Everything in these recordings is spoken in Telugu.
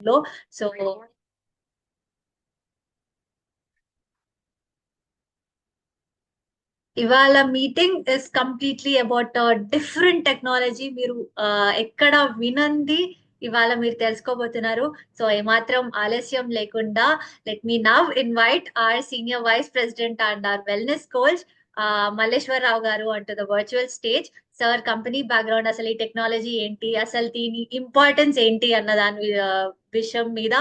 లో. సో ఇవాళ meeting is completely about different technology. మీరు ఎక్కడ వినంది ఇవాళ మీరు తెలుసుకోబోతున్నారు. సో ఏమాత్రం ఆలస్యం లేకుండా let me now invite our senior vice president and our wellness coach Malleswararao garu onto the virtual stage. Sir company background, అసలు ఈ టెక్నాలజీ ఏంటి, అసలు దీని ఇంపార్టెన్స్ ఏంటి అన్న దాని విషయం మీద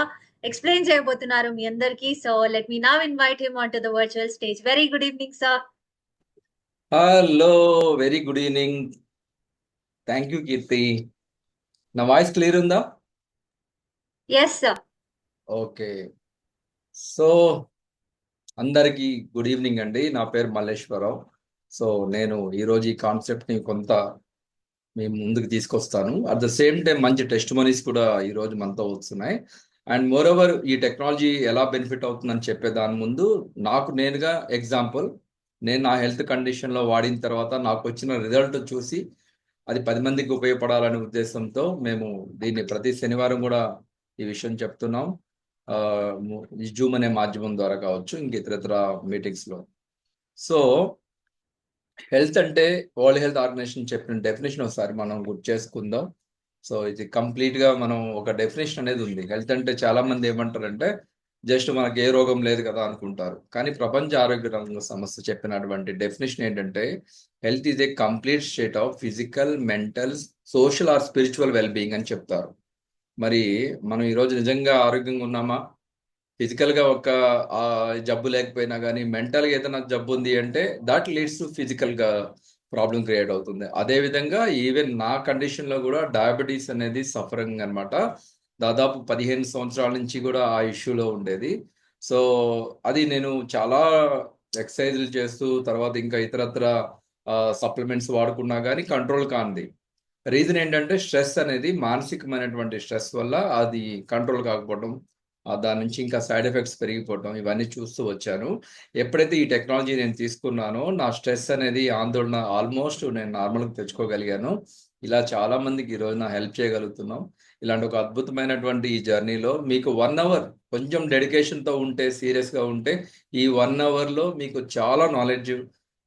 ఎక్స్ప్లెయిన్ చేయబోతున్నారు మీ అందరికి. So let me now invite him on to the virtual stage. Very good evening sir. Hello, very good evening. Thank you Keerthi. నా వాయిస్ క్లియర్ ఉందా? Yes sir. ఓకే. సో అందరికీ గుడ్ ఈవినింగ్ అండి. నా పేరు మల్లేశ్వరరావు. సో నేను ఈరోజు ఈ కాన్సెప్ట్ని కొంత మీ ముందుకు తీసుకొస్తాను. అట్ ద సేమ్ టైం మంచి టెస్ట్ మనీస్ కూడా ఈరోజు మనతో వస్తున్నాయి. అండ్ మోర్ ఓవర్ ఈ టెక్నాలజీ ఎలా బెనిఫిట్ అవుతుందని చెప్పే దాని ముందు నాకు నేనుగా ఎగ్జాంపుల్, నేను నా హెల్త్ కండిషన్లో వాడిన తర్వాత నాకు వచ్చిన రిజల్ట్ చూసి అది 10 మందికి ఉపయోగపడాలనే ఉద్దేశంతో మేము దీన్ని ప్రతి శనివారం కూడా ఈ విషయం చెప్తున్నాం. ఈ జూమ్ అనే మాధ్యమం ద్వారా కావచ్చు, ఇంక ఇతర మీటింగ్స్లో. సో హెల్త్ అంటే వరల్డ్ హెల్త్ ఆర్గనైజేషన్ చెప్పిన డెఫినేషన్ ఒకసారి మనం గుర్తు చేసుకుందాం. సో ఇది కంప్లీట్గా మనం ఒక డెఫినేషన్ అనేది ఉంది. హెల్త్ అంటే చాలా మంది ఏమంటారంటే జస్ట్ మనకి ఏ రోగం లేదు కదా అనుకుంటారు. కానీ ప్రపంచ ఆరోగ్య రంగ సంస్థ చెప్పినటువంటి డెఫినేషన్ ఏంటంటే health is a complete state of physical, mental, social or spiritual wellbeing అని చెప్తారు. మరి మనం ఈరోజు నిజంగా ఆరోగ్యంగా ఉన్నామా? ఫిజికల్గా ఒక జబ్బు లేకపోయినా కానీ మెంటల్గా ఏదైనా జబ్బు ఉంది అంటే దట్ లీడ్స్ టు ఫిజికల్గా ప్రాబ్లం క్రియేట్ అవుతుంది. అదేవిధంగా ఈవెన్ నా కండిషన్లో కూడా డయాబెటీస్ అనేది సఫరింగ్ అనమాట. దాదాపు 15 సంవత్సరాల నుంచి కూడా ఆ ఇష్యూలో ఉండేది. సో అది నేను చాలా ఎక్సర్సైజులు చేస్తూ తర్వాత ఇంకా ఇతరత్ర సప్లిమెంట్స్ వాడుకున్నా కానీ కంట్రోల్ కాంది. రీజన్ ఏంటంటే స్ట్రెస్ అనేది మానసికమైనటువంటి స్ట్రెస్ వల్ల అది కంట్రోల్ కాకపోవడం, దాని నుంచి ఇంకా సైడ్ ఎఫెక్ట్స్ పెరిగిపోవడం, ఇవన్నీ చూస్తూ వచ్చాను. ఎప్పుడైతే ఈ టెక్నాలజీ నేను తీసుకున్నానో నా స్ట్రెస్ అనేది, ఆందోళన ఆల్మోస్ట్ నేను నార్మల్గా తెచ్చుకోగలిగాను. ఇలా చాలా మందికి ఈరోజు నా హెల్ప్ చేయగలుగుతున్నాం. ఇలాంటి ఒక అద్భుతమైనటువంటి ఈ జర్నీలో మీకు 1 అవర్ కొంచెం డెడికేషన్తో ఉంటే, సీరియస్గా ఉంటే ఈ 1 అవర్లో మీకు చాలా నాలెడ్జ్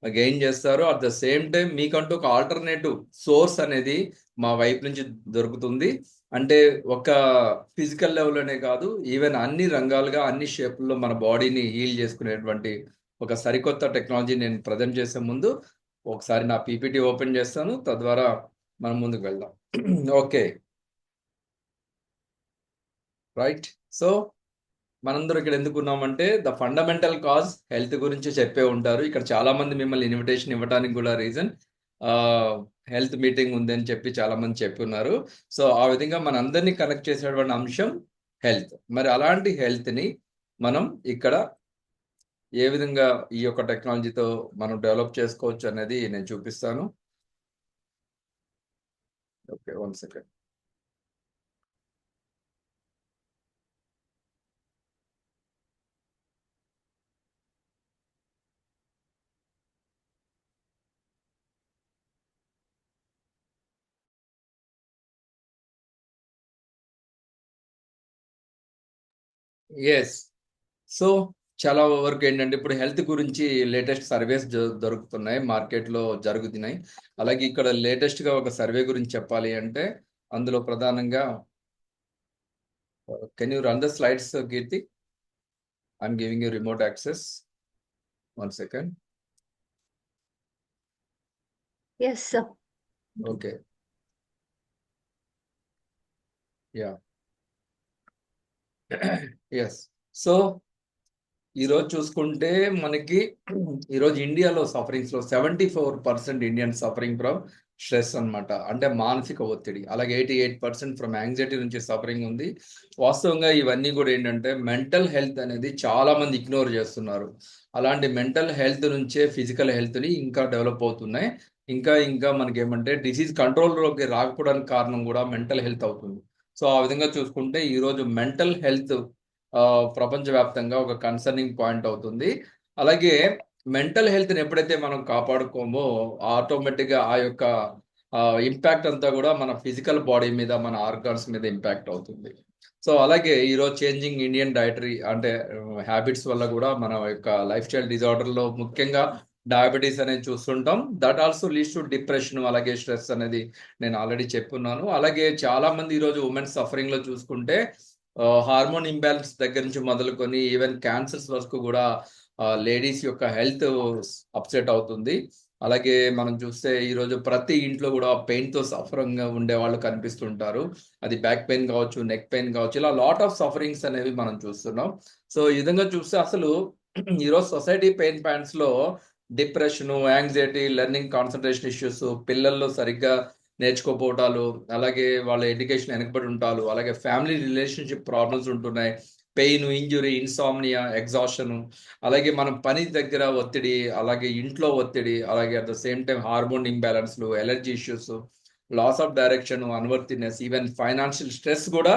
గెయిన్ చేస్తారు. అట్ ద సేమ్ టైం మీకంటూ ఒక ఆల్టర్నేటివ్ సోర్స్ అనేది మా వైపు నుంచి దొరుకుతుంది. అంటే ఒక ఫిజికల్ లెవెల్లోనే కాదు, ఈవెన్ అన్ని రంగాలుగా అన్ని షేపుల్లో మన బాడీని హీల్ చేసుకునేటువంటి ఒక సరికొత్త టెక్నాలజీ నేను ప్రజెంట్ చేసే ముందు ఒకసారి నా పీపీటీ ఓపెన్ చేస్తాను. తద్వారా మనం ముందుకు వెళ్దాం. Okay, right. సో మనందరూ ఇక్కడ ఎందుకు ఉన్నామంటే ద ఫండమెంటల్ కాజ్ హెల్త్ గురించి చెప్పే ఉంటారు. ఇక్కడ చాలా మంది మిమ్మల్ని ఇన్విటేషన్ ఇవ్వడానికి కూడా రీజన్ హెల్త్ మీటింగ్ ఉందని చెప్పి చాలా మంది చెప్పి ఉన్నారు. సో ఆ విధంగా మనందరినీ కనెక్ట్ చేసేటువంటి అంశం హెల్త్. మరి అలాంటి హెల్త్ని మనం ఇక్కడ ఏ విధంగా ఈ యొక్క టెక్నాలజీతో మనం డెవలప్ చేసుకోవచ్చు అనేది నేను చూపిస్తాను. Okay, 1 second. ఎస్. సో చాలా వరకు ఏంటంటే ఇప్పుడు హెల్త్ గురించి లేటెస్ట్ సర్వేస్ దొరుకుతున్నాయి, మార్కెట్లో జరుగుతున్నాయి. అలాగే ఇక్కడ లేటెస్ట్గా ఒక సర్వే గురించి చెప్పాలి అంటే అందులో ప్రధానంగా can you run the slides Keerthi? I'm giving you remote access. 1 second. Yes sir. Okay, yeah, yes. So ఈరోజు చూసుకుంటే మనకి ఈరోజు ఇండియాలో సఫరింగ్స్లో 74% ఇండియన్ సఫరింగ్ ఫ్రమ్ స్ట్రెస్ అనమాట. అంటే మానసిక ఒత్తిడి. అలాగే 88% ఫ్రమ్ యాంగ్జైటీ నుంచి సఫరింగ్ ఉంది. వాస్తవంగా ఇవన్నీ కూడా ఏంటంటే మెంటల్ హెల్త్ అనేది చాలా మంది ఇగ్నోర్ చేస్తున్నారు. అలాంటి మెంటల్ హెల్త్ నుంచే ఫిజికల్ హెల్త్ని ఇంకా డెవలప్ అవుతున్నాయి. ఇంకా మనకి ఏమంటే డిసీజ్ కంట్రోల్లోకి రాకపోవడానికి కారణం కూడా మెంటల్ హెల్త్ అవుతుంది. సో ఆ విధంగా చూసుకుంటే ఈరోజు మెంటల్ హెల్త్ ప్రపంచవ్యాప్తంగా ఒక కన్సర్నింగ్ పాయింట్ అవుతుంది. అలాగే మెంటల్ హెల్త్ని ఎప్పుడైతే మనం కాపాడుకోమో ఆటోమేటిక్గా ఆ యొక్క ఇంపాక్ట్ అంతా కూడా మన ఫిజికల్ బాడీ మీద, మన ఆర్గాన్స్ మీద ఇంపాక్ట్ అవుతుంది. సో అలాగే ఈరోజు చేంజింగ్ ఇండియన్ డైటరీ అంటే హ్యాబిట్స్ వల్ల కూడా మన యొక్క లైఫ్ స్టైల్ డిజార్డర్లో ముఖ్యంగా డయాబెటీస్ అనేది చూస్తుంటాం. That also leads to depression, అలాగే స్ట్రెస్ అనేది నేను ఆల్రెడీ చెప్పున్నాను. అలాగే చాలా మంది ఈరోజు ఉమెన్స్ సఫరింగ్ లో చూసుకుంటే హార్మోన్ ఇంబ్యాలెన్స్ దగ్గర నుంచి మొదలుకొని ఈవెన్ క్యాన్సర్స్ వరకు కూడా లేడీస్ యొక్క హెల్త్ అప్సెట్ అవుతుంది. అలాగే మనం చూస్తే ఈరోజు ప్రతి ఇంట్లో కూడా పెయిన్ తో సఫరింగ్ ఉండే వాళ్ళు కనిపిస్తుంటారు. అది బ్యాక్ పెయిన్ కావచ్చు, నెక్ పెయిన్ కావచ్చు, ఇలా లాట్ ఆఫ్ సఫరింగ్స్ అనేవి మనం చూస్తున్నాం. సో ఈ విధంగా చూస్తే అసలు ఈరోజు సొసైటీ పెయిన్ పాయింట్స్ లో depression, anxiety, learning concentration issues, పిల్లల్లో సరిగ్గా నేర్చుకోపోవటాలు, అలాగే వాళ్ళ ఎడ్యుకేషన్ వెనకబడి ఉంటారు, అలాగే ఫ్యామిలీ రిలేషన్షిప్ ప్రాబ్లమ్స్ ఉంటున్నాయి, పెయిన్, ఇంజురీ, ఇన్సామ్నియా, ఎగ్జాషన్, అలాగే మనం పని దగ్గర ఒత్తిడి, అలాగే ఇంట్లో ఒత్తిడి, అలాగే at the same time hormone ఇంబ్యాలెన్స్లు, allergy issues, loss of direction, unworthiness, even financial stress కూడా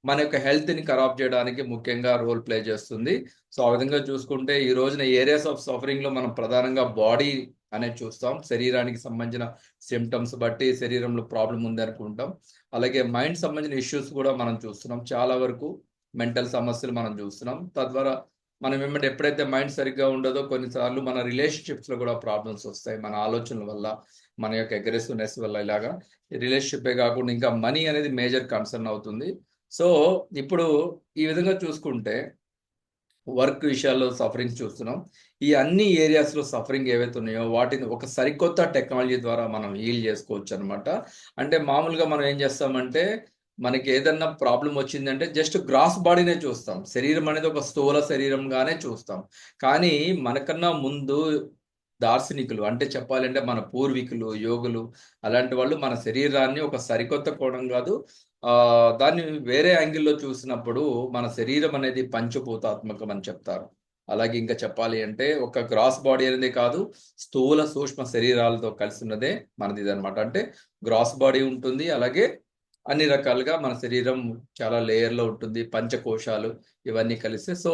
మన యొక్క హెల్త్ ని ఖరాబ్ చేయడానికి ముఖ్యంగా రోల్ ప్లే చేస్తుంది. సో ఆ విధంగా చూసుకుంటే ఈ రోజున ఏరియాస్ ఆఫ్ సఫరింగ్ లో మనం ప్రధానంగా బాడీ అనేది చూస్తాం. శరీరానికి సంబంధించిన సిమ్టమ్స్ బట్టి శరీరంలో ప్రాబ్లం ఉంది అనుకుంటాం. అలాగే మైండ్ సంబంధించిన ఇష్యూస్ కూడా మనం చూస్తున్నాం. చాలా వరకు మెంటల్ సమస్యలు మనం చూస్తున్నాం. తద్వారా మనం ఏమంటే ఎప్పుడైతే మైండ్ సరిగ్గా ఉండదో కొన్నిసార్లు మన రిలేషన్షిప్స్ లో కూడా ప్రాబ్లమ్స్ వస్తాయి. మన ఆలోచనల వల్ల, మన యొక్క అగ్రెసివ్నెస్ వల్ల. ఇలాగా రిలేషన్షిప్ కాకుండా ఇంకా మనీ అనేది మేజర్ కన్సర్న్ అవుతుంది. సో ఇప్పుడు ఈ విధంగా చూసుకుంటే వర్క్ విషయాల్లో సఫరింగ్ చూస్తున్నాం. ఈ అన్ని ఏరియాస్ లో సఫరింగ్ ఏవైతే ఉన్నాయో వాటిని ఒక సరికొత్త టెక్నాలజీ ద్వారా మనం హీల్ చేసుకోవచ్చు అనమాట. అంటే మామూలుగా మనం ఏం చేస్తామంటే మనకి ఏదన్నా ప్రాబ్లం వచ్చిందంటే జస్ట్ గ్రాస్ బాడీనే చూస్తాం. శరీరం అనేది ఒక స్థూల శరీరంగానే చూస్తాం. కానీ మనకన్నా ముందు దార్శనికులు, అంటే చెప్పాలంటే మన పూర్వీకులు, యోగులు, అలాంటి వాళ్ళు మన శరీరాన్ని ఒక సరికొత్త కోణం కాదు, దాన్ని వేరే యాంగిల్లో చూసినప్పుడు మన శరీరం అనేది పంచభూతాత్మకం అని చెప్తారు. అలాగే ఇంకా చెప్పాలి అంటే ఒక గ్రాస్ బాడీ అనేది కాదు, స్థూల సూక్ష్మ శరీరాలతో కలిసి ఉన్నదే మనది అనమాట. అంటే గ్రాస్ బాడీ ఉంటుంది, అలాగే అన్ని రకాలుగా మన శరీరం చాలా లేయర్ లో ఉంటుంది, పంచకోశాలు ఇవన్నీ కలిసి. సో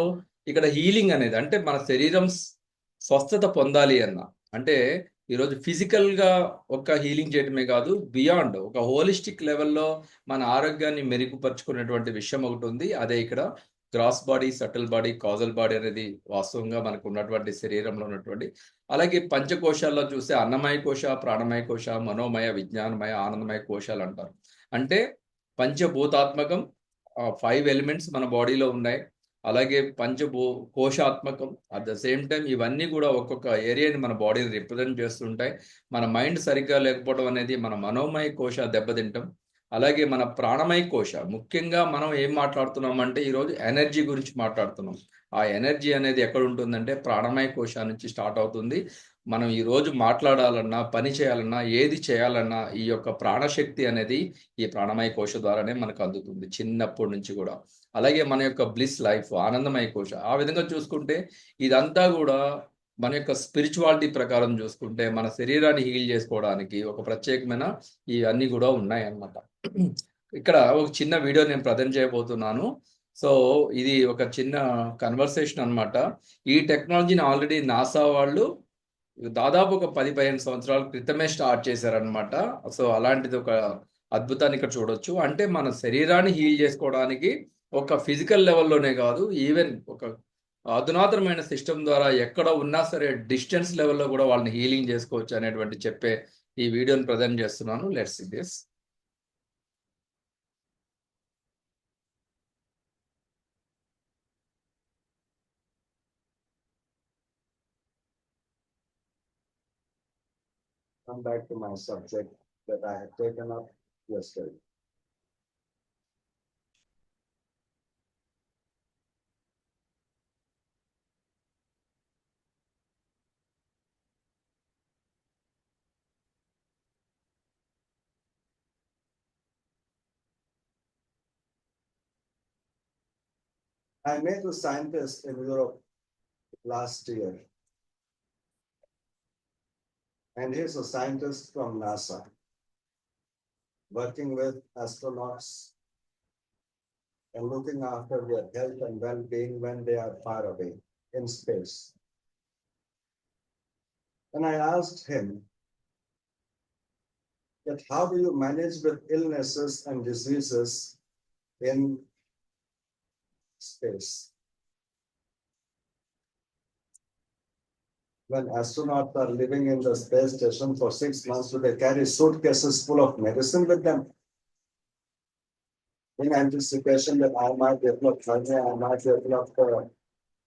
ఇక్కడ హీలింగ్ అనేది అంటే మన శరీరం స్వస్థత పొందాలి అన్న అంటే ఈరోజు ఫిజికల్ గా ఒక హీలింగ్ చేయడమే కాదు, బియాండ్ ఒక హోలిస్టిక్ లెవెల్లో మన ఆరోగ్యాన్ని మెరుగుపరుచుకునేటువంటి విషయం ఒకటి ఉంది. అదే ఇక్కడ gross body, subtle body, causal body అనేది వాస్తవంగా మనకు ఉన్నటువంటి శరీరంలో ఉన్నటువంటి. అలాగే పంచకోశాల్లో చూస్తే అన్నమయ కోశ, ప్రాణమయ కోశ, మనోమయ, విజ్ఞానమయ, ఆనందమయ కోశాలు అంటారు. అంటే పంచభూతాత్మకం, 5 ఎలిమెంట్స్ మన బాడీలో ఉన్నాయి. అలాగే కోశాత్మకం. అట్ ద సేమ్ టైం ఇవన్నీ కూడా ఒక్కొక్క ఏరియాని మన బాడీని రిప్రజెంట్ చేస్తుంటాయి. మన మైండ్ సరిగ్గా లేకపోవడం అనేది మన మనోమయ కోశ దెబ్బతింటాం. అలాగే మన ప్రాణమయ కోశ, ముఖ్యంగా మనం ఏం మాట్లాడుతున్నాం అంటే ఈరోజు ఎనర్జీ గురించి మాట్లాడుతున్నాం. ఆ ఎనర్జీ అనేది ఎక్కడ ఉంటుందంటే ప్రాణమయ కోశ నుంచి స్టార్ట్ అవుతుంది. మనం ఈ రోజు మాట్లాడాలన్నా, పని చేయాలన్నా, ఏది చేయాలన్నా ఈ యొక్క ప్రాణశక్తి అనేది ఈ ప్రాణమయ కోశ ద్వారానే మనకు అందుతుంది చిన్నప్పటి నుంచి కూడా. అలాగే మన యొక్క బ్లిస్ లైఫ్, ఆనందమయ కోశ. ఆ విధంగా చూసుకుంటే ఇదంతా కూడా మన యొక్క స్పిరిచువాలిటీ ప్రకారం చూసుకుంటే మన శరీరాన్ని హీల్ చేసుకోవడానికి ఒక ప్రత్యేకమైన ఇవన్నీ కూడా ఉన్నాయి అన్నమాట. ఇక్కడ ఒక చిన్న వీడియో నేను ప్రజెంట్ చేయబోతున్నాను. సో ఇది ఒక చిన్న కన్వర్సేషన్ అన్నమాట. ఈ టెక్నాలజీని ఆల్రెడీ నాసా వాళ్ళు దాదాపు ఒక 10-15 సంవత్సరాల క్రితమే స్టార్ట్ చేశారనమాట. సో అలాంటిది ఒక అద్భుతాన్ని ఇక్కడ చూడొచ్చు. అంటే మన శరీరాన్ని హీల్ చేసుకోవడానికి ఒక ఫిజికల్ లెవెల్లోనే కాదు, ఈవెన్ ఒక అధునాతనమైన సిస్టమ్ ద్వారా ఎక్కడ ఉన్నా సరే డిస్టెన్స్ లెవెల్లో కూడా వాళ్ళని హీలింగ్ చేసుకోవచ్చు అనేటువంటి చెప్పే ఈ వీడియోని ప్రజెంట్ చేస్తున్నాను. Let's see this. Come back to my subject that I had taken up yesterday. I met a scientist in Europe last year, and he's a scientist from NASA, working with astronauts and looking after their health and well-being when they are far away in space. And I asked him that how do you manage with illnesses and diseases in space. When astronauts are living in the space station for 6 months, do they carry suitcases full of medicine with them? In anticipation that I might develop hernia, I might develop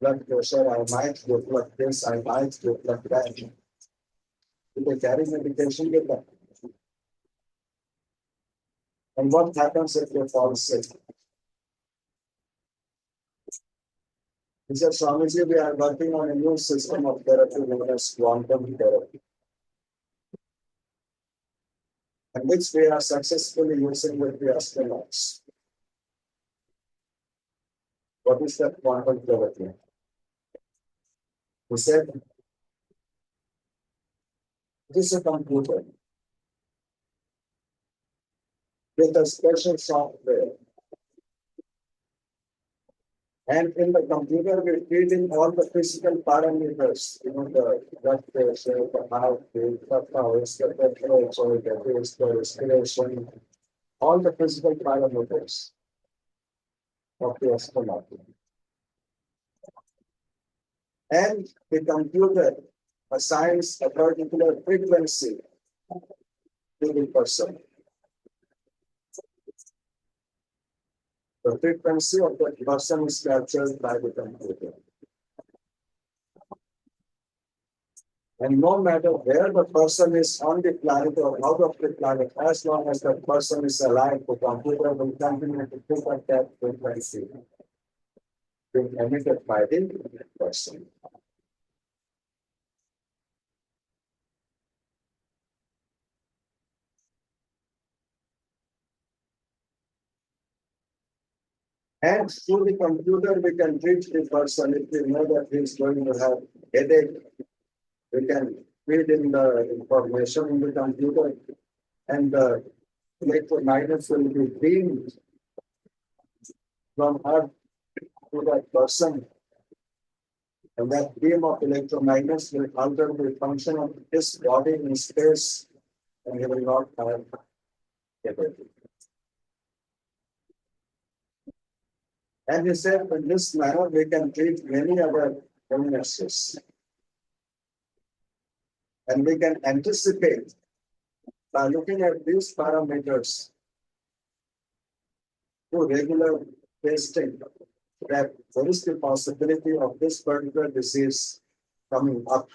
blood pressure, I might develop this, I might develop that. Do they carry medication with them? And what happens if they fall sick? He said, Swamiji, we are working on a new system of therapy known as quantum therapy, and which we are successfully using with the astronauts. What is that quantum therapy? He said, it is a computer with a special software. And in the computer, we feed in all the physical parameters, the blood pressure, the heartbeat, the pulse, the temperature, the taste, the respiration, all the physical parameters of the astronaut. And the computer assigns a particular frequency to the person. The frequency of that person is captured by the computer. And no matter where the person is on the planet or out of the planet, as long as that person is alive, the computer will continue to pick up that frequency being emitted by the person. And through the computer, we can treat the person if we know that he is going to have headache. We can feed in the information in the computer, and the electromagnets will be beamed from Earth to that person. And that beam of electromagnets will alter the function of his body in space, and he will not have headache. And he said, in this manner, we can treat many other illnesses. And we can anticipate by looking at these parameters through regular testing that there is the possibility of this particular disease coming up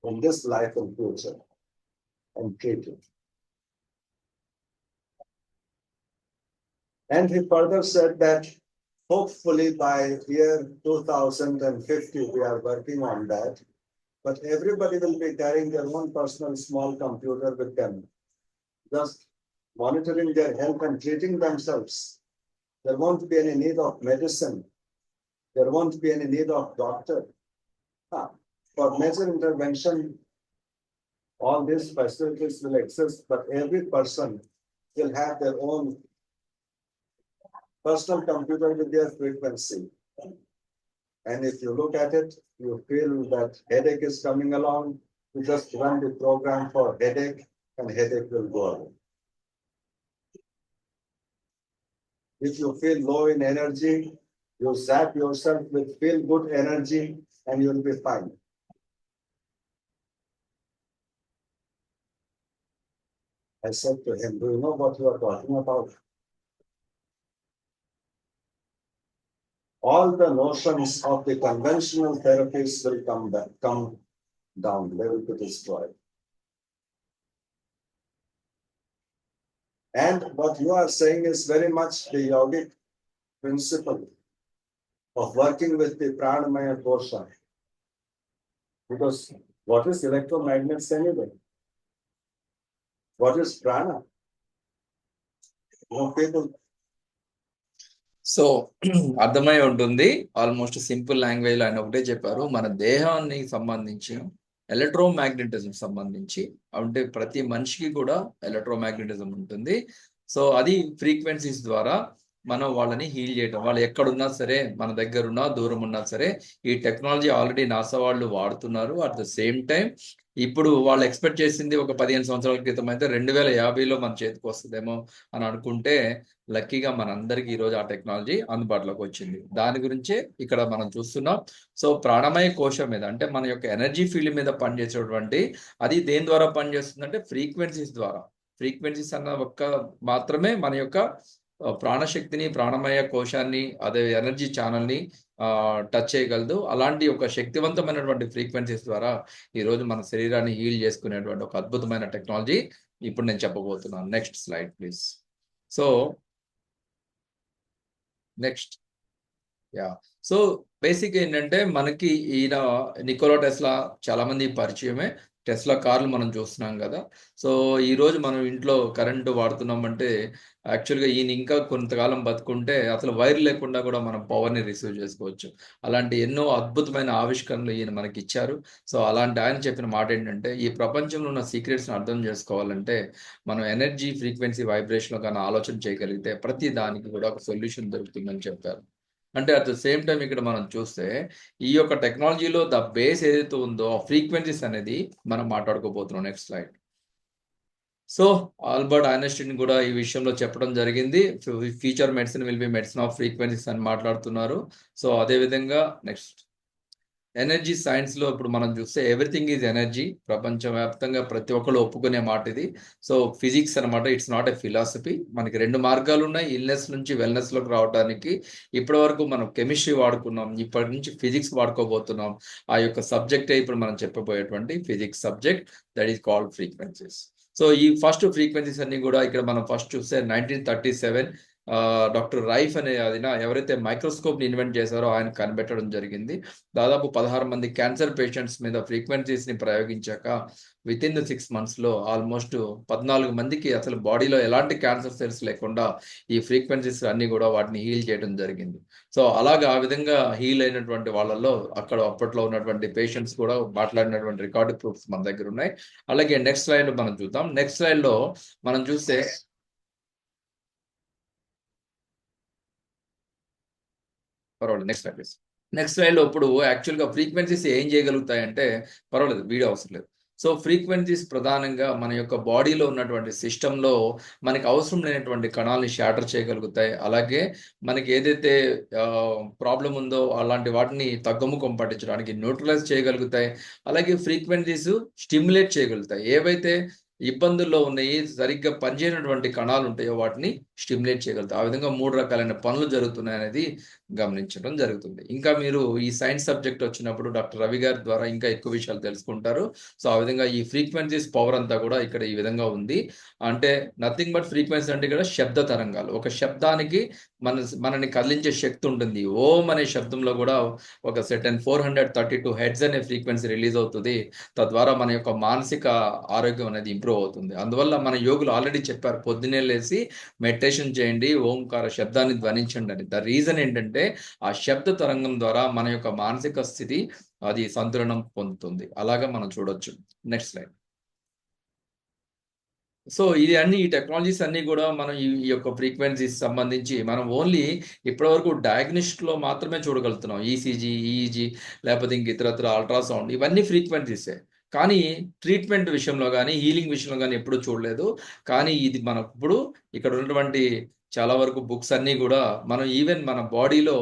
in this life and future and treat it. And he further said that hopefully by year 2050, we are working on that, but everybody will be carrying their own personal small computer with them, just monitoring their health and treating themselves. There won't be any need of medicine. There won't be any need of doctor. For major intervention, all these facilities will exist, but every person will have their own personal computer with their frequency. And if you look at it, you feel that headache is coming along, you just run the program for headache and headache will go away. If you feel low in energy, you zap yourself with feel good energy and you'll be fine. I said to him, do you know what you are talking about? All the notions of the conventional therapies will come down, they will be destroyed. And what you are saying is very much the yogic principle of working with the pranamaya kosha. Because what is electromagnets anyway? What is prana? People. So అర్థమై ఉంటుంది. ఆల్మోస్ట్ సింపుల్ లాంగ్వేజ్ లో ఆయన ఒకటే చెప్పారు, మన దేహానికి సంబంధించి ఎలక్ట్రోమాగ్నెటిజం సంబంధించి అంటే ప్రతి మనిషికి కూడా ఎలక్ట్రోమాగ్నెటిజం ఉంటుంది. సో అది ఫ్రీక్వెన్సీస్ ద్వారా మనం వాళ్ళని హీల్ చేయటం. వాళ్ళు ఎక్కడున్నా సరే, మన దగ్గర ఉన్నా దూరం ఉన్నా సరే, ఈ టెక్నాలజీ ఆల్రెడీ నాసా వాళ్ళు వాడుతున్నారు. అట్ ద సేమ్ టైం ఇప్పుడు వాళ్ళు ఎక్స్పెక్ట్ చేసింది ఒక 15 సంవత్సరాల క్రితం అయితే 2050లో మన చేతికి వస్తుందేమో అని అనుకుంటే, లక్కీగా మనందరికీ ఈరోజు ఆ టెక్నాలజీ అందుబాటులోకి వచ్చింది. దాని గురించే ఇక్కడ మనం చూస్తున్నాం. సో ప్రాణమయ కోశం మీద, అంటే మన యొక్క ఎనర్జీ ఫీల్డ్ మీద పనిచేసేటువంటి, అది దేని ద్వారా పనిచేస్తుందంటే ఫ్రీక్వెన్సీస్ ద్వారా. ఫ్రీక్వెన్సీస్ అన్న ఒక్క మాత్రమే మన యొక్క ప్రాణశక్తిని, ప్రాణమయ కోశాన్ని, అదే ఎనర్జీ ఛానల్ని టచ్ చేయగలదు. అలాంటి ఒక శక్తివంతమైనటువంటి ఫ్రీక్వెన్సీస్ ద్వారా ఈరోజు మన శరీరాన్ని హీల్ చేసుకునేటువంటి ఒక అద్భుతమైన టెక్నాలజీ ఇప్పుడు నేను చెప్పబోతున్నాను. Next slide please. So next so basic ఏంటంటే, మనకి ఈయన నికోలా టెస్లా చాలా మంది పరిచయమే. టెస్లా కార్లు మనం చూస్తున్నాం కదా. సో ఈ రోజు మనం ఇంట్లో కరెంటు వాడుతున్నామంటే, యాక్చువల్గా ఈయన ఇంకా కొంతకాలం బతుకుంటే అసలు వైర్ లేకుండా కూడా మనం పవర్ని రిసీవ్ చేసుకోవచ్చు. అలాంటి ఎన్నో అద్భుతమైన ఆవిష్కరణలు ఈయన మనకి ఇచ్చారు. సో అలాంటి ఆయన చెప్పిన మాట ఏంటంటే, ఈ ప్రపంచంలో ఉన్న సీక్రెట్స్ని అర్థం చేసుకోవాలంటే మనం ఎనర్జీ, ఫ్రీక్వెన్సీ, వైబ్రేషన్లో కానీ ఆలోచన చేయగలిగితే ప్రతి దానికి కూడా ఒక సొల్యూషన్ దొరుకుతుందని చెప్పారు. అంటే అట్ ద సేమ్ టైం ఇక్కడ మనం చూస్తే, ఈ యొక్క టెక్నాలజీలో ద బేస్ ఏదైతే ఉందో ఆ ఫ్రీక్వెన్సీస్ అనేది మనం మాట్లాడుకోబోతున్నాం. Next slide. So Albert Einstein కూడా ఈ విషయంలో చెప్పడం జరిగింది. Future medicine will be medicine of frequencies అని మాట్లాడుతున్నారు. సో అదేవిధంగా నెక్స్ట్ ఎనర్జీ సైన్స్లో ఇప్పుడు మనం చూస్తే ఎవ్రీథింగ్ ఈజ్ ఎనర్జీ. ప్రపంచవ్యాప్తంగా ప్రతి ఒక్కళ్ళు ఒప్పుకునే మాట ఇది. సో ఫిజిక్స్ అనమాట, ఇట్స్ నాట్ ఎ ఫిలాసఫీ. మనకి 2 మార్గాలు ఉన్నాయి ఇల్నెస్ నుంచి వెల్నెస్లోకి రావడానికి. ఇప్పటి వరకు మనం కెమిస్ట్రీ వాడుకున్నాం, ఇప్పటి నుంచి ఫిజిక్స్ వాడుకోబోతున్నాం. ఆ యొక్క సబ్జెక్టే ఇప్పుడు మనం చెప్పబోయేటువంటి physics subject, that is called frequencies. So ఈ ఫస్ట్ ఫ్రీక్వెన్సీస్ అన్ని కూడా ఇక్కడ మనం ఫస్ట్ చూస్తే 1937 డాక్టర్ రైఫ్ అనే ఎవరైతే మైక్రోస్కోప్ని ఇన్వెంట్ చేశారో ఆయన కనిపెట్టడం జరిగింది. దాదాపు 16 మంది క్యాన్సర్ పేషెంట్స్ మీద ఫ్రీక్వెన్సీస్ని ప్రయోగించాక విత్ ఇన్ 6 monthsలో ఆల్మోస్ట్ 14 మందికి అసలు బాడీలో ఎలాంటి క్యాన్సర్ సెల్స్ లేకుండా ఈ ఫ్రీక్వెన్సీస్ అన్ని కూడా వాటిని హీల్ చేయడం జరిగింది. సో అలాగా ఆ విధంగా హీల్ అయినటువంటి వాళ్ళల్లో అక్కడ అప్పట్లో ఉన్నటువంటి పేషెంట్స్ కూడా మాట్లాడినటువంటి రికార్డు ప్రూఫ్స్ మన దగ్గర ఉన్నాయి. అలాగే నెక్స్ట్ స్లైడ్ మనం చూద్దాం. నెక్స్ట్ స్లైడ్లో మనం చూస్తే పర్వాలేదు, నెక్స్ట్ స్లైడ్ ప్లీజ్. నెక్స్ట్ స్లైడ్లో ఇప్పుడు యాక్చువల్గా ఫ్రీక్వెన్సీస్ ఏం చేయగలుగుతాయంటే, పర్వాలేదు వీడియో అవసరం లేదు. సో ఫ్రీక్వెన్సీస్ ప్రధానంగా మన యొక్క బాడీలో ఉన్నటువంటి సిస్టంలో మనకి అవసరం లేనటువంటి కణాలని షాటర్ చేయగలుగుతాయి. అలాగే మనకి ఏదైతే ప్రాబ్లం ఉందో అలాంటి వాటిని తగ్గుముఖం పట్టించడానికి న్యూట్రలైజ్ చేయగలుగుతాయి. అలాగే ఫ్రీక్వెన్సీస్ స్టిమ్యులేట్ చేయగలుగుతాయి. ఏవైతే ఇబ్బందుల్లో ఉన్నాయి, సరిగ్గా పనిచేయనటువంటి కణాలు ఉంటాయో వాటిని స్టిమ్యులేట్ చేయగలుగుతాయి. ఆ విధంగా 3 రకాలైన పనులు జరుగుతున్నాయి అనేది గమనించడం జరుగుతుంది. ఇంకా మీరు ఈ సైన్స్ సబ్జెక్ట్ వచ్చినప్పుడు డాక్టర్ రవి గారి ద్వారా ఇంకా ఎక్కువ విషయాలు తెలుసుకుంటారు. సో ఆ విధంగా ఈ ఫ్రీక్వెన్సీస్ పవర్ అంతా కూడా ఇక్కడ ఈ విధంగా ఉంది. అంటే నథింగ్ బట్ ఫ్రీక్వెన్సీ అంటే ఇక్కడ శబ్ద తరంగాలు. ఒక శబ్దానికి మనని కదిలించే శక్తి ఉంటుంది. ఓం అనే శబ్దంలో కూడా ఒక సెటన్ 432 హెడ్స్ అనే ఫ్రీక్వెన్సీ రిలీజ్ అవుతుంది. తద్వారా మన యొక్క మానసిక ఆరోగ్యం అనేది ఇంప్రూవ్ అవుతుంది. అందువల్ల మన యోగులు ఆల్రెడీ చెప్పారు, పొద్దున్నే లేసి మెడిటేషన్ చేయండి, ఓంకార శబ్దాన్ని ధ్వనించండి అని. ద రీజన్ ఏంటంటే ఆ శబ్ద తరంగం ద్వారా మన యొక్క మానసిక స్థితి అది సంతులనం పొందుతుంది. అలాగా మనం చూడొచ్చు. Next slide. సో ఇది అన్ని ఈ టెక్నాలజీస్ అన్ని కూడా మనం ఈ యొక్క ఫ్రీక్వెన్సీస్ సంబంధించి మనం ఓన్లీ ఇప్పటివరకు డయాగ్నోస్టిక్లో మాత్రమే చూడగలుగుతున్నాం. ఈసీజీ, ఈఈజీ, లేకపోతే ఇంక ఇతరత్ర అల్ట్రాసౌండ్, ఇవన్నీ ఫ్రీక్వెన్సీసే. కానీ ట్రీట్మెంట్ విషయంలో కానీ హీలింగ్ విషయంలో కానీ ఎప్పుడూ చూడలేదు. కానీ ఇది మనం ఇప్పుడు ఇక్కడ ఉన్నటువంటి చాలా వరకు బుక్స్ అన్నీ కూడా మనం ఈవెన్ మన బాడీలో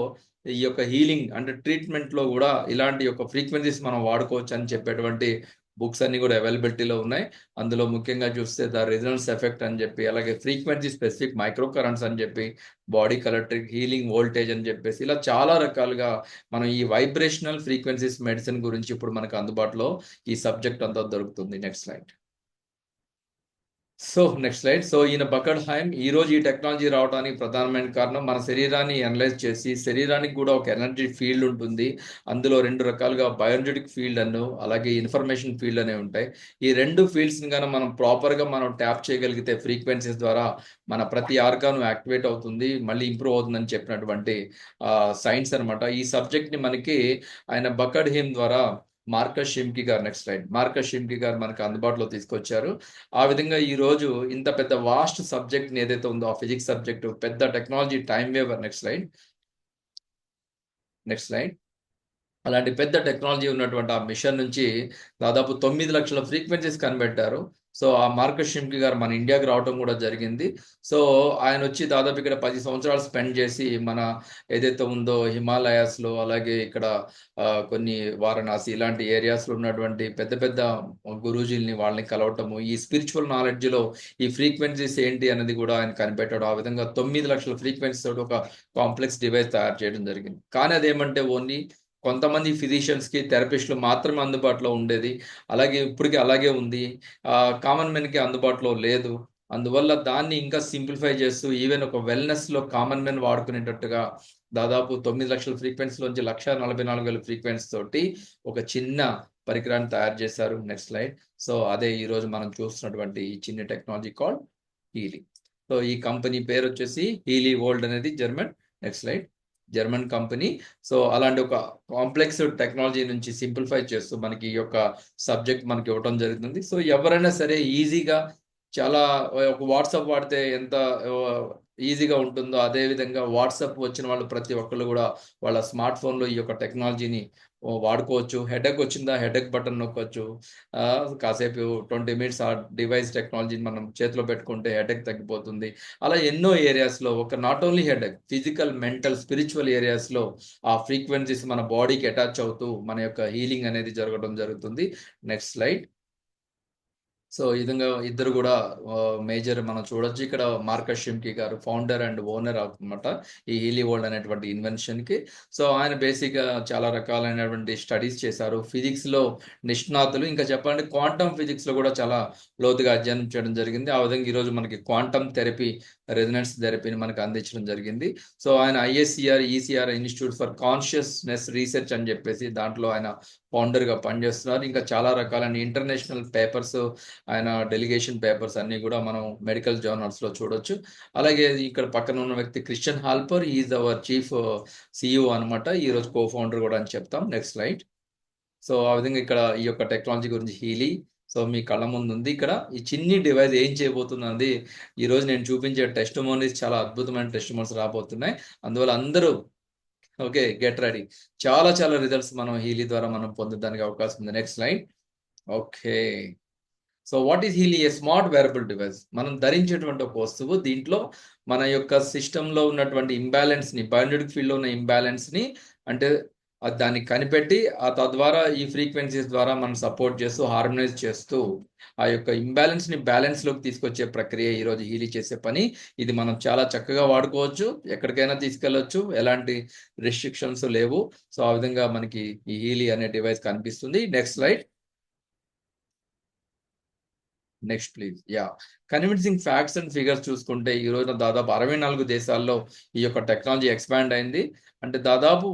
ఈ యొక్క హీలింగ్ అంటే ట్రీట్మెంట్లో కూడా ఇలాంటి యొక్క ఫ్రీక్వెన్సీస్ మనం వాడుకోవచ్చు అని చెప్పేటువంటి బుక్స్ అన్ని కూడా అవైలబిలిటీలో ఉన్నాయి. అందులో ముఖ్యంగా చూస్తే ద రెజొనెన్స్ ఎఫెక్ట్ అని చెప్పి, అలాగే ఫ్రీక్వెన్సీ స్పెసిఫిక్ మైక్రో కరెంట్స్ అని చెప్పి, బాడీ ఎలక్ట్రిక్ హీలింగ్ వోల్టేజ్ అని చెప్పేసి ఇలా చాలా రకాలుగా మనం ఈ వైబ్రేషనల్ ఫ్రీక్వెన్సీస్ మెడిసిన్ గురించి ఇప్పుడు మనకు అందుబాటులో ఈ సబ్జెక్ట్ అంతా దొరుకుతుంది. Next slide. So next slide. So ఈయన బకర్డ్హైమ్ ఈ రోజు ఈ టెక్నాలజీ రావడానికి ప్రధానమైన కారణం మన శరీరాన్ని అనలైజ్ చేసి, శరీరానికి కూడా ఒక ఎనర్జీ ఫీల్డ్ ఉంటుంది. అందులో 2 రకాలుగా బయోఎనర్జెటిక్ ఫీల్డ్ అను అలాగే ఇన్ఫర్మేషన్ ఫీల్డ్ అనేవి ఉంటాయి. ఈ 2 ఫీల్డ్స్ని కానీ మనం ప్రాపర్గా మనం ట్యాప్ చేయగలిగితే ఫ్రీక్వెన్సీస్ ద్వారా మన ప్రతి ఆర్గాను యాక్టివేట్ అవుతుంది, మళ్ళీ ఇంప్రూవ్ అవుతుందని చెప్పినటువంటి సైన్స్ అనమాట. ఈ సబ్జెక్ట్ని మనకి ఆయన బకర్డ్హైమ్ ద్వారా మార్కస్ షిమ్కి గారు. Next slide. మార్కస్ షిమ్కి గారు మనకు అందుబాటులో తీసుకొచ్చారు. ఆ విధంగా ఈ రోజు ఇంత పెద్ద వాస్ట్ సబ్జెక్ట్ ఏదైతే ఉందో ఆ ఫిజిక్స్ సబ్జెక్ట్ పెద్ద technology time waiver. Next slide. Next slide. అలాంటి పెద్ద టెక్నాలజీ ఉన్నటువంటి ఆ మిషన్ నుంచి దాదాపు 9 లక్షల ఫ్రీక్వెన్సీస్ కనిపెట్టారు. సో ఆ మార్కస్ షిమ్కి గారు మన ఇండియాకి రావడం కూడా జరిగింది. సో ఆయన వచ్చి దాదాపు ఇక్కడ 10 సంవత్సరాలు స్పెండ్ చేసి మన ఏదైతే ఉందో హిమాలయాస్లో, అలాగే ఇక్కడ కొన్ని వారణాసి ఇలాంటి ఏరియాస్లో ఉన్నటువంటి పెద్ద పెద్ద గురూజీల్ని వాళ్ళని కలవటము, ఈ స్పిరిచువల్ నాలెడ్జ్లో ఈ ఫ్రీక్వెన్సీస్ ఏంటి అనేది కూడా ఆయన కనిపెట్టాడు. ఆ విధంగా 9 లక్షల ఫ్రీక్వెన్సీస్ తోటి ఒక కాంప్లెక్స్ డివైస్ తయారు చేయడం జరిగింది. కానీ అదేమంటే ఓన్లీ కొంతమంది ఫిజిషియన్స్కి, థెరపిస్టులు మాత్రమే అందుబాటులో ఉండేది. అలాగే ఇప్పటికీ అలాగే ఉంది. కామన్ మెన్కి అందుబాటులో లేదు. అందువల్ల దాన్ని ఇంకా సింప్లిఫై చేస్తూ ఈవెన్ ఒక వెల్నెస్లో కామన్ మెన్ వాడుకునేటట్టుగా దాదాపు 9 లక్షల ఫ్రీక్వెన్సీలోంచి 1,44,000 ఫ్రీక్వెన్సీ తోటి ఒక చిన్న పరికరాన్ని తయారు చేశారు. Next slide. సో అదే ఈరోజు మనం చూస్తున్నటువంటి ఈ చిన్న టెక్నాలజీ కాల్డ్ హీలీ. సో ఈ కంపెనీ పేరు వచ్చేసి హీలీ వరల్డ్ అనేది German. Next slide. German company. So అలాంటి ఒక కాంప్లెక్స్ టెక్నాలజీ నుంచి సింప్లిఫై చేస్తూ మనకి ఈ యొక్క సబ్జెక్ట్ మనకి ఇవ్వడం జరుగుతుంది. సో ఎవరైనా సరే ఈజీగా చాలా ఒక వాట్సాప్ వాడితే ఎంత ఈజీగా ఉంటుందో అదే విధంగా వాట్సాప్ వచ్చిన వాళ్ళు ప్రతి ఒక్కళ్ళు కూడా వాళ్ళ స్మార్ట్ ఫోన్లో ఈ యొక్క టెక్నాలజీని వాడుకోవచ్చు. హెడేక్ వచ్చిందా హెడేక్ బటన్ నొక్కొచ్చు. కాసేపు 20 మినిట్స్ ఆ డివైస్ టెక్నాలజీని మనం చేతిలో పెట్టుకుంటే హెడేక్ తగ్గిపోతుంది. అలా ఎన్నో ఏరియాస్లో ఒక not only headache, physical, mental, spiritual ఏరియాస్లో ఆ ఫ్రీక్వెన్సీస్ మన బాడీకి అటాచ్ అవుతూ మన యొక్క హీలింగ్ అనేది జరగడం జరుగుతుంది. Next slide. సో ఈ విధంగా ఇద్దరు కూడా మేజర్ మనం చూడొచ్చు. ఇక్కడ మార్కస్ షిమ్కి గారు ఫౌండర్ అండ్ ఓనర్ అనమాట ఈ హీలీ వరల్డ్ అనేటువంటి ఇన్వెన్షన్కి. సో ఆయన బేసిక్గా చాలా రకాలైనటువంటి స్టడీస్ చేశారు. ఫిజిక్స్లో నిష్ణాతులు, ఇంకా చెప్పాలంటే క్వాంటమ్ ఫిజిక్స్లో కూడా చాలా లోతుగా అధ్యయనం చేయడం జరిగింది. ఆ విధంగా ఈరోజు మనకి క్వాంటమ్ థెరపీ, రెజనెన్స్ థెరపీని మనకు అందించడం జరిగింది. సో ఆయన ISCR, ECR institute for consciousness research అని చెప్పేసి దాంట్లో ఆయన ఫౌండర్గా పనిచేస్తున్నారు. ఇంకా చాలా రకాలైన ఇంటర్నేషనల్ పేపర్స్, ఆయన డెలిగేషన్ పేపర్స్ అన్ని కూడా మనం మెడికల్ జర్నల్స్లో చూడొచ్చు. అలాగే ఇక్కడ పక్కన ఉన్న వ్యక్తి Christian Halper, is our chief CEO అనమాట. ఈరోజు కో-ఫౌండర్ కూడా అని చెప్తాం. Next slide. సో ఆ విధంగా ఇక్కడ ఈ యొక్క టెక్నాలజీ గురించి హీలీ సో మీ కళ్ళ ముందు ఉంది. ఇక్కడ ఈ చిన్ని డివైస్ ఏం చేయబోతున్నది ఈ రోజు నేను చూపించే టెస్టిమోనీస్ చాలా అద్భుతమైన టెస్టిమోనీస్ రాబోతున్నాయి. అందువల్ల అందరూ ఓకే గెట్ రెడీ. చాలా చాలా రిజల్ట్స్ మనం హీలీ ద్వారా మనం పొందడానికి అవకాశం ఉంది. Next slide. Okay. So what is Healy? A smart wearable device. మనం ధరించేటువంటి ఒక వస్తువు. దీంట్లో మన యొక్క సిస్టంలో ఉన్నటువంటి ఇంబ్యాలెన్స్ని, బయోనెటిక్ ఫీల్డ్లో ఉన్న ఇంబ్యాలెన్స్ని అంటే దాన్ని కనిపెట్టి తద్వారా ఈ ఫ్రీక్వెన్సీస్ ద్వారా మనం సపోర్ట్ చేస్తూ హార్మనైజ్ చేస్తూ ఆ యొక్క ఇంబ్యాలెన్స్ని బ్యాలెన్స్లోకి తీసుకొచ్చే ప్రక్రియ ఈరోజు హీలీ చేసే పని. ఇది మనం చాలా చక్కగా వాడుకోవచ్చు, ఎక్కడికైనా తీసుకెళ్ళొచ్చు, ఎలాంటి రెస్ట్రిక్షన్స్ లేవు. సో ఆ విధంగా మనకి ఈ హీలీ అనే డివైస్ కనిపిస్తుంది. Next slide. Next please. Convincing facts and figures చూసుకుంటే ఈ రోజున దాదాపు 64 దేశాల్లో ఈ యొక్క టెక్నాలజీ ఎక్స్పాండ్ అయింది. అంటే దాదాపు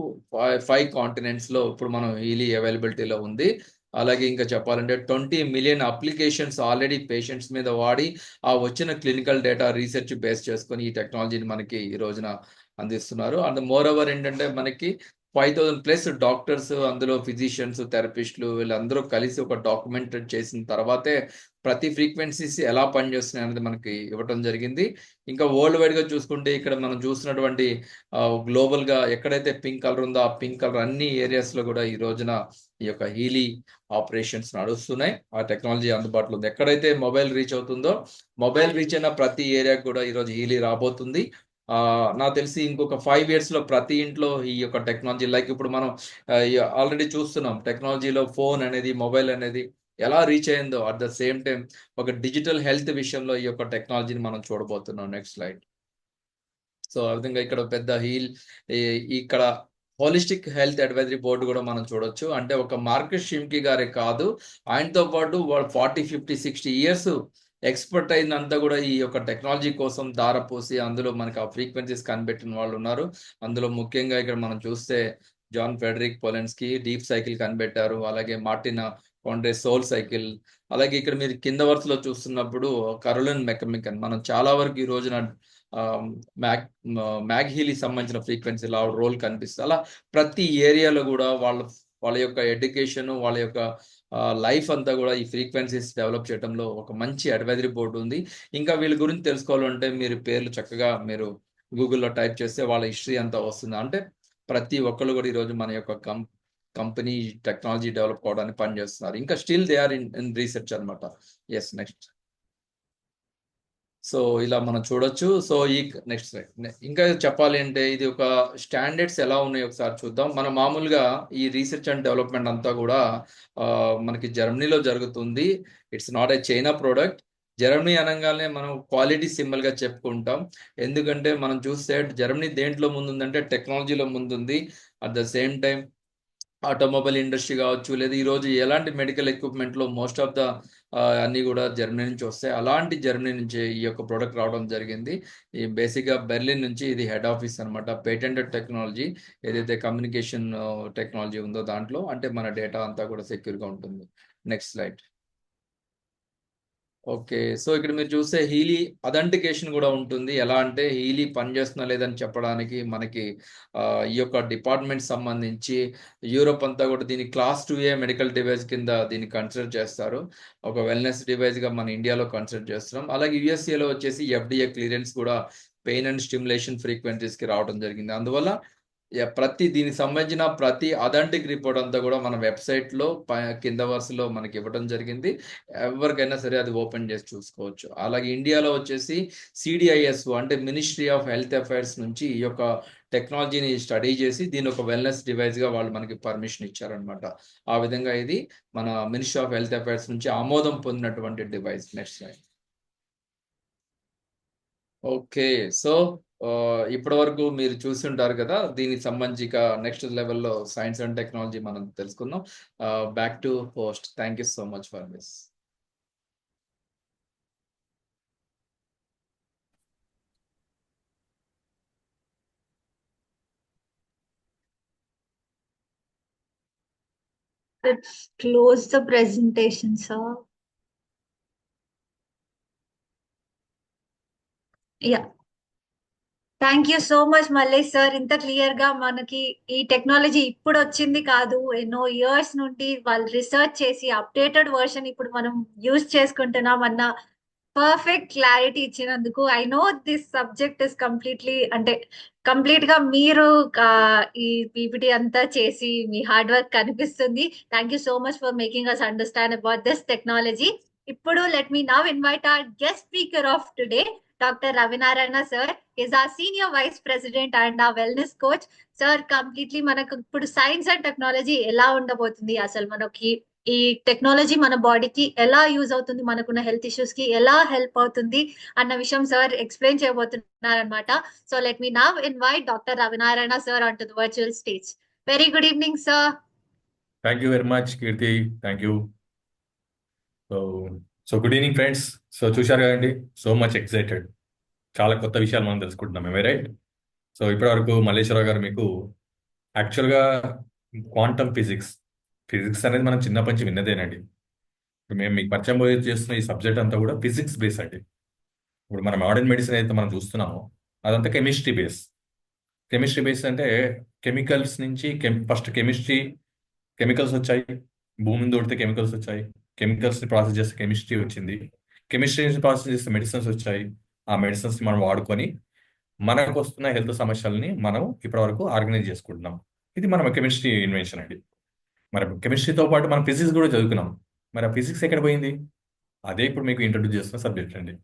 5 కాంటినెంట్స్లో ఇప్పుడు మనం హీలీ అవైలబిలిటీలో ఉంది. అలాగే ఇంకా చెప్పాలంటే 20 మిలియన్ అప్లికేషన్స్ ఆల్రెడీ పేషెంట్స్ మీద వాడి ఆ వచ్చిన క్లినికల్ డేటా రీసెర్చ్ బేస్ చేసుకొని ఈ టెక్నాలజీని మనకి ఈ రోజున అందిస్తున్నారు. అండ్ మోర్ ఓవర్ ఏంటంటే మనకి 5,000+ డాక్టర్స్, అందులో ఫిజిషియన్స్, థెరపిస్టులు వీళ్ళందరూ కలిసి ఒక డాక్యుమెంటెడ్ చేసిన తర్వాతే ప్రతి ఫ్రీక్వెన్సీస్ ఎలా పనిచేస్తున్నాయి అనేది మనకి ఇవ్వటం జరిగింది. ఇంకా వరల్డ్ వైడ్గా చూసుకుంటే ఇక్కడ మనం చూస్తున్నటువంటి గ్లోబల్గా ఎక్కడైతే పింక్ కలర్ ఉందో ఆ పింక్ కలర్ అన్ని ఏరియాస్లో కూడా ఈ రోజున ఈ యొక్క హీలీ ఆపరేషన్స్ నడుస్తున్నాయి. ఆ టెక్నాలజీ అందుబాటులో ఉంది. ఎక్కడైతే మొబైల్ రీచ్ అవుతుందో మొబైల్ రీచ్ అయిన ప్రతి ఏరియాకి కూడా ఈరోజు హీలీ రాబోతుంది. నాకు తెలిసి ఇంకొక 5 yearsలో ప్రతి ఇంట్లో ఈ యొక్క టెక్నాలజీ లైక్ ఇప్పుడు మనం ఆల్రెడీ చూస్తున్నాం టెక్నాలజీలో ఫోన్ అనేది, మొబైల్ అనేది ఎలా రీచ్ అయిందో అట్ ద సేమ్ టైం ఒక డిజిటల్ హెల్త్ విషయంలో ఈ యొక్క టెక్నాలజీని మనం చూడబోతున్నాం. Next slide. సో ఆ విధంగా ఇక్కడ పెద్ద ఇక్కడ హోలిస్టిక్ హెల్త్ అడ్వైజరీ బోర్డు కూడా మనం చూడొచ్చు. అంటే ఒక మార్కస్ షిమ్కి గారే కాదు, ఆయనతో పాటు వాళ్ళు 40, 50, 60 years ఎక్స్పర్ట్ అయినంతా కూడా ఈ యొక్క టెక్నాలజీ కోసం దారపోసి అందులో మనకి ఆ ఫ్రీక్వెన్సీస్ కనిపెట్టిన వాళ్ళు ఉన్నారు. అందులో ముఖ్యంగా ఇక్కడ మనం చూస్తే జాన్ ఫెడరిక్ పొలెన్స్కీ డీప్ సైకిల్ కనిపెట్టారు. అలాగే మార్టిన్ కాండ్రే సోల్ సైకిల్. అలాగే ఇక్కడ మీరు కింద వరుసలో చూస్తున్నప్పుడు కరోలిన్ మెకమికన్. మనం చాలా వరకు ఈ రోజున మ్యాగ్ హీలీ సంబంధించిన ఫ్రీక్వెన్సీ రోల్ కనిపిస్తుంది. అలా ప్రతి ఏరియాలో కూడా వాళ్ళ వాళ్ళ యొక్క ఎడ్యుకేషన్, వాళ్ళ యొక్క లైఫ్ అంతా కూడా ఈ ఫ్రీక్వెన్సీస్ డెవలప్ చేయడంలో ఒక మంచి అడ్వైజరీ బోర్డు ఉంది. ఇంకా వీళ్ళ గురించి తెలుసుకోవాలంటే మీరు పేర్లు చక్కగా మీరు గూగుల్లో టైప్ చేస్తే వాళ్ళ హిస్టరీ అంతా వస్తుంది. అంటే ప్రతి ఒక్కళ్ళు కూడా ఈరోజు మన యొక్క కంపెనీ టెక్నాలజీ డెవలప్ అవడానికి పనిచేస్తున్నారు. ఇంకా still they are in research అనమాట. Yes, next. సో ఇలా మనం చూడొచ్చు. సో ఈ నెక్స్ట్ స్లైడ్. ఇంకా చెప్పాలి అంటే ఇది ఒక స్టాండర్డ్స్ ఎలా ఉన్నాయో ఒకసారి చూద్దాం. మన మామూలుగా ఈ రీసెర్చ్ అండ్ డెవలప్మెంట్ అంతా కూడా మనకి జర్మనీలో జరుగుతుంది. It's not a China product. Germany అనగానే మనం క్వాలిటీ సింబల్ గా చెప్పుకుంటాం. ఎందుకంటే మనం చూస్తే జర్మనీ దేంట్లో ముందుందంటే టెక్నాలజీలో ముందుంది. At the same time automobile industry కావచ్చు, లేదా ఈరోజు ఎలాంటి మెడికల్ ఎక్విప్మెంట్లో మోస్ట్ ఆఫ్ ద అన్నీ కూడా జర్మనీ నుంచి వస్తాయి. అలాంటి జర్మనీ నుంచి ఈ యొక్క ప్రోడక్ట్ రావడం జరిగింది. ఈ బేసిక్గా బెర్లిన్ నుంచి ఇది హెడ్ ఆఫీస్ అనమాట. పేటెంటెడ్ టెక్నాలజీ ఏదైతే కమ్యూనికేషన్ టెక్నాలజీ ఉందో దాంట్లో, అంటే మన డేటా అంతా కూడా సెక్యూర్గా ఉంటుంది. Next slide. ఓకే, సో ఇక్కడ మీరు చూస్తే హీలీ అథెంటికేషన్ కూడా ఉంటుంది. ఎలా అంటే హీలీ పనిచేస్తున్నా లేదని చెప్పడానికి మనకి ఈ యొక్క డిపార్ట్మెంట్ సంబంధించి యూరోప్ అంతా కూడా దీన్ని క్లాస్ 2A మెడికల్ డివైస్ కింద దీన్ని కన్సిడర్ చేస్తారు. ఒక వెల్నెస్ డివైస్గా మన ఇండియాలో కన్సిడర్ చేస్తున్నాం. అలాగే యుఎస్ఏలో వచ్చేసి FDA క్లియరెన్స్ కూడా పెయిన్ అండ్ స్టిమ్యులేషన్ ఫ్రీక్వెన్సీస్కి రావడం జరిగింది. అందువల్ల ప్రతి దీనికి సంబంధించిన ప్రతి అథెంటిక్ రిపోర్ట్ అంతా కూడా మన వెబ్సైట్లో కింద వరుసలో మనకి ఇవ్వడం జరిగింది. ఎవరికైనా సరే అది ఓపెన్ చేసి చూసుకోవచ్చు. అలాగే ఇండియాలో వచ్చేసి CDIS అంటే మినిస్ట్రీ ఆఫ్ హెల్త్ అఫైర్స్ నుంచి ఈ యొక్క టెక్నాలజీని స్టడీ చేసి దీని ఒక వెల్నెస్ డివైస్గా వాళ్ళు మనకి పర్మిషన్ ఇచ్చారనమాట. ఆ విధంగా ఇది మన మినిస్ట్రీ ఆఫ్ హెల్త్ అఫైర్స్ నుంచి ఆమోదం పొందినటువంటి device. Next slide. Okay, so ఇప్పటి వరకు మీరు చూసి ఉంటారు కదా. దీనికి సంబంధించి నెక్స్ట్ లెవెల్లో సైన్స్ అండ్ టెక్నాలజీ మనం తెలుసుకుందాం. Back to host. Thank you so much for this. Let's close the presentation, sir. Yeah. Thank you so much Mallesh sir. ఇంత క్లియర్ గా మనకి ఈ టెక్నాలజీ ఇప్పుడు వచ్చింది కాదు, ఎన్నో ఇయర్స్ నుండి వాళ్ళు రీసెర్చ్ చేసి అప్డేటెడ్ వర్షన్ ఇప్పుడు మనం యూజ్ చేసుకుంటున్నాం అన్న పర్ఫెక్ట్ క్లారిటీ ఇచ్చినందుకు. I know this subject is completely అంటే కంప్లీట్ గా మీరు ఈ పీపీటీ అంతా చేసి మీ హార్డ్ వర్క్ కనిపిస్తుంది. Thank you so much for making us understand about this technology. ఇప్పుడు let me now invite our guest speaker of today, Dr. Ravinarana sir is our senior vice president and our wellness coach. Sir, completely మనకు ఇప్పుడు సైన్స్ అండ్ టెక్నాలజీ ఎలా ఉండబోతుంది, అసలు మనకి ఈ టెక్నాలజీ మన బాడీకి ఎలా యూజ్ అవుతుంది, మనకున్న హెల్త్ ఇష్యూస్ కి ఎలా హెల్ప్ అవుతుంది అన్న విషయం సార్ ఎక్స్ప్లెయిన్ చేయబోతున్నారు అనమాట. So let me now invite doctor Ravinarayana sir on to the virtual stage. Very good evening sir. Thank you very much Keerthi, thank you. So good evening friends. So చూశారు కదండి, సో మచ్ ఎక్సైటెడ్. చాలా కొత్త విషయాలు మనం తెలుసుకుంటున్నాం, ఏమే రైట్? సో ఇప్పటివరకు మల్లేశ్వరరావు గారు మీకు యాక్చువల్గా క్వాంటమ్ ఫిజిక్స్ అనేది మనం చిన్నప్పటి నుంచి విన్నదేనండి. ఇప్పుడు మేము మీకు పరిచయం చేస్తున్న ఈ సబ్జెక్ట్ అంతా కూడా ఫిజిక్స్ బేస్ అండి. ఇప్పుడు మన మోడర్న్ మెడిసిన్ అయితే మనం చూస్తున్నామో అదంతా కెమిస్ట్రీ బేస్. కెమిస్ట్రీ బేస్ అంటే కెమికల్స్ నుంచి ఫస్ట్ కెమికల్స్ వచ్చాయి, భూమిని తోడితే కెమికల్స్ వచ్చాయి, కెమికల్స్ని ప్రాసెస్ చేస్తే కెమిస్ట్రీ వచ్చింది, కెమిస్ట్రీ నుంచి ప్రాసెస్ చేస్తే మెడిసిన్స్ వచ్చాయి. ఆ మెడిసిన్స్ని మనం వాడుకొని మనకు వస్తున్న హెల్త్ సమస్యల్ని మనం ఇప్పటివరకు ఆర్గనైజ్ చేసుకుంటున్నాం. ఇది మన కెమిస్ట్రీ ఇన్వెన్షన్ అండి. మరి కెమిస్ట్రీతో పాటు మనం ఫిజిక్స్ కూడా చదువుకున్నాం. మరి ఆ ఫిజిక్స్ ఎక్కడ పోయింది? అదే ఇప్పుడు మీకు ఇంట్రడ్యూస్ చేస్తున్న సబ్జెక్ట్ అండి.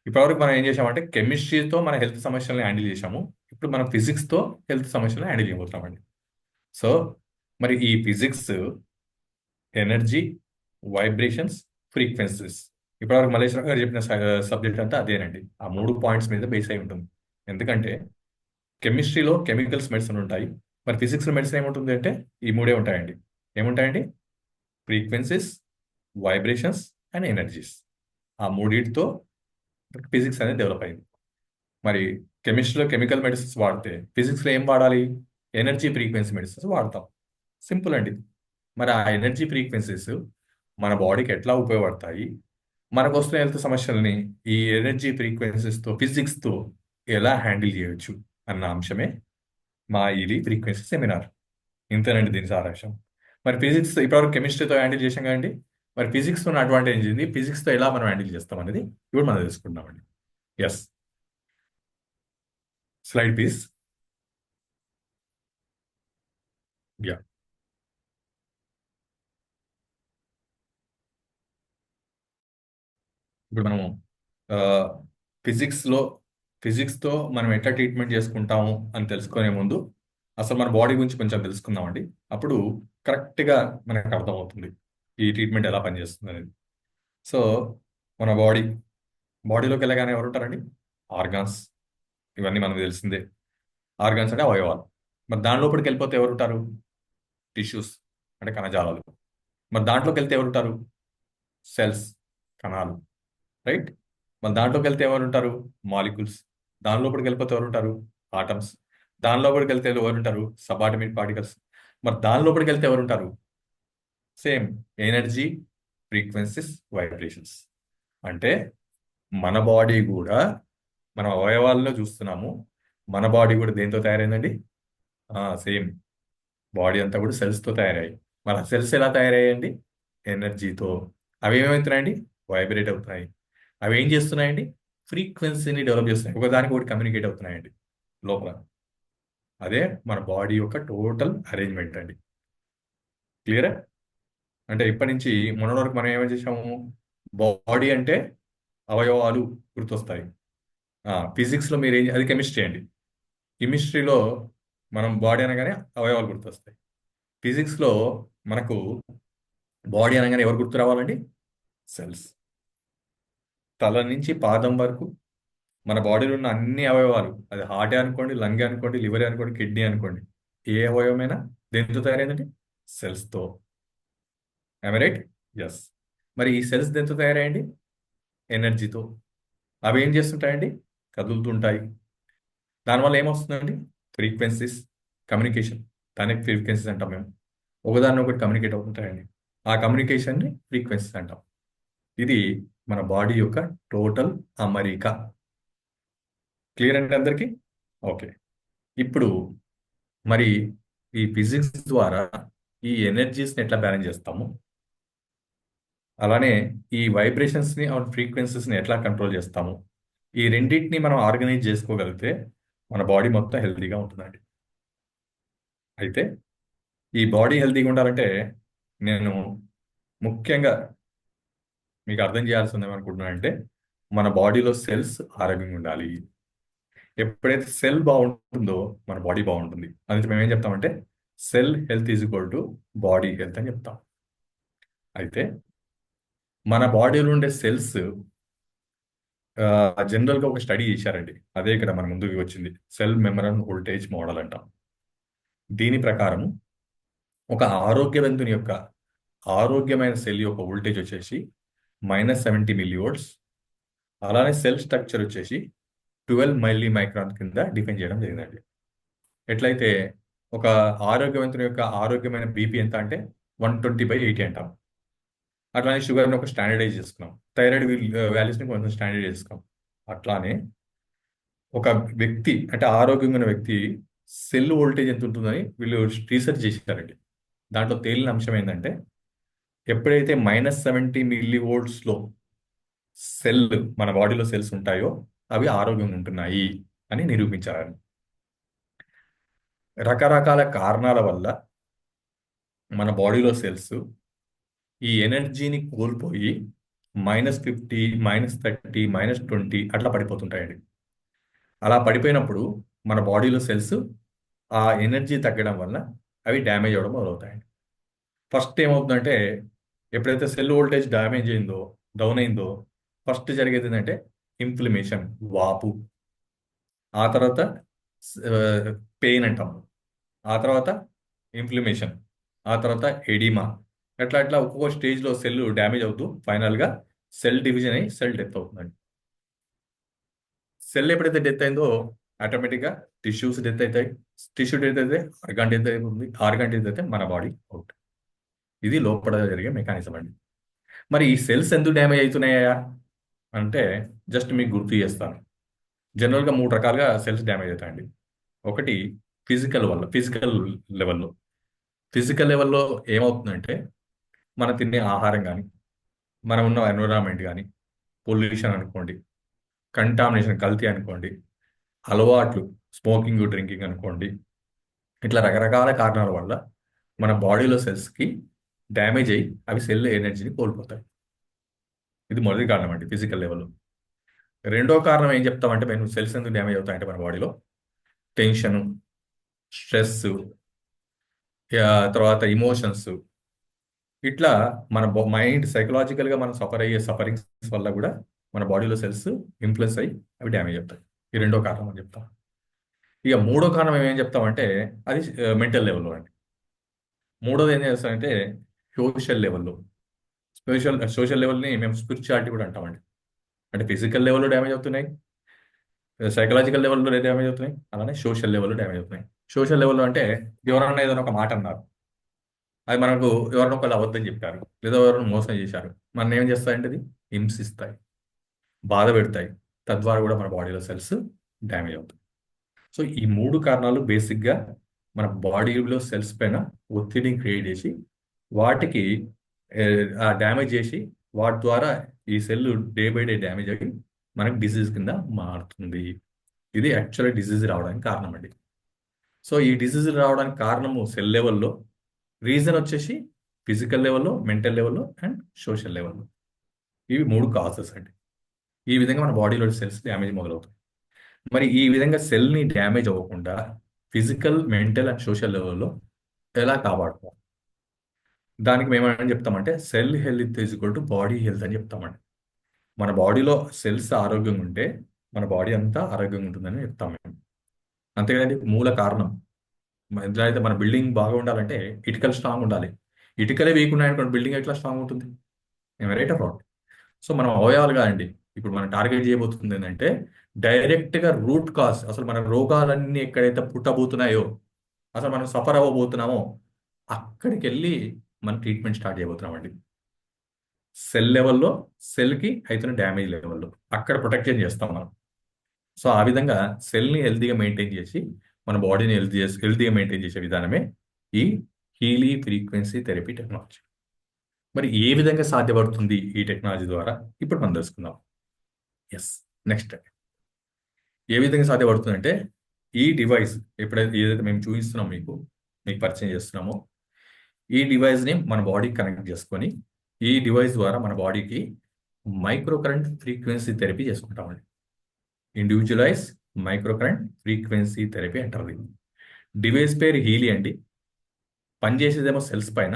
ఇప్పటివరకు మనం ఏం చేసామంటే కెమిస్ట్రీతో మన హెల్త్ సమస్యలను హ్యాండిల్ చేసాము. ఇప్పుడు మనం ఫిజిక్స్తో హెల్త్ సమస్యలను హ్యాండిల్ చేయబోతున్నామండి. సో మరి ఈ ఫిజిక్స్, ఎనర్జీ, వైబ్రేషన్స్, ఫ్రీక్వెన్సీస్, ఇప్పటివరకు మల్లేశ్వర గారు చెప్పిన సబ్జెక్ట్ అంతా అదేనండి. ఆ 3 పాయింట్స్ మీద బేస్ అయి ఉంటుంది. ఎందుకంటే కెమిస్ట్రీలో కెమికల్స్, మెడిసిన్ ఉంటాయి. మరి ఫిజిక్స్లో మెడిసిన్ ఏముంటుంది అంటే ఈ 3 ఉంటాయండి. ఏముంటాయండి? Frequencies, vibrations and energies. ఆ 3తో ఫిజిక్స్ అనేది డెవలప్ అయింది. మరి కెమిస్ట్రీలో కెమికల్ మెడిసిన్స్ వాడితే ఫిజిక్స్లో ఏం వాడాలి? ఎనర్జీ, ఫ్రీక్వెన్సీ మెడిసిన్స్ వాడతాం. సింపుల్ అండి. మరి ఆ ఎనర్జీ, ఫ్రీక్వెన్సీస్ మన బాడీకి ఎట్లా ఉపయోగపడతాయి, మనకు వస్తున్న హెల్త్ సమస్యల్ని ఈ ఎనర్జీ, ఫ్రీక్వెన్సీస్తో, ఫిజిక్స్తో ఎలా హ్యాండిల్ చేయొచ్చు అన్న అంశమే మా ఇది ఫ్రీక్వెన్సీ సెమినార్. ఇంతేనండి దీని సారాంశం. మరి ఫిజిక్స్ ఇప్పటివరకు కెమిస్ట్రీతో హ్యాండిల్ చేసాం కదండి. మరి ఫిజిక్స్ ఉన్న అడ్వాంటేజ్ ఏంది, ఫిజిక్స్తో ఎలా మనం హ్యాండిల్ చేస్తాం అనేది ఇప్పుడు మనం తెలుసుకుందామండి. Yes, slide please. యా, ఇప్పుడు మనము ఫిజిక్స్లో ఫిజిక్స్తో మనం ఎట్లా ట్రీట్మెంట్ చేసుకుంటాము అని తెలుసుకునే ముందు అసలు మన బాడీ గురించి కొంచెం తెలుసుకుందామండి. అప్పుడు కరెక్ట్గా మనకు అర్థమవుతుంది ఈ ట్రీట్మెంట్ ఎలా పనిచేస్తుంది అనేది. సో మన బాడీలోకి వెళ్ళగానే ఎవరు ఉంటారండి? ఆర్గాన్స్. ఇవన్నీ మనకు తెలిసిందే. ఆర్గాన్స్ అంటే అవయవాలు. మరి దాని లోపలికి వెళ్ళిపోతే ఎవరు ఉంటారు? టిష్యూస్ అంటే కణజాలాలు. మరి దాంట్లోకి వెళ్తే ఎవరు ఉంటారు? సెల్స్, కణాలు, రైట్. మరి దాంట్లోకి వెళ్తే ఎవరు ఉంటారు? మాలిక్యూల్స్. దాని లోపలికి వెళ్ళిపోతే ఎవరు ఉంటారు? ఆటమ్స్. దాని లోపలికి వెళ్తే ఎవరు ఉంటారు? Subatomic particles. మరి దాని లోపలికి వెళ్తే ఎవరు ఉంటారు? Same energy, frequencies, vibrations. అంటే మన బాడీ కూడా, మనం అవయవాల్లో చూస్తున్నాము, మన బాడీ కూడా దేంతో తయారైందండి? సేమ్ బాడీ అంతా కూడా సెల్స్తో తయారయ్యాయి. మరి ఆ సెల్స్ ఎలా తయారయ్యాయండి? ఎనర్జీతో. అవి ఏమవుతున్నాయండి? వైబ్రేట్ అవుతున్నాయి. అవి ఏం చేస్తున్నాయండి? ఫ్రీక్వెన్సీని డెవలప్ చేస్తున్నాయి, ఒకదానికి ఒకటి కమ్యూనికేట్ అవుతున్నాయండి లోపల. అదే మన బాడీ యొక్క టోటల్ అరేంజ్మెంట్ అండి. క్లియరా? అంటే ఇప్పటి నుంచి మొన్నటి వరకు మనం ఏమేమి చేసాము? బాడీ అంటే అవయవాలు గుర్తొస్తాయి. ఫిజిక్స్లో మీరు అది కెమిస్ట్రీ అండి. కెమిస్ట్రీలో మనం బాడీ అనగానే అవయవాలు గుర్తొస్తాయి. ఫిజిక్స్లో మనకు బాడీ అనగానే ఎవరు గుర్తు రావాలండి? సెల్స్. తల నుంచి పాదం వరకు మన బాడీలో ఉన్న అన్ని అవయవాలు, అది హార్ట్ అనుకోండి, లంగ్ అనుకోండి, లివర్ అనుకోండి, కిడ్నీ అనుకోండి, ఏ అవయవమైనా దేంతో తయారైందండి? సెల్స్తో. రైట్? ఎస్. మరి ఈ సెల్స్ దేంతో తయారయ్యండి? ఎనర్జీతో. అవి ఏం చేస్తుంటాయండి? కదులుతుంటాయి. దానివల్ల ఏమొస్తుందండి? Frequencies, communication. దాన్ని ఫ్రీక్వెన్సీస్ అంటాం మేము. ఒకదాన్ని ఒకటి కమ్యూనికేట్ అవుతుంటాయండి. ఆ కమ్యూనికేషన్ని ఫ్రీక్వెన్సీస్ అంటాం. ఇది మన బాడీ యొక్క టోటల్ అమరిక. క్లియర్ అండి అందరికీ? ఓకే. ఇప్పుడు మరి ఈ ఫిజిక్స్ ద్వారా ఈ ఎనర్జీస్ని ఎట్లా బ్యాలెన్స్ చేస్తాము, అలానే ఈ వైబ్రేషన్స్ని ఆర్ ఫ్రీక్వెన్సీస్ని ఎట్లా కంట్రోల్ చేస్తాము, ఈ రెండింటిని మనం ఆర్గనైజ్ చేసుకోగలిగితే మన బాడీ మొత్తం హెల్తీగా ఉంటుందండి. అయితే ఈ బాడీ హెల్తీగా ఉండాలంటే నేను ముఖ్యంగా మీకు అర్థం చేయాల్సింది ఏమనుకుంటున్నానంటే, మన బాడీలో సెల్స్ ఆరోగ్యంగా ఉండాలి. ఎప్పుడైతే సెల్ బాగుంటుందో మన బాడీ బాగుంటుంది. అందుకే మేము ఏం చెప్తామంటే cell health is equal to body health అని చెప్తాం. అయితే మన బాడీలో ఉండే సెల్స్ జనరల్గా ఒక స్టడీ చేశారండి. అదే ఇక్కడ మన ముందుకు వచ్చింది, సెల్ మెమరల్ వోల్టేజ్ మోడల్ అంటాం. దీని ప్రకారం ఒక ఆరోగ్యవంతుని యొక్క ఆరోగ్యమైన సెల్ యొక్క వోల్టేజ్ వచ్చేసి -70 మిల్లీవోల్ట్స్. అలానే సెల్ స్ట్రక్చర్ వచ్చేసి 12 మిల్లీ మైక్రాన్ కింద డిఫైన్ చేయడం జరిగిందండి. ఎట్లయితే ఒక ఆరోగ్యవంతుని యొక్క ఆరోగ్యమైన బీపీ ఎంత అంటే 120/80 అంటాం. అట్లానే షుగర్ని ఒక స్టాండర్డైజ్ చేసుకున్నాం, థైరాయిడ్ వాల్యూస్ని కొంచెం స్టాండర్డైజ్ చేసుకున్నాం. అట్లానే ఒక వ్యక్తి అంటే ఆరోగ్యంగా ఉన్న వ్యక్తి సెల్ వోల్టేజ్ ఎంత ఉంటుందని వీళ్ళు రీసెర్చ్ చేశారండి. దాంట్లో తేలిన అంశం ఏంటంటే, ఎప్పుడైతే -70 మిల్లీవోల్ట్స్లో సెల్ మన బాడీలో సెల్స్ ఉంటాయో అవి ఆరోగ్యంగా ఉంటున్నాయి అని నిరూపించారు. రకరకాల కారణాల వల్ల మన బాడీలో సెల్స్ ఈ ఎనర్జీని కోల్పోయి -50, -30, -20 అట్లా పడిపోతుంటాయండి. అలా పడిపోయినప్పుడు మన బాడీలో సెల్స్ ఆ ఎనర్జీ తగ్గడం వల్ల అవి డ్యామేజ్ అవ్వడం మొదలవుతాయండి. ఫస్ట్ ఏమవుతుందంటే, ఎప్పుడైతే సెల్ వోల్టేజ్ డ్యామేజ్ అయిందో, డౌన్ అయిందో, ఫస్ట్ జరిగేది ఏంటంటే ఇన్ఫ్లమేషన్, వాపు. ఆ తర్వాత పెయిన్ అంటాం. ఆ తర్వాత ఇన్ఫ్లమేషన్. ఆ తర్వాత ఎడిమా. అట్లా అట్లా ఒక్కొక్క స్టేజ్లో సెల్ డ్యామేజ్ అవుతూ ఫైనల్గా సెల్ డివిజన్ అయ్యి సెల్ డెత్ అవుతుందండి. సెల్ ఎప్పుడైతే డెత్ అయిందో ఆటోమేటిక్గా టిష్యూస్ డెత్ అవుతాయి. టిష్యూ డెత్ అయితే ఆర్గాన్ డెత్ అవుతుంది. ఆర్గాన్ డెత్ అయితే మన బాడీ అవుట్. ఇది లోపల జరిగే మెకానిజం అండి. మరి ఈ సెల్స్ ఎందుకు డ్యామేజ్ అవుతున్నాయా అంటే జస్ట్ మీకు గుర్తు చేస్తాను. జనరల్గా 3 రకాలుగా సెల్స్ డ్యామేజ్ అవుతాయండి. ఒకటి ఫిజికల్ లెవెల్లో, ఫిజికల్ లెవెల్లో ఏమవుతుందంటే మనం తినే ఆహారం కానీ మనం ఉన్న ఎన్విరాన్మెంట్ కానీ పొల్యూషన్ అనుకోండి, కంటామినేషన్ కల్తీ అనుకోండి, అలవాట్లు స్మోకింగ్ డ్రింకింగ్ అనుకోండి, ఇట్లా రకరకాల కారణాల వల్ల మన బాడీలో సెల్స్కి డ్యామేజ్ అయ్యి అవి సెల్ ఎనర్జీని కోల్పోతాయి. ఇది మొదటి కారణం అండి ఫిజికల్ లెవెల్లో. రెండో కారణం ఏం చెప్తామంటే మేము సెల్స్ ఎందుకు డ్యామేజ్ అవుతాయంటే మన బాడీలో టెన్షన్, స్ట్రెస్, తర్వాత ఇమోషన్స్, ఇట్లా మన మైండ్ సైకలాజికల్గా మనం సఫర్ అయ్యే సఫరింగ్స్ వల్ల కూడా మన బాడీలో సెల్స్ ఇన్ఫ్లుయెన్స్ అయ్యి అవి డ్యామేజ్ అవుతాయి. ఈ రెండో కారణం అని చెప్తాం. ఇక మూడో కారణం ఏం చెప్తామంటే అది మెంటల్ లెవెల్లో అండి. మూడోది ఏం చేస్తామంటే సోషల్ లెవెల్లో. సోషల్ లెవెల్ని మేము స్పిరిచువాలిటీ కూడా అంటామండి. అంటే ఫిజికల్ లెవెల్లో డ్యామేజ్ అవుతున్నాయి, సైకలాజికల్ లెవెల్లో డ్యామేజ్ అవుతున్నాయి, అలానే సోషల్ లెవెల్లో డ్యామేజ్ అవుతున్నాయి. సోషల్ లెవెల్లో అంటే ఎవరన్నా ఏదైనా ఒక మాట అన్నారు, అది మనకు ఎవరినో ఒకళ్ళు అబద్ధం చెప్పారు, లేదా ఎవరిని మోసం చేశారు, మనం ఏం చేస్తాయంటే అది హింసిస్తాయి, బాధ పెడతాయి, తద్వారా కూడా మన బాడీలో సెల్స్ డ్యామేజ్ అవుతాయి. సో ఈ మూడు కారణాలు బేసిక్గా మన బాడీలో సెల్స్ పైన ఒత్తిడిని క్రియేట్ చేసి వాటికి డ్యామేజ్ చేసి వాటి ద్వారా ఈ cell day by day damage అయ్యి మనకి డిసీజ్ కింద మారుతుంది. ఇది యాక్చువల్గా డిసీజ్ రావడానికి కారణం అండి. సో ఈ డిసీజ్ రావడానికి కారణము సెల్ లెవెల్లో, రీజన్ వచ్చేసి ఫిజికల్ లెవెల్లో, మెంటల్ లెవెల్లో అండ్ సోషల్ లెవెల్లో. ఇవి మూడు కాజెస్ అండి. ఈ విధంగా మన బాడీలో సెల్స్ డ్యామేజ్ మొదలవుతుంది. మరి ఈ విధంగా సెల్ని డ్యామేజ్ అవ్వకుండా ఫిజికల్, మెంటల్ అండ్ సోషల్ లెవెల్లో ఎలా కాపాడుకోవాలి? దానికి మేము ఏమని చెప్తామంటే cell health is equal to body health అని చెప్తామండి. మన బాడీలో సెల్స్ ఆరోగ్యంగా ఉంటే మన బాడీ అంతా ఆరోగ్యంగా ఉంటుందని చెప్తాం మేము. అంతే కదండి, మూల కారణం. ఎట్లా అయితే మన బిల్డింగ్ బాగా ఉండాలంటే ఇటుకలు స్ట్రాంగ్ ఉండాలి. ఇటుకలే వీక్ ఉన్నాయనుకోండి బిల్డింగ్ ఎట్లా స్ట్రాంగ్ ఉంటుంది? Right are wrong? సో మనం అవయవాలుగా అండి ఇప్పుడు మనం టార్గెట్ చేయబోతుంది ఏంటంటే డైరెక్ట్గా రూట్ కాజ్, అసలు మన రోగాలన్నీ ఎక్కడైతే పుట్టబోతున్నాయో, అసలు మనం సఫర్ అవ్వబోతున్నామో అక్కడికి వెళ్ళి మనం ట్రీట్మెంట్ స్టార్ట్ చేయబోతున్నామండి. సెల్ లెవెల్లో, సెల్కి అవుతున్న డ్యామేజ్ లెవెల్లో అక్కడ ప్రొటెక్షన్ చేస్తాం మనం. సో ఆ విధంగా సెల్ని హెల్తీగా మెయింటైన్ చేసి మన బాడీని హెల్తీగా మెయింటైన్ చేసే విధానమే ఈ హీలీ ఫ్రీక్వెన్సీ థెరపీ టెక్నాలజీ. మరి ఏ విధంగా సాధ్యపడుతుంది ఈ టెక్నాలజీ ద్వారా ఇప్పుడు మనం తెలుసుకుందాం. నెక్స్ట్ ఏ విధంగా సాధ్యపడుతుందంటే ఈ డివైస్ ఏదైతే మేము చూపిస్తున్నాం మీకు పరిచయం చేస్తున్నామో ఈ డివైస్ని మన బాడీకి కనెక్ట్ చేసుకొని ఈ డివైస్ ద్వారా మన బాడీకి మైక్రో కరెంట్ ఫ్రీక్వెన్సీ థెరపీ చేసుకుంటామండి. Individualise micro current frequency therapy అంటారు. డివైస్ పేరు హీలీ అండి, పనిచేసేదేమో సెల్స్ పైన.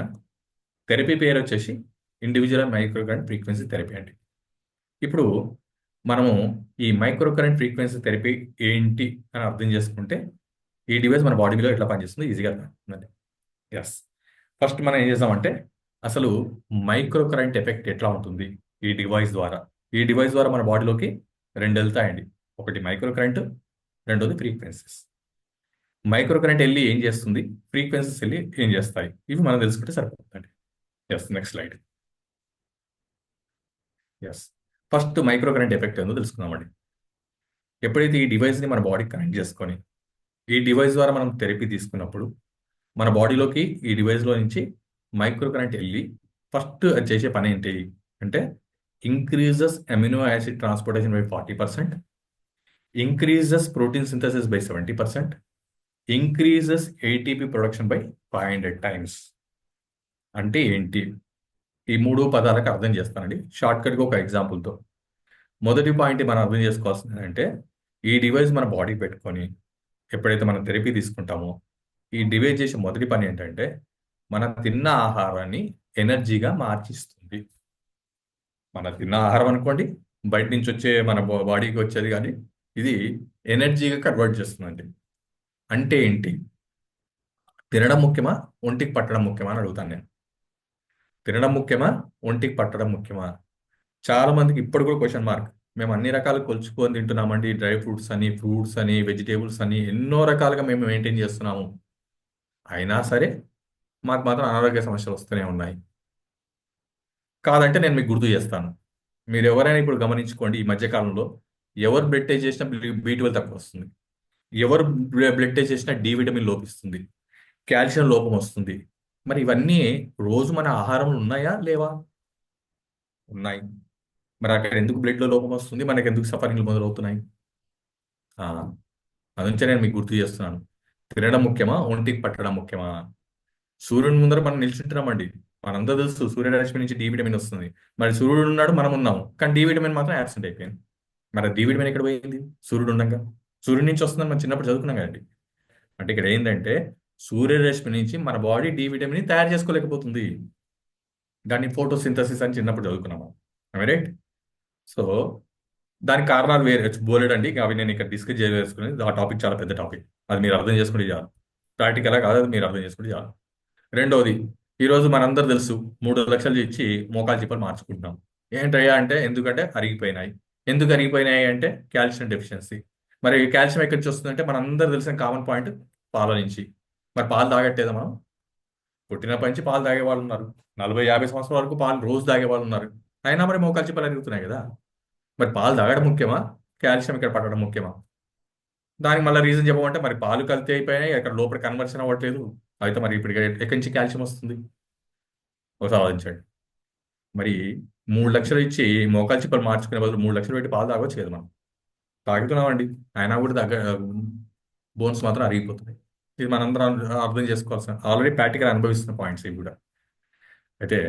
థెరపీ పేరు వచ్చేసి individual micro current frequency therapy అండి. ఇప్పుడు మనము ఈ మైక్రో కరెంట్ ఫ్రీక్వెన్సీ థెరపీ ఏంటి అని అర్థం చేసుకుంటే ఈ డివైస్ మన బాడీలో ఎట్లా పనిచేస్తుందో ఈజీగా అర్థమవుతుందండి. ఫస్ట్ మనం ఏం చేస్తామంటే అసలు మైక్రో కరెంట్ ఎఫెక్ట్ ఎట్లా ఉంటుంది ఈ డివైస్ ద్వారా. ఈ డివైస్ ద్వారా మన బాడీలోకి రెండు వెళ్తాయండి, ఒకటి మైక్రో కరెంట్, రెండోది ఫ్రీక్వెన్సీస్. మైక్రో కరెంట్ వెళ్ళి ఏం చేస్తుంది, ఫ్రీక్వెన్సీస్ వెళ్ళి ఏం చేస్తాయి, ఇవి మనం తెలుసుకుంటే సరిపోతుందండి. Next slide. First micro current effect ఏందో తెలుసుకుందామండి. ఎప్పుడైతే ఈ డివైస్ని మన బాడీకి కనెక్ట్ చేసుకొని ఈ డివైస్ ద్వారా మనం థెరపీ తీసుకున్నప్పుడు మన బాడీలోకి ఈ డివైస్లో నుంచి మైక్రో కరెంట్ వెళ్ళి ఫస్ట్ అది చేసే పని ఏంటి అంటే increases amino acid transportation by 40%, increases protein synthesis by 70%, increases ATP production by 500 times. అంటే ఏంటి? ఈ మూడు పదాలకు అర్థం చేస్తానండి షార్ట్కట్గా ఒక ఎగ్జాంపుల్తో. మొదటి పాయింట్ మనం అర్థం చేసుకోవాల్సింది అంటే ఈ డివైస్ మన బాడీకి పెట్టుకొని ఎప్పుడైతే మనం థెరపీ తీసుకుంటామో ఈ డివైస్ చేసే మొదటి పని ఏంటంటే మనం తిన్న ఆహారాన్ని ఎనర్జీగా మార్చిస్తుంది. మన తిన్న ఆహారం అనుకోండి, బయట నుంచి వచ్చే మన బాడీకి వచ్చేది కానీ ఇది ఎనర్జీగా కన్వర్ట్ చేస్తుందండి. అంటే ఏంటి? తినడం ముఖ్యమా, ఒంటికి పట్టడం ముఖ్యమా అని అడుగుతాను నేను. తినడం ముఖ్యమా, ఒంటికి పట్టడం ముఖ్యమా? చాలా మందికి ఇప్పుడు కూడా క్వశ్చన్ మార్క్. మేము అన్ని రకాలు కొలుచుకొని తింటున్నామండి, డ్రై ఫ్రూట్స్ అని, ఫ్రూట్స్ అని, వెజిటేబుల్స్ అని ఎన్నో రకాలుగా మేము మెయింటైన్ చేస్తున్నాము, అయినా సరే మాకు మాత్రం అనారోగ్య సమస్యలు వస్తూనే ఉన్నాయి. కాదంటే నేను మీకు గుర్తు చేస్తాను. మీరు ఎవరైనా ఇప్పుడు గమనించుకోండి, ఈ మధ్యకాలంలో ఎవరు బ్లడ్ టెస్ట్ చేసినా B12 తక్కువ వస్తుంది, ఎవరు బ్లడ్ టెస్ట్ చేసినా D విటమిన్ లోపిస్తుంది, కాల్షియం లోపం వస్తుంది, మరి ఇవన్నీ రోజు మన ఆహారంలో ఉన్నాయా లేవా? ఉన్నాయి. మరి అక్కడ ఎందుకు బ్లడ్లో లోపం వస్తుంది, మనకి ఎందుకు సఫరింగ్లు మొదలవుతున్నాయి? ఆ, అందుకే నేను మీకు గుర్తు చేస్తున్నాను. తినడం ముఖ్యమా, ఒంటికి పట్టడం ముఖ్యమా? సూర్యుని ముందర మనం నిల్చుంటున్నామండి. మనందరూ తెలుసు సూర్యరశ్మి నుంచి డి విటమిన్ వస్తుంది. మరి సూర్యుడు ఉన్నాడు, మనం ఉన్నాము, కానీ డి విటమిన్ మాత్రం యాబ్సెంట్ అయిపోయింది. మరి డి విటమిన్ ఎక్కడ పోయింది? సూర్యుడు ఉండగా. సూర్యుడి నుంచి వస్తుందని మనం చిన్నప్పుడు చదువుకున్నాం కదండి. అంటే ఇక్కడ ఏంటంటే సూర్యరశ్మి నుంచి మన బాడీ డి విటమిన్ తయారు చేసుకోలేకపోతుంది. దాన్ని ఫోటోసింథసిస్ అని చిన్నప్పుడు చదువుకున్నాము. రైట్? సో దానికి కారణాలు వేరే బోలేడండి. అవి నేను ఇక్కడ డిస్కస్ చేయవేసుకునేది. ఆ టాపిక్ చాలా పెద్ద టాపిక్. అది మీరు అర్థం చేసుకుంటే చాలు. ప్రాక్టికల్గా కాదు, అది మీరు అర్థం చేసుకుంటే చాలు. రెండవది, ఈరోజు మనందరూ తెలుసు 3 లక్షలు ఇచ్చి మోకాలు చిప్పలు మార్చుకుంటున్నాం. ఏంటయ్యా అంటే ఎందుకంటే అరిగిపోయినాయి. ఎందుకు అరిగిపోయినాయి అంటే కాల్షియం డెఫిషియన్సీ. మరి కాల్షియం ఎక్కడి నుంచి వస్తుందంటే మనందరూ తెలిసిన కామన్ పాయింట్, పాల నుంచి. మరి పాలు తాగట్టేదా మనం? పుట్టినప్పటి నుంచి పాలు తాగే వాళ్ళు ఉన్నారు. 40-50 సంవత్సరాల వరకు పాలు రోజు తాగే వాళ్ళు ఉన్నారు. అయినా మరి మోకాలు చిప్పలు అరుగుతున్నాయి కదా. మరి పాలు తాగడం ముఖ్యమా, కాల్షియం ఇక్కడ పట్టడం ముఖ్యమా? దానికి మళ్ళీ రీజన్ చెప్పమంటే మరి పాలు కల్తీ అయిపోయినాయి, అక్కడ లోపల కన్వర్షన్ అవ్వట్లేదు. అయితే మరి ఇప్పుడు ఎక్కడి నుంచి కాల్షియం వస్తుంది? ఒకసారి ఆలోచించండి. మరి 3 లక్షలు ఇచ్చి మోకాలు చిప్పలు మార్చుకునే బదులు 3 లక్షలు పెట్టి పాలు తాగొచ్చు కదా మనం. తాగుతున్నామండి, అయినా కూడా బోన్స్ మాత్రం అరిగిపోతున్నాయి. ఇది మనందరం అర్థం చేసుకోవాల్సిన, ఆల్రెడీ ప్రాక్టికల్ అనుభవిస్తున్న పాయింట్స్ ఇవి కూడా. అయితే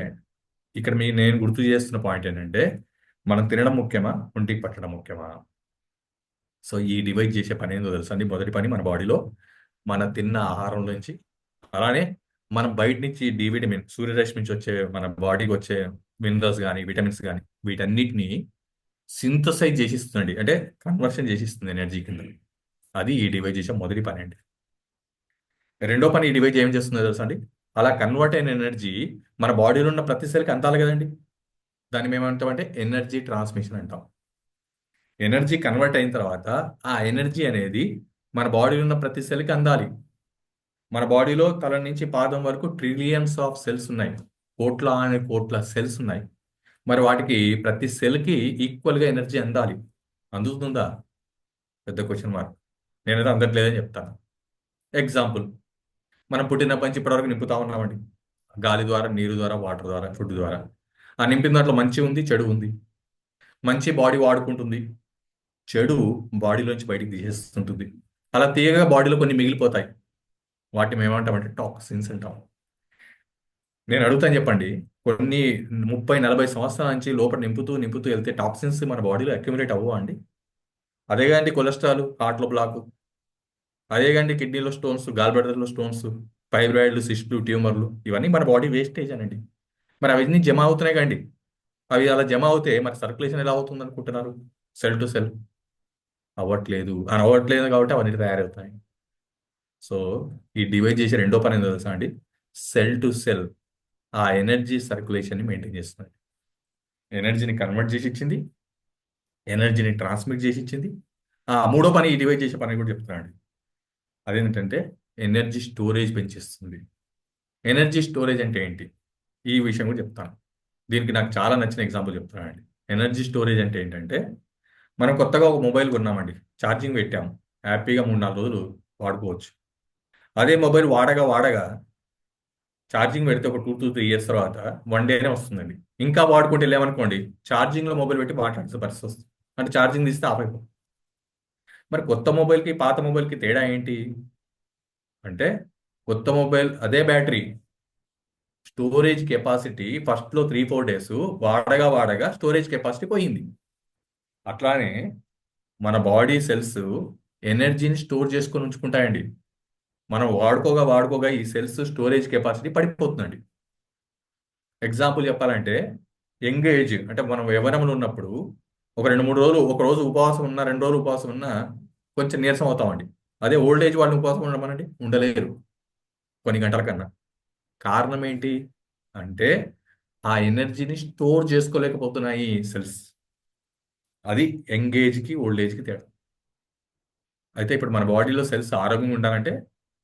ఇక్కడ నేను గుర్తు చేస్తున్న పాయింట్ ఏంటంటే మనం తినడం ముఖ్యమా, ఒంటికి పట్టడం ముఖ్యమా? సో ఈ డివైడ్ చేసే పని ఏందో తెలుసా అండి. మొదటి పని మన బాడీలో మన తిన్న ఆహారం నుంచి, అలానే మనం బయట నుంచి డి విటమిన్, సూర్యరశ్మి నుంచి వచ్చే మన బాడీకి వచ్చే మినరల్స్ కానీ విటమిన్స్ కానీ వీటన్నిటిని సింథసైజ్ చేసిస్తుందండి. అంటే కన్వర్షన్ చేసిస్తుంది ఎనర్జీ కింద. అది ఈ డివైడ్ చేసే మొదటి పని అండి. రెండో పని ఈ డివైడ్ ఏం చేస్తుందో తెలుసా అండి. అలా కన్వర్ట్ అయిన ఎనర్జీ మన బాడీలో ఉన్న ప్రతి సెల్కి అందాలి కదండి. దాన్ని మేము ఏమంటామంటే ఎనర్జీ ట్రాన్స్మిషన్ అంటాం. ఎనర్జీ కన్వర్ట్ అయిన తర్వాత ఆ ఎనర్జీ అనేది మన బాడీలో ఉన్న ప్రతి సెల్కి అందాలి. మన బాడీలో తల నుంచి పాదం వరకు ట్రిలియన్స్ ఆఫ్ సెల్స్ ఉన్నాయి. కోట్ల సెల్స్ ఉన్నాయి. మరి వాటికి ప్రతి సెల్కి ఈక్వల్గా ఎనర్జీ అందాలి. అందుతుందా? పెద్ద క్వశ్చన్ మార్క్. నేనైతే అందట్లేదని చెప్తాను. ఎగ్జాంపుల్, మనం పుట్టినప్పటి నుంచి ఇప్పటివరకు నింపుతా ఉన్నామండి. గాలి ద్వారా, నీరు ద్వారా, వాటర్ ద్వారా, ఫుడ్ ద్వారా. ఆ నింపిన దాంట్లో మంచి ఉంది, చెడు ఉంది. మంచి బాడీ వాడుకుంటుంది, చెడు బాడీలోంచి బయటికి తీసేస్తుంటుంది. అలా తీయగా బాడీలో కొన్ని మిగిలిపోతాయి. వాటిని ఏమంటామంటే టాక్సిన్స్ అంటాం. నేను అడుగుతాను, చెప్పండి, కొన్ని 30-40 సంవత్సరాల నుంచి లోపల నింపుతూ వెళ్తే టాక్సిన్స్ మన బాడీలో అక్యుములేట్ అవ్వవా అండి? అదే కానీ కొలెస్ట్రాల్, హార్ట్లో బ్లాక్, అదే కానీ కిడ్నీలో స్టోన్స్, గాల్బ్లాడర్లో స్టోన్స్, ఫైబ్రాయిడ్లు, సిస్టులు, ట్యూమర్లు, ఇవన్నీ మన బాడీ వేస్టేజ్ అనండి. మరి అవన్నీ జమ అవుతున్నాయి కండి. అవి అలా జమ అవుతే మరి సర్క్యులేషన్ ఎలా అవుతుంది అనుకుంటున్నారు? సెల్ టు సెల్ అవ్వట్లేదు కాబట్టి అవన్నీ తయారవుతాయి. సో ఈ డివైడ్ చేసే రెండో పని ఏంటో తెలుసా అండి. సెల్ టు సెల్ ఆ ఎనర్జీ సర్క్యులేషన్ని మెయింటైన్ చేస్తుంది. ఎనర్జీని కన్వర్ట్ చేసి ఇచ్చింది, ఎనర్జీని ట్రాన్స్మిట్ చేసి ఇచ్చింది. మూడో పని ఈ డివైడ్ చేసే పని కూడా చెప్తున్నాడు. అదేంటంటే ఎనర్జీ స్టోరేజ్ పెంచేస్తుంది. ఎనర్జీ స్టోరేజ్ అంటే ఏంటి, ఈ విషయం కూడా చెప్తాను. దీనికి నాకు చాలా నచ్చిన ఎగ్జాంపుల్ చెప్తున్నానండి. ఎనర్జీ స్టోరేజ్ అంటే ఏంటంటే, మనం కొత్తగా ఒక మొబైల్ కొన్నామండి, ఛార్జింగ్ పెట్టాము, హ్యాపీగా 3-4 రోజులు వాడుకోవచ్చు. అదే మొబైల్ వాడగా ఛార్జింగ్ పెడితే ఒక 2-3 ఇయర్స్ తర్వాత 1 డేనే వస్తుందండి. ఇంకా వాడుకుంటే వెళ్ళామనుకోండి, ఛార్జింగ్లో మొబైల్ పెట్టి మాట్లాడాల్సిన పరిస్థితి వస్తుంది. అంటే ఛార్జింగ్ తీస్తే ఆపైపో. మరి కొత్త మొబైల్కి పాత మొబైల్కి తేడా ఏంటి అంటే, కొత్త మొబైల్ అదే బ్యాటరీ, స్టోరేజ్ కెపాసిటీ ఫస్ట్లో 3-4 డేస్ వాడగా స్టోరేజ్ కెపాసిటీ పోయింది. అట్లానే మన బాడీ సెల్స్ ఎనర్జీని స్టోర్ చేసుకొని ఉంచుకుంటాయండి. మనం వాడుకోగా ఈ సెల్స్ స్టోరేజ్ కెపాసిటీ పడిపోతుందండి. ఎగ్జాంపుల్ చెప్పాలంటే, యంగ్ ఏజ్ అంటే మనం యవ్వనంలో ఉన్నప్పుడు ఒక 2-3 రోజులు, ఒక రోజు ఉపవాసం ఉన్నా, 2 రోజులు ఉపవాసం ఉన్నా కొంచెం నీరసం అవుతామండి. అదే ఓల్డ్ ఏజ్ వాళ్ళు ఉపవాసం ఉండమనండి, ఉండలేరు కొన్ని గంటల కన్నా. కారణం ఏంటి అంటే, ఆ ఎనర్జీని స్టోర్ చేసుకోలేకపోతున్నాయి సెల్స్. అది యంగ్ ఏజ్కి ఓల్డ్ ఏజ్కి తేడా. అయితే ఇప్పుడు మన బాడీలో సెల్స్ ఆరోగ్యంగా ఉండాలంటే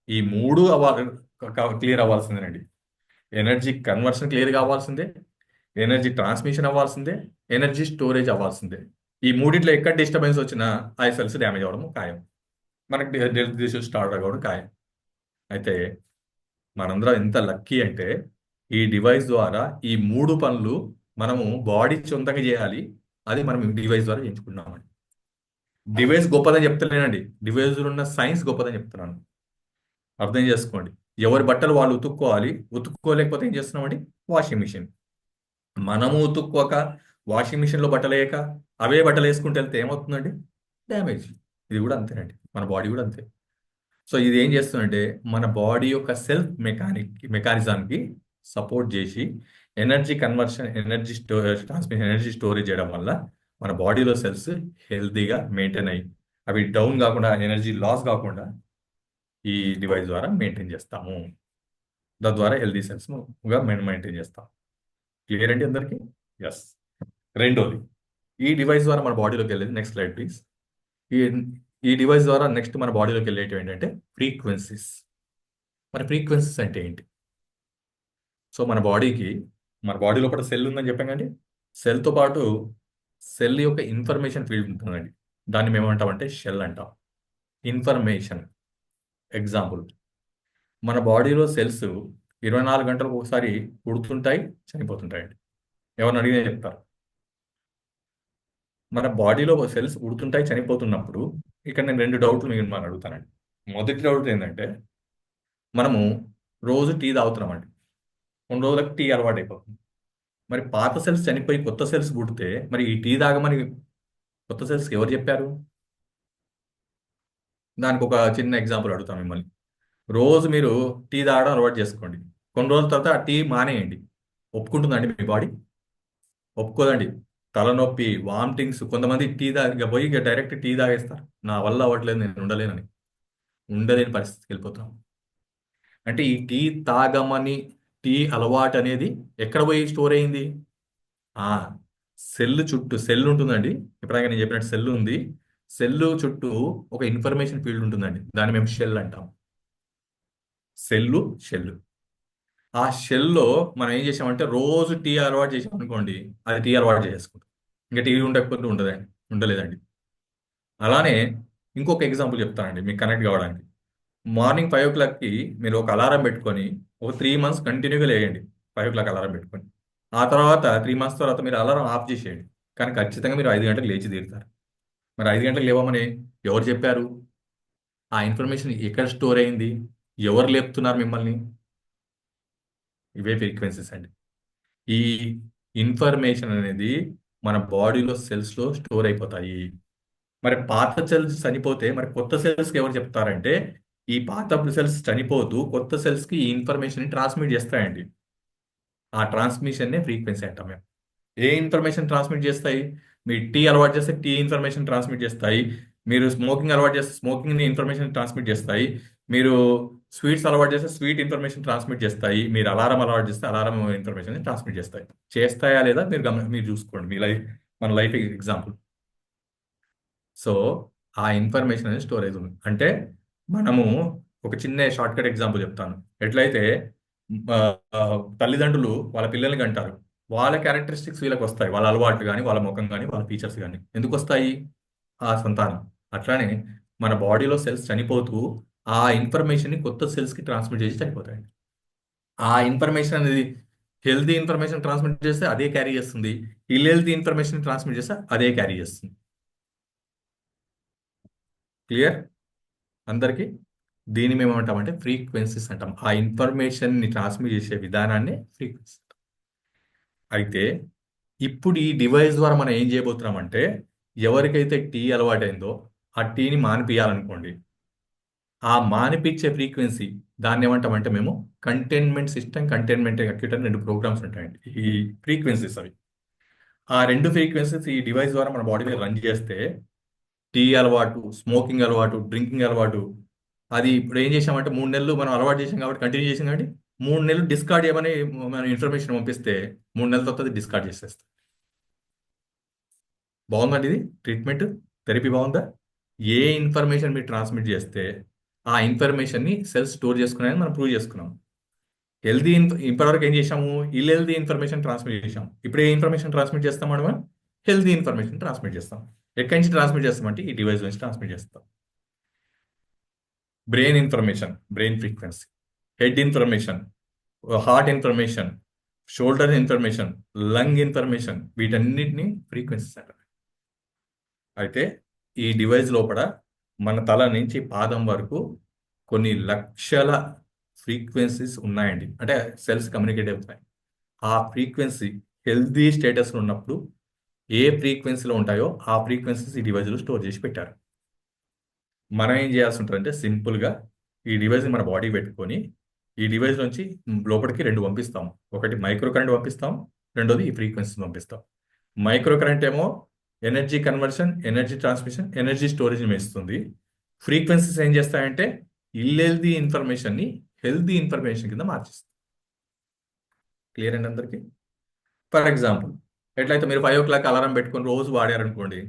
ఈ 3 క్లియర్ అవ్వాల్సిందేనండి. ఎనర్జీ కన్వర్షన్ క్లియర్ కావాల్సిందే, ఎనర్జీ ట్రాన్స్మిషన్ అవ్వాల్సిందే, ఎనర్జీ స్టోరేజ్ అవ్వాల్సిందే. ఈ మూడిట్లో ఎక్కడ డిస్టర్బెన్స్ వచ్చినా ఆ సెల్స్ డ్యామేజ్ అవ్వడం ఖాయం, మనకి హెల్త్ ఇష్యూస్ స్టార్ట్ అవ్వడం ఖాయం. అయితే మనందరం ఎంత లక్కీ అంటే ఈ డివైస్ ద్వారా ఈ 3 పనులు మనము బాడీ సొంతంగా చేయాలి. అది మనం డివైస్ ద్వారా చేయించుకున్నామండి. డివైస్ గొప్పదని చెప్తలేనండి, డివైస్ ఉన్న సైన్స్ గొప్పదని చెప్తున్నాను. అర్థం చేసుకోండి. ఎవరి బట్టలు వాళ్ళు ఉతుక్కోవాలి. ఉతుక్కోలేకపోతే ఏం చేస్తున్నామండి? Washing machine. మనము ఉతుక్కోక వాషింగ్ మిషన్లో బట్టలు వేయక అవే బట్టలు వేసుకుంటూ వెళ్తే ఏమవుతుందండి? డ్యామేజ్. ఇది కూడా అంతేనండి, మన బాడీ కూడా అంతే. సో ఇది ఏం చేస్తుందంటే మన బాడీ యొక్క సెల్ఫ్ మెకానిజానికి సపోర్ట్ చేసి energy conversion, energy transmission, energy storage చేయడం వల్ల మన బాడీలో సెల్స్ హెల్తీగా మెయింటైన్ అయ్యి అవి డౌన్ కాకుండా, ఎనర్జీ లాస్ కాకుండా ఈ డివైస్ ద్వారా మెయింటైన్ చేస్తాము. తద్వారా హెల్దీ సెల్స్గా మెయింటైన్ చేస్తాం. క్లియర్ అండి అందరికీ? ఎస్. రెండోది, ఈ డివైస్ ద్వారా మన బాడీలోకి వెళ్ళేది, నెక్స్ట్ స్లైడ్ ప్లీజ్. ఈ ఈ డివైస్ ద్వారా నెక్స్ట్ మన బాడీలోకి వెళ్ళేటివి ఏంటంటే ఫ్రీక్వెన్సీస్. మరి ఫ్రీక్వెన్సీస్ అంటే ఏంటి? సో మన బాడీ లోపల సెల్ ఉందని చెప్పాం కండి. సెల్తో పాటు సెల్ యొక్క ఇన్ఫర్మేషన్ ఫీల్డ్ ఉంటుందండి. దాన్ని మేము ఏమంటామంటే షెల్ అంటాం. ఇన్ఫర్మేషన్ ఎగ్జాంపుల్, మన బాడీలో సెల్స్ 24 గంటలకు ఒకసారి పుడుతుంటాయి, చనిపోతుంటాయండి. ఎవరిని అడిగినా చెప్తారు. మన బాడీలో సెల్స్ పుడుతుంటాయి, చనిపోతున్నప్పుడు ఇక్కడ నేను 2 డౌట్లు మిమ్మల్ని అడుగుతానండి. మొదటి డౌట్ ఏంటంటే, మనము రోజు టీ తాగుతున్నామండి. కొన్ని రోజులకు టీ అలవాటు అయిపోతుంది. మరి పాత సెల్స్ చనిపోయి కొత్త సెల్స్ పుడితే మరి ఈ టీ తాగమని కొత్త సెల్స్ ఎవరు చెప్పారు? దానికి ఒక చిన్న ఎగ్జాంపుల్ అడుగుతాను మిమ్మల్ని. రోజు మీరు టీ తాగడం అలవాటు చేసుకోండి. కొన్ని రోజుల తర్వాత ఆ టీ మానేయండి. ఒప్పుకుంటుందండి మీ బాడీ? ఒప్పుకోదండి. తలనొప్పి, వామిటింగ్స్, కొంతమంది టీ పోయి డైరెక్ట్ టీ తాగేస్తారు. నా వల్ల అవ్వట్లేదు, నేను ఉండలేని పరిస్థితికి వెళ్ళిపోతాం. అంటే ఈ టీ తాగమని టీ అలవాటు అనేది ఎక్కడ పోయి స్టోర్ అయింది? సెల్ చుట్టూ. సెల్ ఉంటుందండి, ఎప్పుడైనా నేను చెప్పినట్టు సెల్ ఉంది. సెల్ చుట్టూ ఒక ఇన్ఫర్మేషన్ ఫీల్డ్ ఉంటుందండి. దాన్ని మేము షెల్ అంటాం. షెల్. ఆ షెల్లో మనం ఏం చేసామంటే రోజు టీ అలవాటు చేసాం అనుకోండి, అది టీ అలవాటు చేసుకుంటాం. ఇంకా టీ ఉండకపోతే ఉండలేదండి. అలానే ఇంకొక ఎగ్జాంపుల్ చెప్తానండి మీకు కనెక్ట్ కావడానికి. మార్నింగ్ 5 o'clockకి మీరు ఒక అలారం పెట్టుకొని ఒక 3 months కంటిన్యూగా లేయండి. 5 o'clock అలారం పెట్టుకొని ఆ తర్వాత 3 months తర్వాత మీరు అలారం ఆఫ్ చేసేయండి. కానీ ఖచ్చితంగా మీరు 5 గంటలకు లేచి తీరుతారు. మరి 5 గంటలకు లేవమని ఎవరు చెప్పారు? ఆ ఇన్ఫర్మేషన్ ఎక్కడ స్టోర్ అయింది? ఎవరు లేపుతున్నారు మిమ్మల్ని? ఇవే ఫ్రీక్వెన్సీస్ అండి. ఈ ఇన్ఫర్మేషన్ అనేది మన బాడీలో సెల్స్లో స్టోర్ అయిపోతాయి. మరి పాత సెల్స్ చనిపోతే మరి కొత్త సెల్స్కి ఎవరు చెప్తారంటే, ఈ పాత సెల్స్ చనిపోతూ కొత్త సెల్స్కి ఈ ఇన్ఫర్మేషన్ ట్రాన్స్మిట్ చేస్తాయండి. ఆ ట్రాన్స్మిషన్నే ఫ్రీక్వెన్సీ అంటాం మేము. ఏ ఇన్ఫర్మేషన్ ట్రాన్స్మిట్ చేస్తాయి? మీరు టీ అలవాటు చేస్తే టీ ఇన్ఫర్మేషన్ ట్రాన్స్మిట్ చేస్తాయి. మీరు స్మోకింగ్ అలవాటు చేస్తే స్మోకింగ్ ఇన్ఫర్మేషన్ ట్రాన్స్మిట్ చేస్తాయి. మీరు స్వీట్స్ అలవాటు చేస్తే స్వీట్ ఇన్ఫర్మేషన్ ట్రాన్స్మిట్ చేస్తాయి. మీరు అలారం అలవాటు చేస్తే అలారం ఇన్ఫర్మేషన్ ట్రాన్స్మిట్ చేస్తాయి. చేస్తాయా లేదా మీరు చూసుకోండి. మన లైఫ్ ఎగ్జాంపుల్. సో ఆ ఇన్ఫర్మేషన్ అనేది స్టోరేజ్ ఉంది. అంటే మనము ఒక చిన్న షార్ట్ కట్ ఎగ్జాంపుల్ చెప్తాను. ఎట్లయితే తల్లిదండ్రులు వాళ్ళ పిల్లల్ని అంటారు, వాళ్ళ క్యారెక్టరిస్టిక్స్ వీళ్ళకి వస్తాయి. వాళ్ళ అలవాట్లు కానీ, వాళ్ళ ముఖం కానీ, వాళ్ళ ఫీచర్స్ కానీ ఎందుకు వస్తాయి? ఆ సంతానం. అట్లానే మన బాడీలో సెల్స్ చనిపోతూ ఆ ఇన్ఫర్మేషన్ని కొత్త సెల్స్కి ట్రాన్స్మిట్ చేసి చనిపోతాయి. ఆ ఇన్ఫర్మేషన్ అనేది హెల్తీ ఇన్ఫర్మేషన్ ట్రాన్స్మిట్ చేస్తే అదే క్యారీ చేస్తుంది, ఇల్హెల్తీ ఇన్ఫర్మేషన్ ట్రాన్స్మిట్ చేస్తే అదే క్యారీ చేస్తుంది. క్లియర్ అందరికీ? దీన్ని మేము ఏమంటామంటే ఫ్రీక్వెన్సీస్ అంటాం. ఆ ఇన్ఫర్మేషన్ని ట్రాన్స్మిట్ చేసే విధానాన్ని ఫ్రీక్వెన్సీ. అయితే ఇప్పుడు ఈ డివైస్ ద్వారా మనం ఏం చేయబోతున్నామంటే, ఎవరికైతే టీ అలవాటైందో ఆ టీని మానిపియాలనుకోండి, ఆ మానిపించే ఫ్రీక్వెన్సీ దాన్ని ఏమంటామంటే మేము కంటైన్మెంట్ సిస్టమ్, కంటైన్మెంట్ సర్క్యూట్ అని 2 ప్రోగ్రామ్స్ ఉంటాయండి. ఈ ఫ్రీక్వెన్సీస్ అవి. ఆ 2 ఫ్రీక్వెన్సీస్ ఈ డివైస్ ద్వారా మన బాడీ మీద రన్ చేస్తే టీ అలవాటు, స్మోకింగ్ అలవాటు, డ్రింకింగ్ అలవాటు, అది ఇప్పుడు ఏం చేసామంటే 3 నెలలు మనం అలవాటు చేసాం కాబట్టి కంటిన్యూ చేసాం కాబట్టి 3 నెలలు డిస్కార్డ్ చేయమని మనం ఇన్ఫర్మేషన్ పంపిస్తే 3 నెలల తర్వాత డిస్కార్డ్ చేసేస్తాం. బాగుందండి ఇది ట్రీట్మెంట్, థెరపీ బాగుందా? ఏ ఇన్ఫర్మేషన్ మీరు ట్రాన్స్మిట్ చేస్తే ఆ ఇన్ఫర్మేషన్ని సెల్స్ స్టోర్ చేసుకున్నాయని మనం ప్రూవ్ చేసుకున్నాం. ఇప్పటివరకు ఏం చేసాము? ఇల్హెల్తీ ఇన్ఫర్మేషన్ ట్రాన్స్మిట్ చేసాం. ఇప్పుడు ఏ ఇన్ఫర్మేషన్ ట్రాన్స్మిట్ చేస్తాం మనం? హెల్తీ ఇన్ఫర్మేషన్ ట్రాన్స్మిట్ చేస్తాం. ఎక్కడి నుంచి ట్రాన్స్మిట్ చేస్తామంటే ఈ డివైస్ నుంచి ట్రాన్స్మిట్ చేస్తాం. Brain information, brain frequency. Head information, heart information, shoulder information, lung information, వీటన్నిటిని ఫ్రీక్వెన్సీస్ అంటారు. అయితే ఈ డివైస్ లోపల మన తల నుంచి పాదం వరకు కొన్ని లక్షల ఫ్రీక్వెన్సీస్ ఉన్నాయండి. అంటే సెల్స్ కమ్యూనికేట్ అవుతాయి. ఆ ఫ్రీక్వెన్సీ హెల్దీ స్టేటస్లో ఉన్నప్పుడు ఏ ఫ్రీక్వెన్సీలో ఉంటాయో ఆ ఫ్రీక్వెన్సీస్ ఈ డివైస్లో స్టోర్ చేసి పెట్టారు. మనం ఏం చేయాల్సి ఉంటుందంటే సింపుల్గా ఈ డివైస్ని మన బాడీ పెట్టుకొని ఈ డివైస్ నుంచి లోపలికి రెండు పంపిస్తాం. ఒకటి మైక్రో కరెంట్ పంపిస్తాం, రెండోది ఈ ఫ్రీక్వెన్సీ పంపిస్తాం. మైక్రో కరెంట్ ఏమో energy conversion, energy transmission, energy storage ఇస్తుంది. ఫ్రీక్వెన్సీస్ ఏం చేస్తాయంటే ఇల్హెల్దీ ఇన్ఫర్మేషన్ని హెల్దీ ఇన్ఫర్మేషన్ కింద మార్చేస్తాయి. క్లియర్ అండి అందరికీ? ఫర్ ఎగ్జాంపుల్, ఎట్లయితే మీరు 5 o'clock అలారం పెట్టుకొని రోజు వాడారనుకోండి,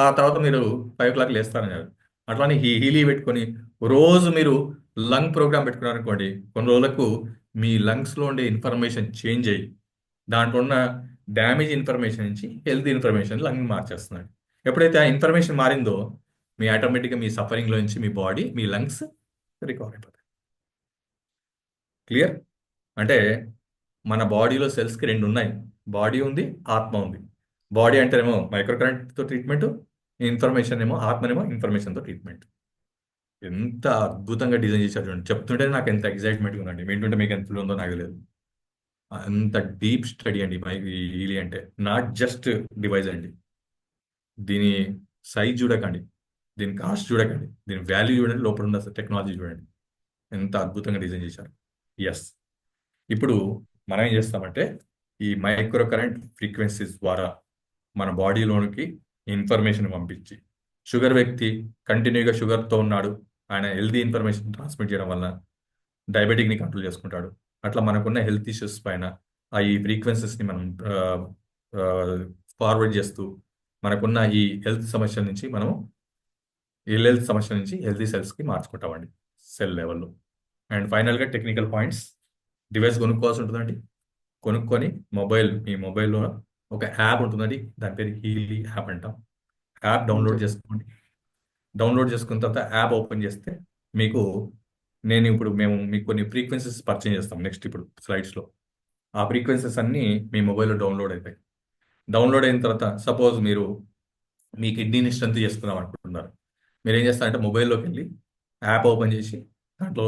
ఆ తర్వాత మీరు 5 o'clock లేస్తారన్నారు. అట్లానే హీలీ పెట్టుకొని రోజు మీరు లంగ్ ప్రోగ్రామ్ పెట్టుకున్నారనుకోండి, కొన్ని రోజులకు మీ లంగ్స్లో ఉండే ఇన్ఫర్మేషన్ చేంజ్ అయ్యి దాంట్లో ఉన్న డ్యామేజ్ ఇన్ఫర్మేషన్ నుంచి హెల్త్ ఇన్ఫర్మేషన్ లంగ్ మార్చేస్తున్నాడు. ఎప్పుడైతే ఆ ఇన్ఫర్మేషన్ మారిందో మీ ఆటోమేటిక్గా మీ సఫరింగ్లో నుంచి మీ బాడీ, మీ లంగ్స్ రికవర్ అయిపోతాయి. క్లియర్? అంటే మన బాడీలో సెల్స్కి రెండు ఉన్నాయి. బాడీ ఉంది, ఆత్మ ఉంది. బాడీ అంటేనేమో మైక్రో కరెంట్తో ట్రీట్మెంట్, ఇన్ఫర్మేషన్ ఏమో ఆత్మనేమో ఇన్ఫర్మేషన్తో ట్రీట్మెంట్. ఎంత అద్భుతంగా డిజైన్ చేశారు చూడండి. చెప్తుంటే నాకు ఎంత ఎగ్జైట్మెంట్గా ఉందండి. వింటుంటే మీకు ఎంత ఉందో నాకు లేదు. అంత డీప్ స్టడీ అండి హీలీ అంటే. నాట్ జస్ట్ డివైజ్ అండి. దీని సైజ్ చూడకండి, దీని కాస్ట్ చూడకండి, దీని వాల్యూ చూడండి, లోపల ఉన్న టెక్నాలజీ చూడండి, ఎంత అద్భుతంగా డిజైన్ చేశారు. ఎస్, ఇప్పుడు మనం ఏం చేస్తామంటే ఈ మైక్రో కరెంట్ ఫ్రీక్వెన్సీస్ ద్వారా మన బాడీలోనికి ఇన్ఫర్మేషన్ పంపించి, షుగర్ వ్యక్తి కంటిన్యూగా షుగర్తో ఉన్నాడు, ఆయన హెల్తీ ఇన్ఫర్మేషన్ ట్రాన్స్మిట్ చేయడం వల్ల డయాబెటిక్ని కంట్రోల్ చేసుకుంటాడు. అట్లా మనకున్న హెల్త్ ఇష్యూస్ పైన ఈ ఫ్రీక్వెన్సీస్ని మనం ఫార్వర్డ్ చేస్తూ మనకున్న ఈ హెల్త్ సమస్యల నుంచి మనము హెల్త్ సమస్యల నుంచి హెల్తీ సెల్స్కి మార్చుకుంటామండి సెల్ లెవెల్లో. అండ్ ఫైనల్గా టెక్నికల్ పాయింట్స్, డివైస్ కొనుక్కోవాల్సి ఉంటుందండి. కొనుక్కొని మీ మొబైల్లో ఒక యాప్ ఉంటుందండి, దాని పేరు హీలీ యాప్ అంటాం. యాప్ డౌన్లోడ్ చేసుకోండి. డౌన్లోడ్ చేసుకున్న తర్వాత యాప్ ఓపెన్ చేస్తే మీకు మేము మీకు కొన్ని ఫ్రీక్వెన్సీస్ పర్చేజ్ చేస్తాం నెక్స్ట్ ఇప్పుడు స్లైడ్స్లో. ఆ ఫ్రీక్వెన్సీస్ అన్నీ మీ మొబైల్లో డౌన్లోడ్ అవుతాయి. డౌన్లోడ్ అయిన తర్వాత సపోజ్ మీరు మీ కిడ్నీని స్ట్రెంత్ చేసుకుందాం అనుకుంటున్నారు. మీరు ఏం చేస్తారంటే మొబైల్లోకి వెళ్ళి యాప్ ఓపెన్ చేసి దాంట్లో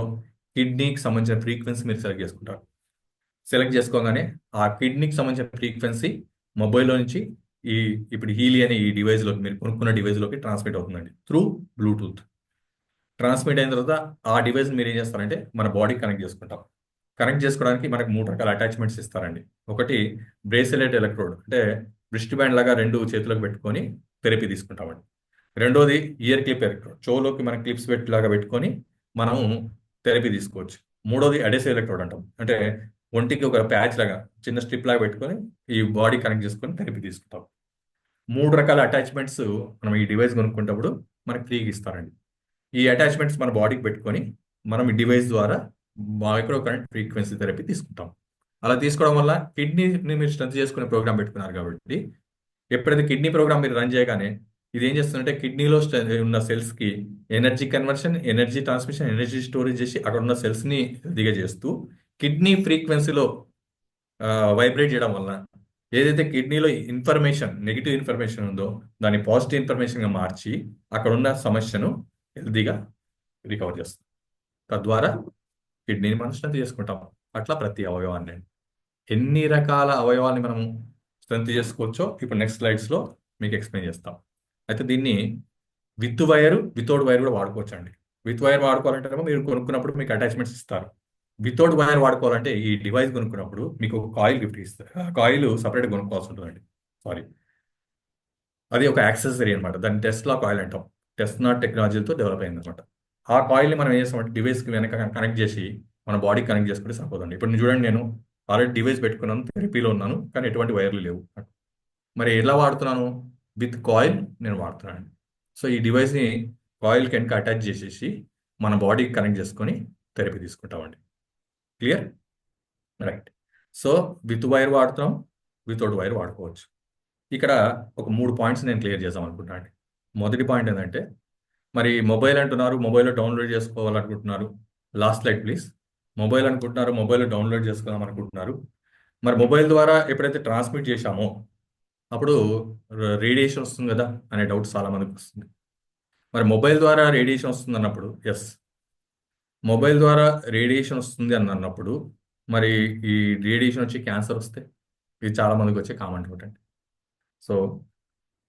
కిడ్నీకి సంబంధించిన ఫ్రీక్వెన్సీ మీరు సెలెక్ట్ చేసుకుంటారు. సెలెక్ట్ చేసుకోగానే ఆ కిడ్నీకి సంబంధించిన ఫ్రీక్వెన్సీ మొబైల్లో నుంచి ఇప్పుడు హీలీ అనే ఈ డివైస్లోకి, మీరు కొనుక్కున్న డివైస్లోకి ట్రాన్స్మిట్ అవుతుందండి త్రూ బ్లూటూత్. ట్రాన్స్మిట్ అయిన తర్వాత ఆ డివైస్ మీరు ఏం చేస్తారంటే మన బాడీకి కనెక్ట్ చేసుకుంటాం. కనెక్ట్ చేసుకోవడానికి మనకు 3 రకాల అటాచ్మెంట్స్ ఇస్తారండి. ఒకటి బ్రేస్లెట్ ఎలక్ట్రోడ్, అంటే రిస్ట్ బ్యాండ్ లాగా 2 చేతులకు పెట్టుకొని థెరపీ తీసుకుంటామండి. రెండోది ఇయర్ క్లిప్ ఎలక్ట్రోడ్, చెవులోకి మన క్లిప్స్ లాగా పెట్టుకొని మనము థెరపీ తీసుకోవచ్చు. మూడోది అడెసివ్ ఎలక్ట్రోడ్ అంటాం, అంటే ఒంటికి ఒక ప్యాచ్ లాగా చిన్న స్ట్రిప్ లాగా పెట్టుకొని ఈ బాడీ కనెక్ట్ చేసుకొని థెరపీ తీసుకుంటాం. 3 రకాల అటాచ్మెంట్స్ మనం ఈ డివైస్ కొనుక్కునేటప్పుడు మనకి ఫ్రీగా ఇస్తారండి. ఈ అటాచ్మెంట్స్ మన బాడీకి పెట్టుకొని మనం ఈ డివైస్ ద్వారా మైక్రో కరెంట్ ఫ్రీక్వెన్సీ థెరపీ తీసుకుంటాం. అలా తీసుకోవడం వల్ల కిడ్నీని మీరు స్ట్రెంత్ చేసుకునే ప్రోగ్రామ్ పెట్టుకున్నారు కాబట్టి ఎప్పుడైతే కిడ్నీ ప్రోగ్రామ్ మీరు రన్ చేయగానే ఇది ఏం చేస్తుందంటే కిడ్నీలో ఉన్న సెల్స్కి energy conversion, energy transmission, energy storage చేసి అక్కడ ఉన్న సెల్స్ని చేస్తూ కిడ్నీ ఫ్రీక్వెన్సీలో వైబ్రేట్ చేయడం వల్ల ఏదైతే కిడ్నీలో ఇన్ఫర్మేషన్, నెగిటివ్ ఇన్ఫర్మేషన్ ఉందో దాన్ని పాజిటివ్ ఇన్ఫర్మేషన్గా మార్చి అక్కడ ఉన్న సమస్యను హెల్తీగా రికవర్ చేస్తాం. తద్వారా కిడ్నీని మనం స్ట్రెంత్ చేసుకుంటాం. అట్లా ప్రతి అవయవాన్ని, ఎన్ని రకాల అవయవాన్ని మనం స్ట్రెంత్ చేసుకోవచ్చో ఇప్పుడు నెక్స్ట్ స్లైడ్స్లో మీకు ఎక్స్ప్లెయిన్ చేస్తాం. అయితే దీన్ని విత్ వైర్, వితౌట్ వైర్ కూడా వాడుకోవచ్చు అండి. విత్ వైర్ వాడుకోవాలంటే మీరు కొనుక్కున్నప్పుడు మీకు అటాచ్మెంట్స్ ఇస్తారు. వితౌట్ వైర్ వాడుకోవాలంటే ఈ డివైస్ కొనుక్కున్నప్పుడు మీకు ఒక కాయిల్ గిఫ్ట్ ఇస్తారు. ఆ కాయిల్ సపరేట్గా కొనుక్కోవాల్సి ఉంటుందండి. అది ఒక యాక్సెసరీ అనమాట. దాన్ని టెస్లా కాయిల్ అంటాం. టెస్లా టెక్నాలజీతో డెవలప్ అయింది అనమాట. ఆ కాయిల్ని మనం ఏం చేస్తామంటే డివైస్కి వెనక కనెక్ట్ చేసి మన బాడీకి కనెక్ట్ చేసుకుంటే సరిపోదండి. ఇప్పుడు చూడండి, నేను ఆల్రెడీ డివైస్ పెట్టుకున్నాను, థెరపీలో ఉన్నాను, కానీ ఎటువంటి వైర్లు లేవు. మరి ఎలా వాడుతున్నాను? విత్ కాయిల్ నేను వాడుతున్నాను. సో ఈ డివైస్ని కాయిల్కి వెనక అటాచ్ చేసేసి మన బాడీకి కనెక్ట్ చేసుకొని థెరపీ తీసుకుంటామండి. Clear? Right. So with wire వాడుతున్నాం, వితౌట్ వైర్ వాడుకోవచ్చు. ఇక్కడ ఒక 3 పాయింట్స్ నేను క్లియర్ చేద్దాం అనుకుంటున్నాను. మొదటి పాయింట్ ఏంటంటే, మరి మొబైల్ అంటున్నారు, మొబైల్లో డౌన్లోడ్ చేసుకోవాలనుకుంటున్నారు. Last slide please. మొబైల్ అనుకుంటున్నారు, మొబైల్ డౌన్లోడ్ చేసుకుందాం అనుకుంటున్నారు. మరి మొబైల్ ద్వారా ఎప్పుడైతే ట్రాన్స్మిట్ చేశామో అప్పుడు రేడియేషన్ వస్తుంది కదా అనే డౌట్ చాలా మందికి వస్తుంది. మరి మొబైల్ ద్వారా రేడియేషన్ వస్తుంది అన్నప్పుడు ఎస్, మొబైల్ ద్వారా రేడియేషన్ వస్తుంది అని అన్నప్పుడు మరి ఈ రేడియేషన్ వచ్చి క్యాన్సర్ వస్తే ఇది చాలా మందికి వచ్చే కామన్ డౌట్ అండి. సో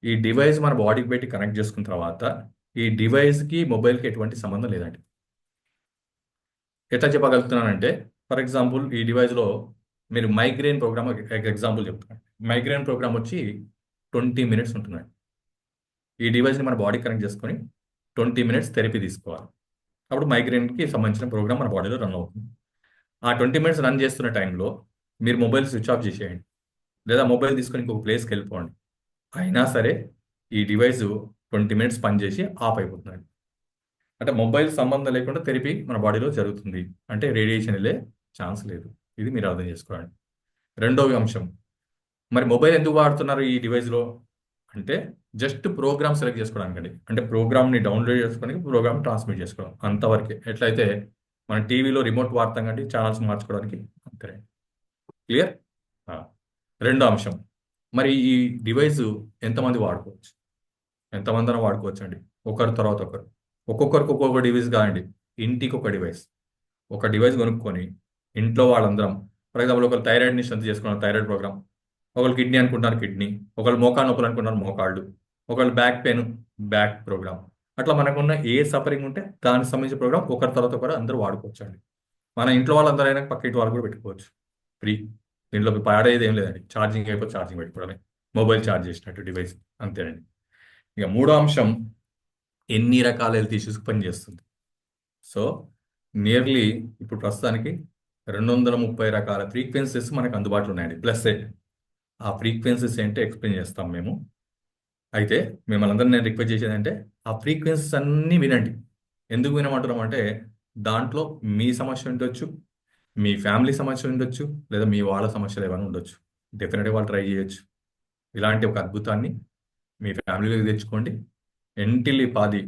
ఈ డివైస్ మన బాడీకి పెట్టి కనెక్ట్ చేసుకున్న తర్వాత ఈ డివైస్కి మొబైల్కి ఎటువంటి సంబంధం లేదండి. ఎట్లా చెప్పగలుగుతున్నానంటే ఫర్ ఎగ్జాంపుల్ ఈ డివైస్లో మీరు మైగ్రేన్ ప్రోగ్రామ్ ఎగ్జాంపుల్ చెప్తున్నాను. మైగ్రేన్ ప్రోగ్రామ్ వచ్చి 20 minutes ఉంటుందండి. ఈ డివైస్ని మన బాడీ కనెక్ట్ చేసుకొని 20 minutes థెరపీ తీసుకోవాలి. అప్పుడు మైగ్రేన్కి సంబంధించిన ప్రోగ్రామ్ మన బాడీలో రన్ అవుతుంది. ఆ 20 minutes రన్ చేస్తున్న టైంలో మీరు మొబైల్ స్విచ్ ఆఫ్ చేసేయండి, లేదా మొబైల్ తీసుకొని ఇంకొక ప్లేస్కి వెళ్ళిపోండి. అయినా సరే ఈ డివైస్ 20 minutes పనిచేసి ఆఫ్ అయిపోతుందండి. అంటే మొబైల్ సంబంధం లేకుండా థెరపీ మన బాడీలో జరుగుతుంది, అంటే రేడియేషన్ వెళ్ళే ఛాన్స్ లేదు. ఇది మీరు అర్థం చేసుకోండి. రెండవ అంశం, మరి మొబైల్ ఎందుకు వాడుతున్నారు ఈ డివైస్లో అంటే జస్ట్ ప్రోగ్రామ్ సెలెక్ట్ చేసుకోవడానికి, అంటే ప్రోగ్రామ్ని డౌన్లోడ్ చేసుకోవడానికి, ప్రోగ్రామ్ ట్రాన్స్మిట్ చేసుకోవడం అంతవరకే. ఎట్లయితే మన టీవీలో రిమోట్ వాడతాం కంటే ఛానల్స్ మార్చుకోవడానికి అంతే. క్లియర్? రెండో అంశం, మరి ఈ డివైస్ ఎంతమంది వాడుకోవచ్చు? ఎంతమంది వాడుకోవచ్చు అండి, ఒకరి తర్వాత ఒకరు. ఒక్కొక్కరికి ఒక్కొక్క డివైస్ కాదండి, ఇంటికి ఒక డివైస్. ఒక డివైస్ కొనుక్కొని ఇంట్లో వాళ్ళందరం, ఫర్ ఎగ్జాంపుల్ ఒకరు థైరాయిడ్ని స్ట్రెంత్ చేసుకున్నారు, థైరాయిడ్ ప్రోగ్రామ్. ఒకళ్ళు కిడ్నీ అనుకుంటున్నారు, కిడ్నీ. ఒకళ్ళు మోకాలు నొప్పులు అనుకుంటున్నారు, మోకాళ్ళు. ఒకళ్ళు బ్యాక్ పెయిన్, బ్యాక్ ప్రోగ్రామ్. అట్లా మనకున్న ఏ సఫరింగ్ ఉంటే దానికి సంబంధించిన ప్రోగ్రామ్ ఒకరి తర్వాత ఒకరు అందరూ వాడుకోవచ్చు అండి. మన ఇంట్లో వాళ్ళందరూ అయినా పక్క ఇంటి వాళ్ళు కూడా పెట్టుకోవచ్చు, ఫ్రీ. దీంట్లో పాడేది ఏం లేదండి, ఛార్జింగ్ అయిపోతే ఛార్జింగ్ పెట్టుకోవడమే, మొబైల్ ఛార్జ్ చేసినట్టు డివైస్, అంతేనండి. ఇక మూడో అంశం, ఎన్ని రకాల హెల్త్ ఇష్యూస్కి పనిచేస్తుంది. సో నియర్లీ ఇప్పుడు ప్రస్తుతానికి 230 రకాల ఫ్రీక్వెన్సీస్ మనకు అందుబాటులో ఉన్నాయండి. ప్లస్ ఆ ఫ్రీక్వెన్సీస్ ఏంటో ఎక్స్ప్లెయిన్ చేస్తాం మేము. అయితే మిమ్మల్ని అందరినీ నేను రిక్వెస్ట్ చేసేది అంటే ఆ ఫ్రీక్వెన్సీస్ అన్నీ వినండి. ఎందుకు వినమంటున్నాం అంటే దాంట్లో మీ సమస్య ఉండొచ్చు, మీ ఫ్యామిలీ సమస్య ఉండొచ్చు, లేదా మీ వాళ్ళ సమస్యలు ఏమైనా ఉండొచ్చు. డెఫినెట్గా వాళ్ళు ట్రై చేయొచ్చు. ఇలాంటి ఒక అద్భుతాన్ని మీ ఫ్యామిలీలోకి తెచ్చుకోండి. ఎంటిల్లి పాది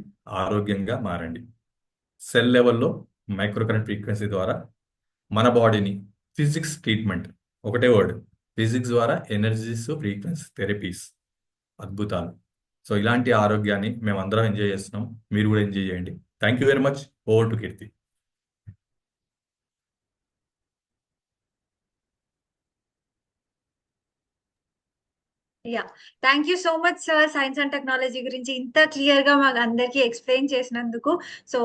ఆరోగ్యంగా మారండి. సెల్ లెవెల్లో మైక్రో కరెంట్ ఫ్రీక్వెన్సీ ద్వారా మన బాడీని, ఫిజిక్స్ ట్రీట్మెంట్, ఒకటే వర్డ్, ఫిజిక్స్ ద్వారా ఎనర్జీస్, ఫ్రీక్వెన్సీ థెరపీస్, అద్భుతాలు. సో ఇలాంటి ఆరోగ్యాన్ని మేము అందరం ఎంజాయ్ చేస్తున్నాం, మీరు కూడా ఎంజాయ్ చేయండి. Thank you very much. Over to Keerthi. Yeah, thank you so much sir, science and technology గురించి ఇంత క్లియర్ గా మాకు అందరికి ఎక్స్ప్లెయిన్ చేసినందుకు. సో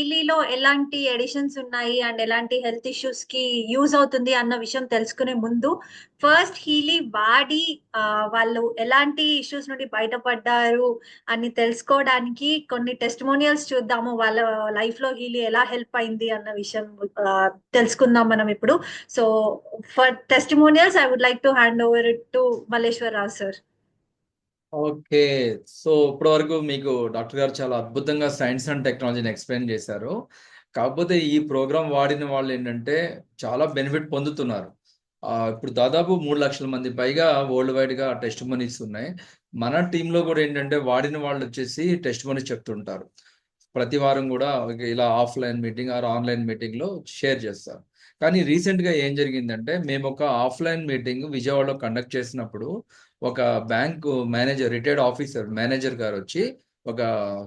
హీలీలో ఎలాంటి ఎడిషన్స్ ఉన్నాయి అండ్ ఎలాంటి హెల్త్ ఇష్యూస్ కి యూజ్ అవుతుంది అన్న విషయం తెలుసుకునే ముందు ఫస్ట్ హీలీ వాడి వాళ్ళు ఎలాంటి ఇష్యూస్ నుండి బయటపడ్డారు అని తెలుసుకోవడానికి కొన్ని టెస్టిమోనియల్స్ చూద్దాము. వాళ్ళ లైఫ్ లో హీలీ ఎలా హెల్ప్ అయింది అన్న విషయం తెలుసుకుందాం మనం ఇప్పుడు. So for testimonials I would like to hand over it to Malleswar Rao sir. Okay, so ఇప్పటి వరకు మీకు డాక్టర్ గారు చాలా అద్భుతంగా సైన్స్ అండ్ టెక్నాలజీని ఎక్స్ప్లెయిన్ చేశారు. కాకపోతే ఈ ప్రోగ్రామ్ వాడిన వాళ్ళు ఏంటంటే చాలా బెనిఫిట్ పొందుతున్నారు. ఇప్పుడు దాదాపు 3 లక్షల మంది పైగా వరల్డ్ వైడ్ గా టెస్ట్ మనీస్ ఉన్నాయి. మన టీంలో కూడా ఏంటంటే వాడిన వాళ్ళు వచ్చేసి టెస్ట్ మనీస్ చెప్తుంటారు. ప్రతి వారం కూడా ఇలా offline meeting or online meeting లో షేర్ చేస్తారు. కానీ రీసెంట్ గా ఏం జరిగిందంటే మేము ఒక ఆఫ్లైన్ మీటింగ్ విజయవాడలో కండక్ట్ చేసినప్పుడు ఒక bank manager, retired officer manager గారు వచ్చి ఒక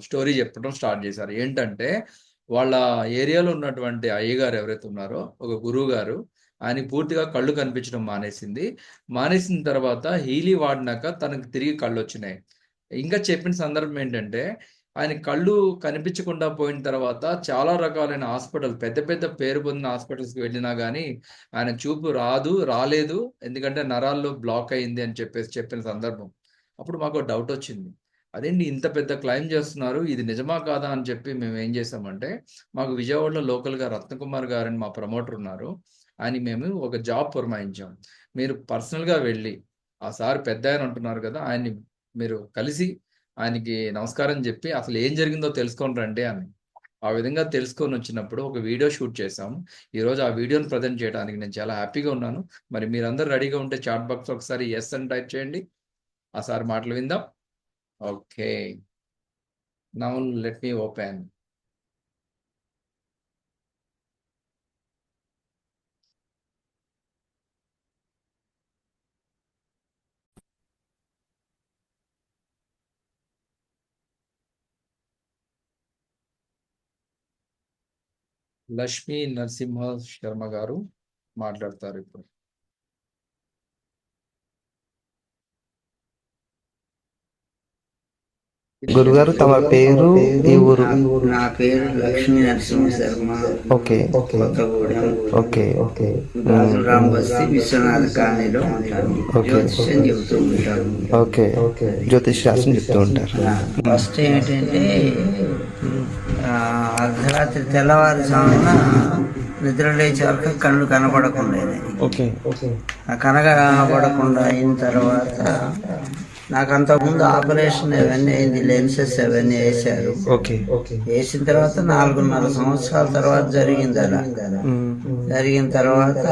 స్టోరీ చెప్పడం స్టార్ట్ చేశారు. ఏంటంటే వాళ్ళ ఏరియాలో ఉన్నటువంటి అయ్యగారు ఎవరైతే ఉన్నారో, ఒక గురువు గారు, ఆయన పూర్తిగా కళ్ళు కనిపించడం మానేసిన తర్వాత హీలీ వాడినాక తనకు తిరిగి కళ్ళు వచ్చినాయి. ఇంకా చెప్పిన సందర్భం ఏంటంటే ఆయన కళ్ళు కనిపించకుండా పోయిన తర్వాత చాలా రకాలైన హాస్పిటల్, పెద్ద పెద్ద పేరు పొందిన హాస్పిటల్స్కి వెళ్ళినా కానీ ఆయన చూపు రాలేదు, ఎందుకంటే నరాల్లో బ్లాక్ అయింది అని చెప్పిన సందర్భం. అప్పుడు మాకు డౌట్ వచ్చింది, అదేంటి ఇంత పెద్ద క్లైమ్ చేస్తున్నారు, ఇది నిజమా కాదా అని చెప్పి మేము ఏం చేసామంటే, మాకు విజయవాడలో లోకల్గా రత్నకుమార్ గారు అని మా ప్రమోటర్ ఉన్నారు, ఆయన మేము ఒక జాబ్ పురమాయించాం. మీరు పర్సనల్గా వెళ్ళి ఆ సార్ పెద్ద ఆయన అంటున్నారు కదా, ఆయన్ని మీరు కలిసి ఆయనకి నమస్కారం చెప్పి అసలు ఏం జరిగిందో తెలుసుకొని రండి అని. ఆ విధంగా తెలుసుకొని వచ్చినప్పుడు ఒక వీడియో షూట్ చేశాము. ఈరోజు ఆ వీడియోని ప్రజెంట్ చేయడానికి నేను చాలా హ్యాపీగా ఉన్నాను. మరి మీరందరూ రెడీగా ఉంటే చాట్ బాక్స్ ఒకసారి ఎస్ అని టైప్ చేయండి, ఆ సార్ మాటలు విందాం. Okay, now let me open. Lakshmi Narasimha Sharma గారు మాట్లాడతారు ఇప్పుడు. గురుగారు తమ పేరు ఈ ఊరు? నా పేరు లక్ష్మీ నరసింహ శర్మ. ఓకే కొత్తగూడెం. ఓకే రాజురాం బస్తీ విశ్వనాథ కాలనీలో ఉంటాను. జ్యోతిష్యం చెబుతూ ఉంటాను. ఓకే జ్యోతిష్ శాస్త్రం చెప్తూ ఉంటారు. ఫస్ట్ ఏంటంటే అర్ధరాత్రి తెల్లవారుజామున నిద్ర లేచే వరకు కళ్ళు కనపడకుండా ఓకే కనపడకుండా అయిన తర్వాత నాకు అంతకుముందు ఆపరేషన్ అవన్నీ అయింది, లెన్సెస్ అవన్నీ వేశారు. ఓకే వేసిన తర్వాత 4.5 సంవత్సరాల తర్వాత జరిగింది అలా. జరిగిన తర్వాత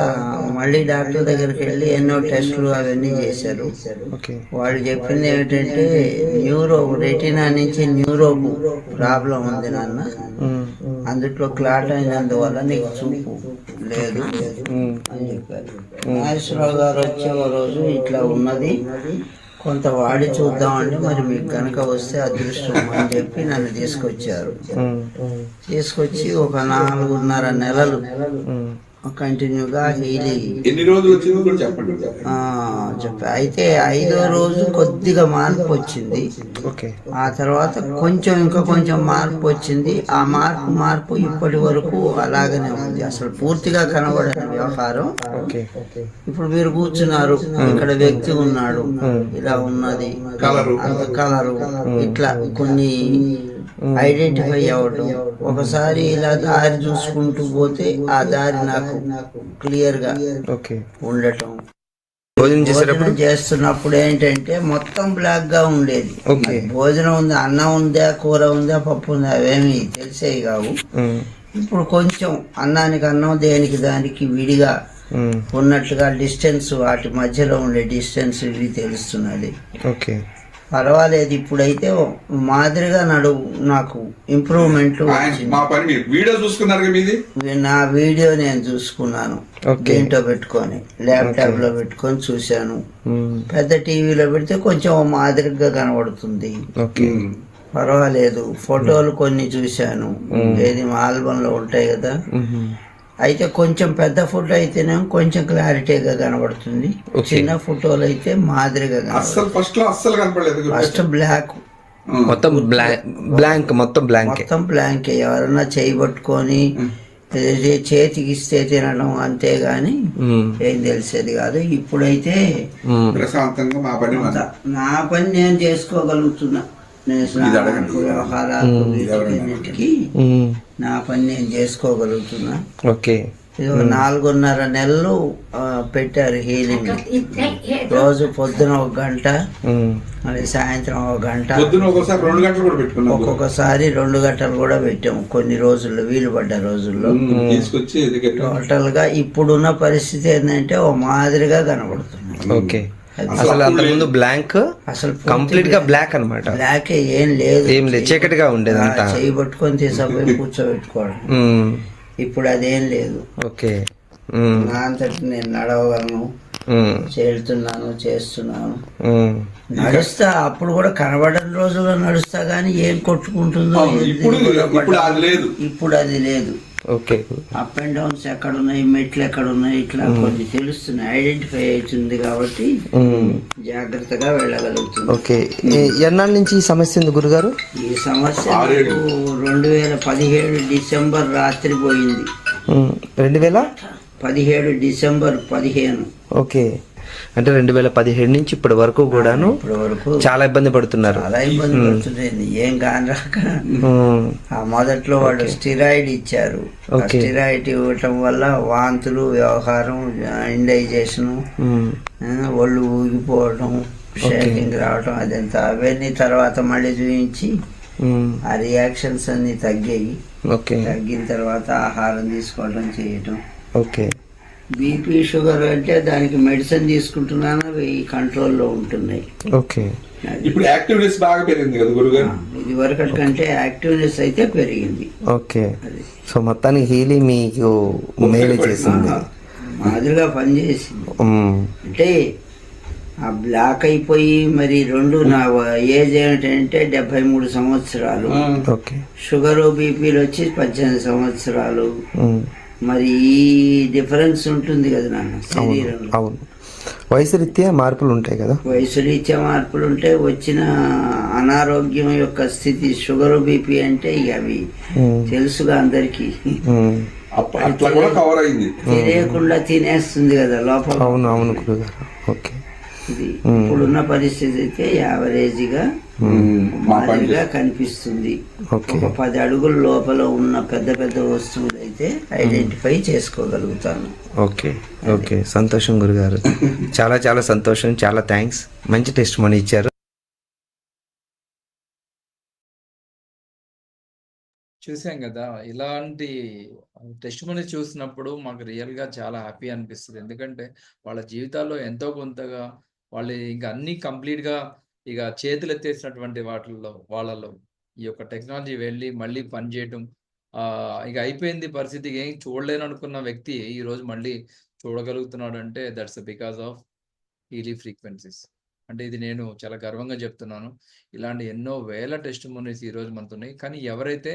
మళ్ళీ డాక్టర్ దగ్గరికి వెళ్ళి ఎన్నో టెస్టులు అవన్నీ చేశారు. వాళ్ళు చెప్పింది ఏమిటంటే రెటీనా నుంచి న్యూరోకు ప్రాబ్లం ఉంది నాన్న, అందుట్లో క్లాట్ అయినందువల్ల నీకు చూపు లేదు అని చెప్పారు. నాగేశ్వరరావు గారు వచ్చే రోజు ఇట్లా ఉన్నది, కొంత వాడి చూద్దామండి, మరి మీకు కనుక వస్తే అదృష్టం అని చెప్పి నన్ను తీసుకొచ్చారు. తీసుకొచ్చి ఒక 4.5 నెలలు కంటిన్యూగా హీలింగ్. ఎన్ని రోజులు వచ్చిందో కూడా చెప్పండి. చెప్పా. అయితే 5వ రోజు కొద్దిగా మార్పు వచ్చింది. ఆ తర్వాత ఇంకా కొంచెం మార్పు వచ్చింది. ఆ మార్పు ఇప్పటి వరకు అలాగనే ఉంది, అసలు పూర్తిగా కనబడని వ్యవహారం. ఇప్పుడు మీరు కూర్చున్నారు, ఇక్కడ వ్యక్తి ఉన్నాడు, ఇలా ఉన్నది, అంత కలరు, ఇట్లా కొన్ని ఐడెంటిఫై అవ్వటం. ఒకసారి ఇలా దారి చూసుకుంటూ పోతే ఆ దారి నాకు క్లియర్ గా ఉండటం. భోజనం చేస్తున్నప్పుడు ఏంటంటే మొత్తం బ్లాక్ గా ఉండేది. భోజనం ఉంది, అన్నం ఉందా, కూర ఉందా, పప్పు ఉందా, అవేమి తెలిసేవి కావు. ఇప్పుడు కొంచెం అన్నానికి అన్నం, దేనికి దానికి విడిగా ఉన్నట్లుగా డిస్టెన్స్, వాటి మధ్యలో ఉండే డిస్టెన్స్ ఇవి తెలుస్తున్నది. పర్వాలేదు. ఇప్పుడైతే మాదిరిగా నాకు ఇంప్రూవ్మెంట్ నా వీడియో నేను చూసుకున్నాను, దీంట్లో పెట్టుకొని ల్యాప్టాప్ లో పెట్టుకొని చూశాను. పెద్ద టీవీలో పెడితే కొంచెం మాదిరిగా కనబడుతుంది, పర్వాలేదు. ఫోటోలు కొన్ని చూశాను, ఏది మా ఆల్బమ్ లో ఉంటాయి కదా. అయితే కొంచెం పెద్ద ఫోటో అయితేనే కొంచెం క్లారిటీగా కనబడుతుంది, చిన్న ఫోటోలు అయితే మాదిరిగా కనబడుతుంది. ఫస్ట్ బ్లాక్, మొత్తం బ్లాంక్. ఎవరన్నా చేయబట్టుకొని చేతికి ఇస్తే తినడం అంతేగాని ఏం తెలిసేది కాదు. ఇప్పుడైతే నా పని నేను చేసుకోగలుగుతున్నా. వ్యవహారాలు వీటికి నా పని నేను చేసుకోగలుగుతున్నా. 4.5 నెలలు పెట్టారు హీలింగ్. రోజు పొద్దున 1 గంట, మళ్ళీ సాయంత్రం 1 గంట, ఒక్కొక్కసారి 2 గంటలు కూడా పెట్టాము కొన్ని రోజుల్లో, వీలు పడ్డ రోజుల్లో. టోటల్ గా ఇప్పుడున్న పరిస్థితి ఏంటంటే ఓ మాదిరిగా కనబడుతుంది. అసలు అంతకుముందు బ్లాంక్, అసలు కంప్లీట్ గా బ్లాక్ అన్నమాట. బ్లాక్ ఏం లేదు, చీకటిగా ఉండేది, చేయబట్టుకొని తీసుకుపోయి కూర్చోబెట్టుకోవడం. ఇప్పుడు అదేం లేదు. నా అంతటి నేను నడవగలను, చేస్తున్నాను, నడుస్తా. అప్పుడు కూడా కనబడని రోజుల్లో నడుస్తా గానీ ఏం కొట్టుకుంటుందో ఇప్పుడు అది లేదు. అప్ అండ్ డౌన్స్ ఎక్కడున్నాయి, మెట్లు ఎక్కడున్నాయి, ఇట్లా కొన్ని తెలుస్తున్నాయి, ఐడెంటిఫై అవుతుంది. కాబట్టి జాగ్రత్తగా వెళ్ళగలుగుతుంది. ఎన్నాళ్ళ నుంచి ఈ సమస్య ఉంది గురుగారు? ఈ సమస్య 2017 డిసెంబర్ రాత్రి పోయింది. 2017 డిసెంబర్ 15. ఓకే, అంటే 2017 నుంచి ఇప్పటి వరకు కూడాను చాలా ఇబ్బంది పడుతున్నారు. చాలా ఇబ్బంది పడుతుంది, ఏం కాని రాక. ఆ మొదట్లో వాళ్ళు స్టిరాయిడ్ ఇచ్చారు. స్టిరాయిడ్ ఇవ్వటం వల్ల వాంతులు, వ్యవహారం, ఇండైజేషన్, ఒళ్ళు ఊగిపోవటం, షేకింగ్ రావటం, అదంతా. అవన్నీ తర్వాత మళ్ళీ చూపించి ఆ రియాక్షన్స్ అన్ని తగ్గాయి. తగ్గిన తర్వాత ఆహారం తీసుకోవడం చేయటం. బీపీ, షుగర్ అంటే దానికి మెడిసిన్ తీసుకుంటున్నాను, అవి కంట్రోల్లో ఉంటున్నాయి. ఇప్పుడు యాక్టివ్నెస్ బాగా పెరిగింది కదా గురుగారు? ఇది వరకు కంటే యాక్టివ్నెస్ అయితే పెరిగింది. సో మొత్తానికి హీలింగ్ మీకు మేలు చేసింది, మాదిరిగా పనిచేసింది. అంటే ఆ బ్లాక్ అయిపోయి మరి రెండు నా ఏజ్ ఏమిటంటే 73 సంవత్సరాలు. ఓకే. షుగరు బీపీలు వచ్చి 18 సంవత్సరాలు. మరి ఈ డిఫరెన్స్ ఉంటుంది కదా నాన్న శరీరంలో. అవును, వయసు రీత్యా మార్పులు ఉంటాయి కదా. వయసు రీత్యా మార్పులు ఉంటే వచ్చిన అనారోగ్యం యొక్క స్థితి షుగర్ బీపీ అంటే ఇక అవి తెలుసుగా అందరికి. అట్లా కూడా కవర్ అయింది, తెలియకుండా తినేస్తుంది కదా లోపల. అవును అవును గురుగారు. ఓకే. ఇది ఇప్పుడున్న పరిస్థితి అయితే యావరేజ్గా మాదిరిగా కనిపిస్తుంది. ఒక 10 అడుగుల లోపల ఉన్న పెద్ద పెద్ద వస్తువులు అయితే ఐడెంటిఫై చేసుకోగలుగుతాను. ఓకే ఓకే, సంతోషం గురుగారు. చాలా చాలా సంతోషం, చాలా థ్యాంక్స్. మంచి టెస్ట్ మనీ ఇచ్చారు. చూసాం కదా, ఇలాంటి టెస్ట్ మనీ చూసినప్పుడు మాకు రియల్గా చాలా హ్యాపీ అనిపిస్తుంది. ఎందుకంటే వాళ్ళ జీవితాల్లో ఎంతో కొంతగా వాళ్ళు ఇంకా అన్నీ కంప్లీట్గా ఇక చేతులు ఎత్తేసినటువంటి వాళ్ళలో ఈ యొక్క టెక్నాలజీ వెళ్ళి మళ్ళీ పనిచేయటం ఇక అయిపోయింది పరిస్థితి. ఏం చూడలేను అనుకున్న వ్యక్తి ఈరోజు మళ్ళీ చూడగలుగుతున్నాడు అంటే that's because of Healy frequencies. అంటే ఇది నేను చాలా గర్వంగా చెప్తున్నాను. ఇలాంటి ఎన్నో వేల టెస్ట్ మోనీస్ ఈరోజు మనతో ఉన్నాయి, కానీ ఎవరైతే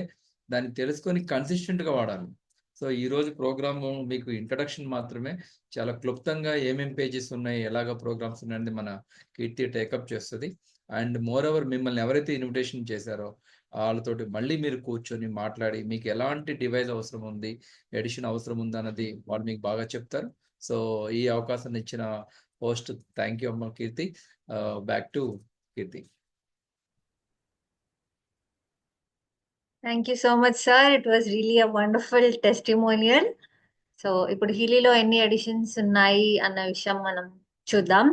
దాన్ని తెలుసుకొని కన్సిస్టెంట్గా వాడాలి. సో ఈరోజు ప్రోగ్రామ్ మీకు ఇంట్రడక్షన్ మాత్రమే, చాలా క్లుప్తంగా ఏమేం పేజెస్ ఉన్నాయి, ఎలాగ ప్రోగ్రామ్స్ ఉన్నాయని మన కీర్తి టేకప్ చేస్తుంది. అండ్ మోర్ ఓవర్ మిమ్మల్ని ఎవరైతే ఇన్విటేషన్ చేశారో వాళ్ళతోటి మళ్ళీ మీరు కూర్చొని మాట్లాడి మీకు ఎలాంటి డివైస్ అవసరం ఉంది, ఎడిషన్ అవసరం ఉంది అన్నది వాళ్ళు మీకు బాగా చెప్తారు. సో ఈ అవకాశాన్ని ఇచ్చిన హోస్ట్ థ్యాంక్ యూ అమ్మ Keerthi. Back to Keerthi. Thank you so much, sir. It was really a wonderful testimonial. So, ఇప్పుడు హీలీలో ఎన్ని ఎడిషన్స్ ఉన్నాయి అన్న విషయం మనం చూద్దాం.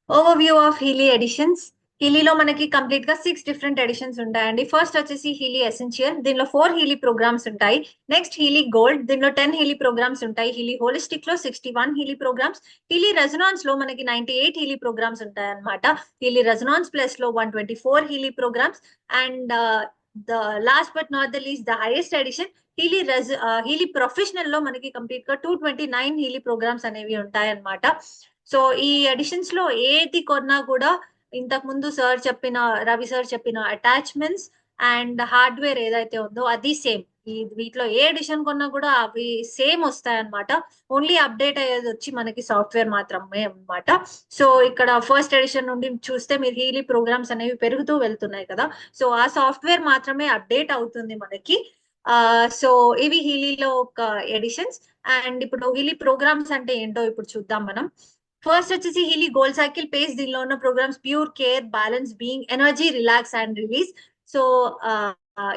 Overview of Healy editions. హీలీలో మనకి కంప్లీట్ గా 6 డిఫరెంట్ ఎడిషన్స్ ఉంటాయండి. ఫస్ట్ వచ్చేసి హీలీ ఎసెన్షియల్, దీనిలో 4 హీలీ ప్రోగ్రామ్స్ ఉంటాయి. నెక్స్ట్ హీలీ గోల్డ్, దీనిలో 10 హీలీ ప్రోగ్రామ్స్ ఉంటాయి. హీలీ హోలిస్టిక్ లో 61 హీలీ ప్రోగ్రామ్స్. హీలీ రెజొనాన్స్ లో మనకి 98 హీలీ ప్రోగ్రామ్స్ ఉంటాయి అన్నమాట. హీలీ రెజొనాన్స్ ప్లస్ లో 124 Healy programs. And the last but not the least, the highest edition Healy professional లో మనకి కంప్లీట్ గా 229 హీలీ ప్రోగ్రామ్స్ అనేవి ఉంటాయి అన్నమాట. సో ఈ ఎడిషన్స్ లో ఏది కొన్నా కూడా ఇంతకు ముందు రవి సార్ చెప్పిన అటాచ్మెంట్స్ అండ్ హార్డ్వేర్ ఏదైతే ఉందో అది సేమ్. వీటిలో ఏ ఎడిషన్ కొన్నా కూడా అవి సేమ్ వస్తాయి అనమాట. ఓన్లీ అప్డేట్ అయ్యేది వచ్చి మనకి సాఫ్ట్వేర్ మాత్రమే అన్నమాట. సో ఇక్కడ ఫస్ట్ ఎడిషన్ నుండి చూస్తే మీరు హీలీ ప్రోగ్రామ్స్ అనేవి పెరుగుతూ వెళ్తున్నాయి కదా, సో ఆ సాఫ్ట్వేర్ మాత్రమే అప్డేట్ అవుతుంది మనకి. సో ఇవి హీలీలో ఒక ఎడిషన్స్. అండ్ ఇప్పుడు హీలీ ప్రోగ్రామ్స్ అంటే ఏంటో ఇప్పుడు చూద్దాం మనం. ఫస్ట్ వచ్చేసి హీలీ గోల్డ్ సైకిల్ పేజ్. దీనిలో ఉన్న programs pure care, balance, being, energy, relax and release. So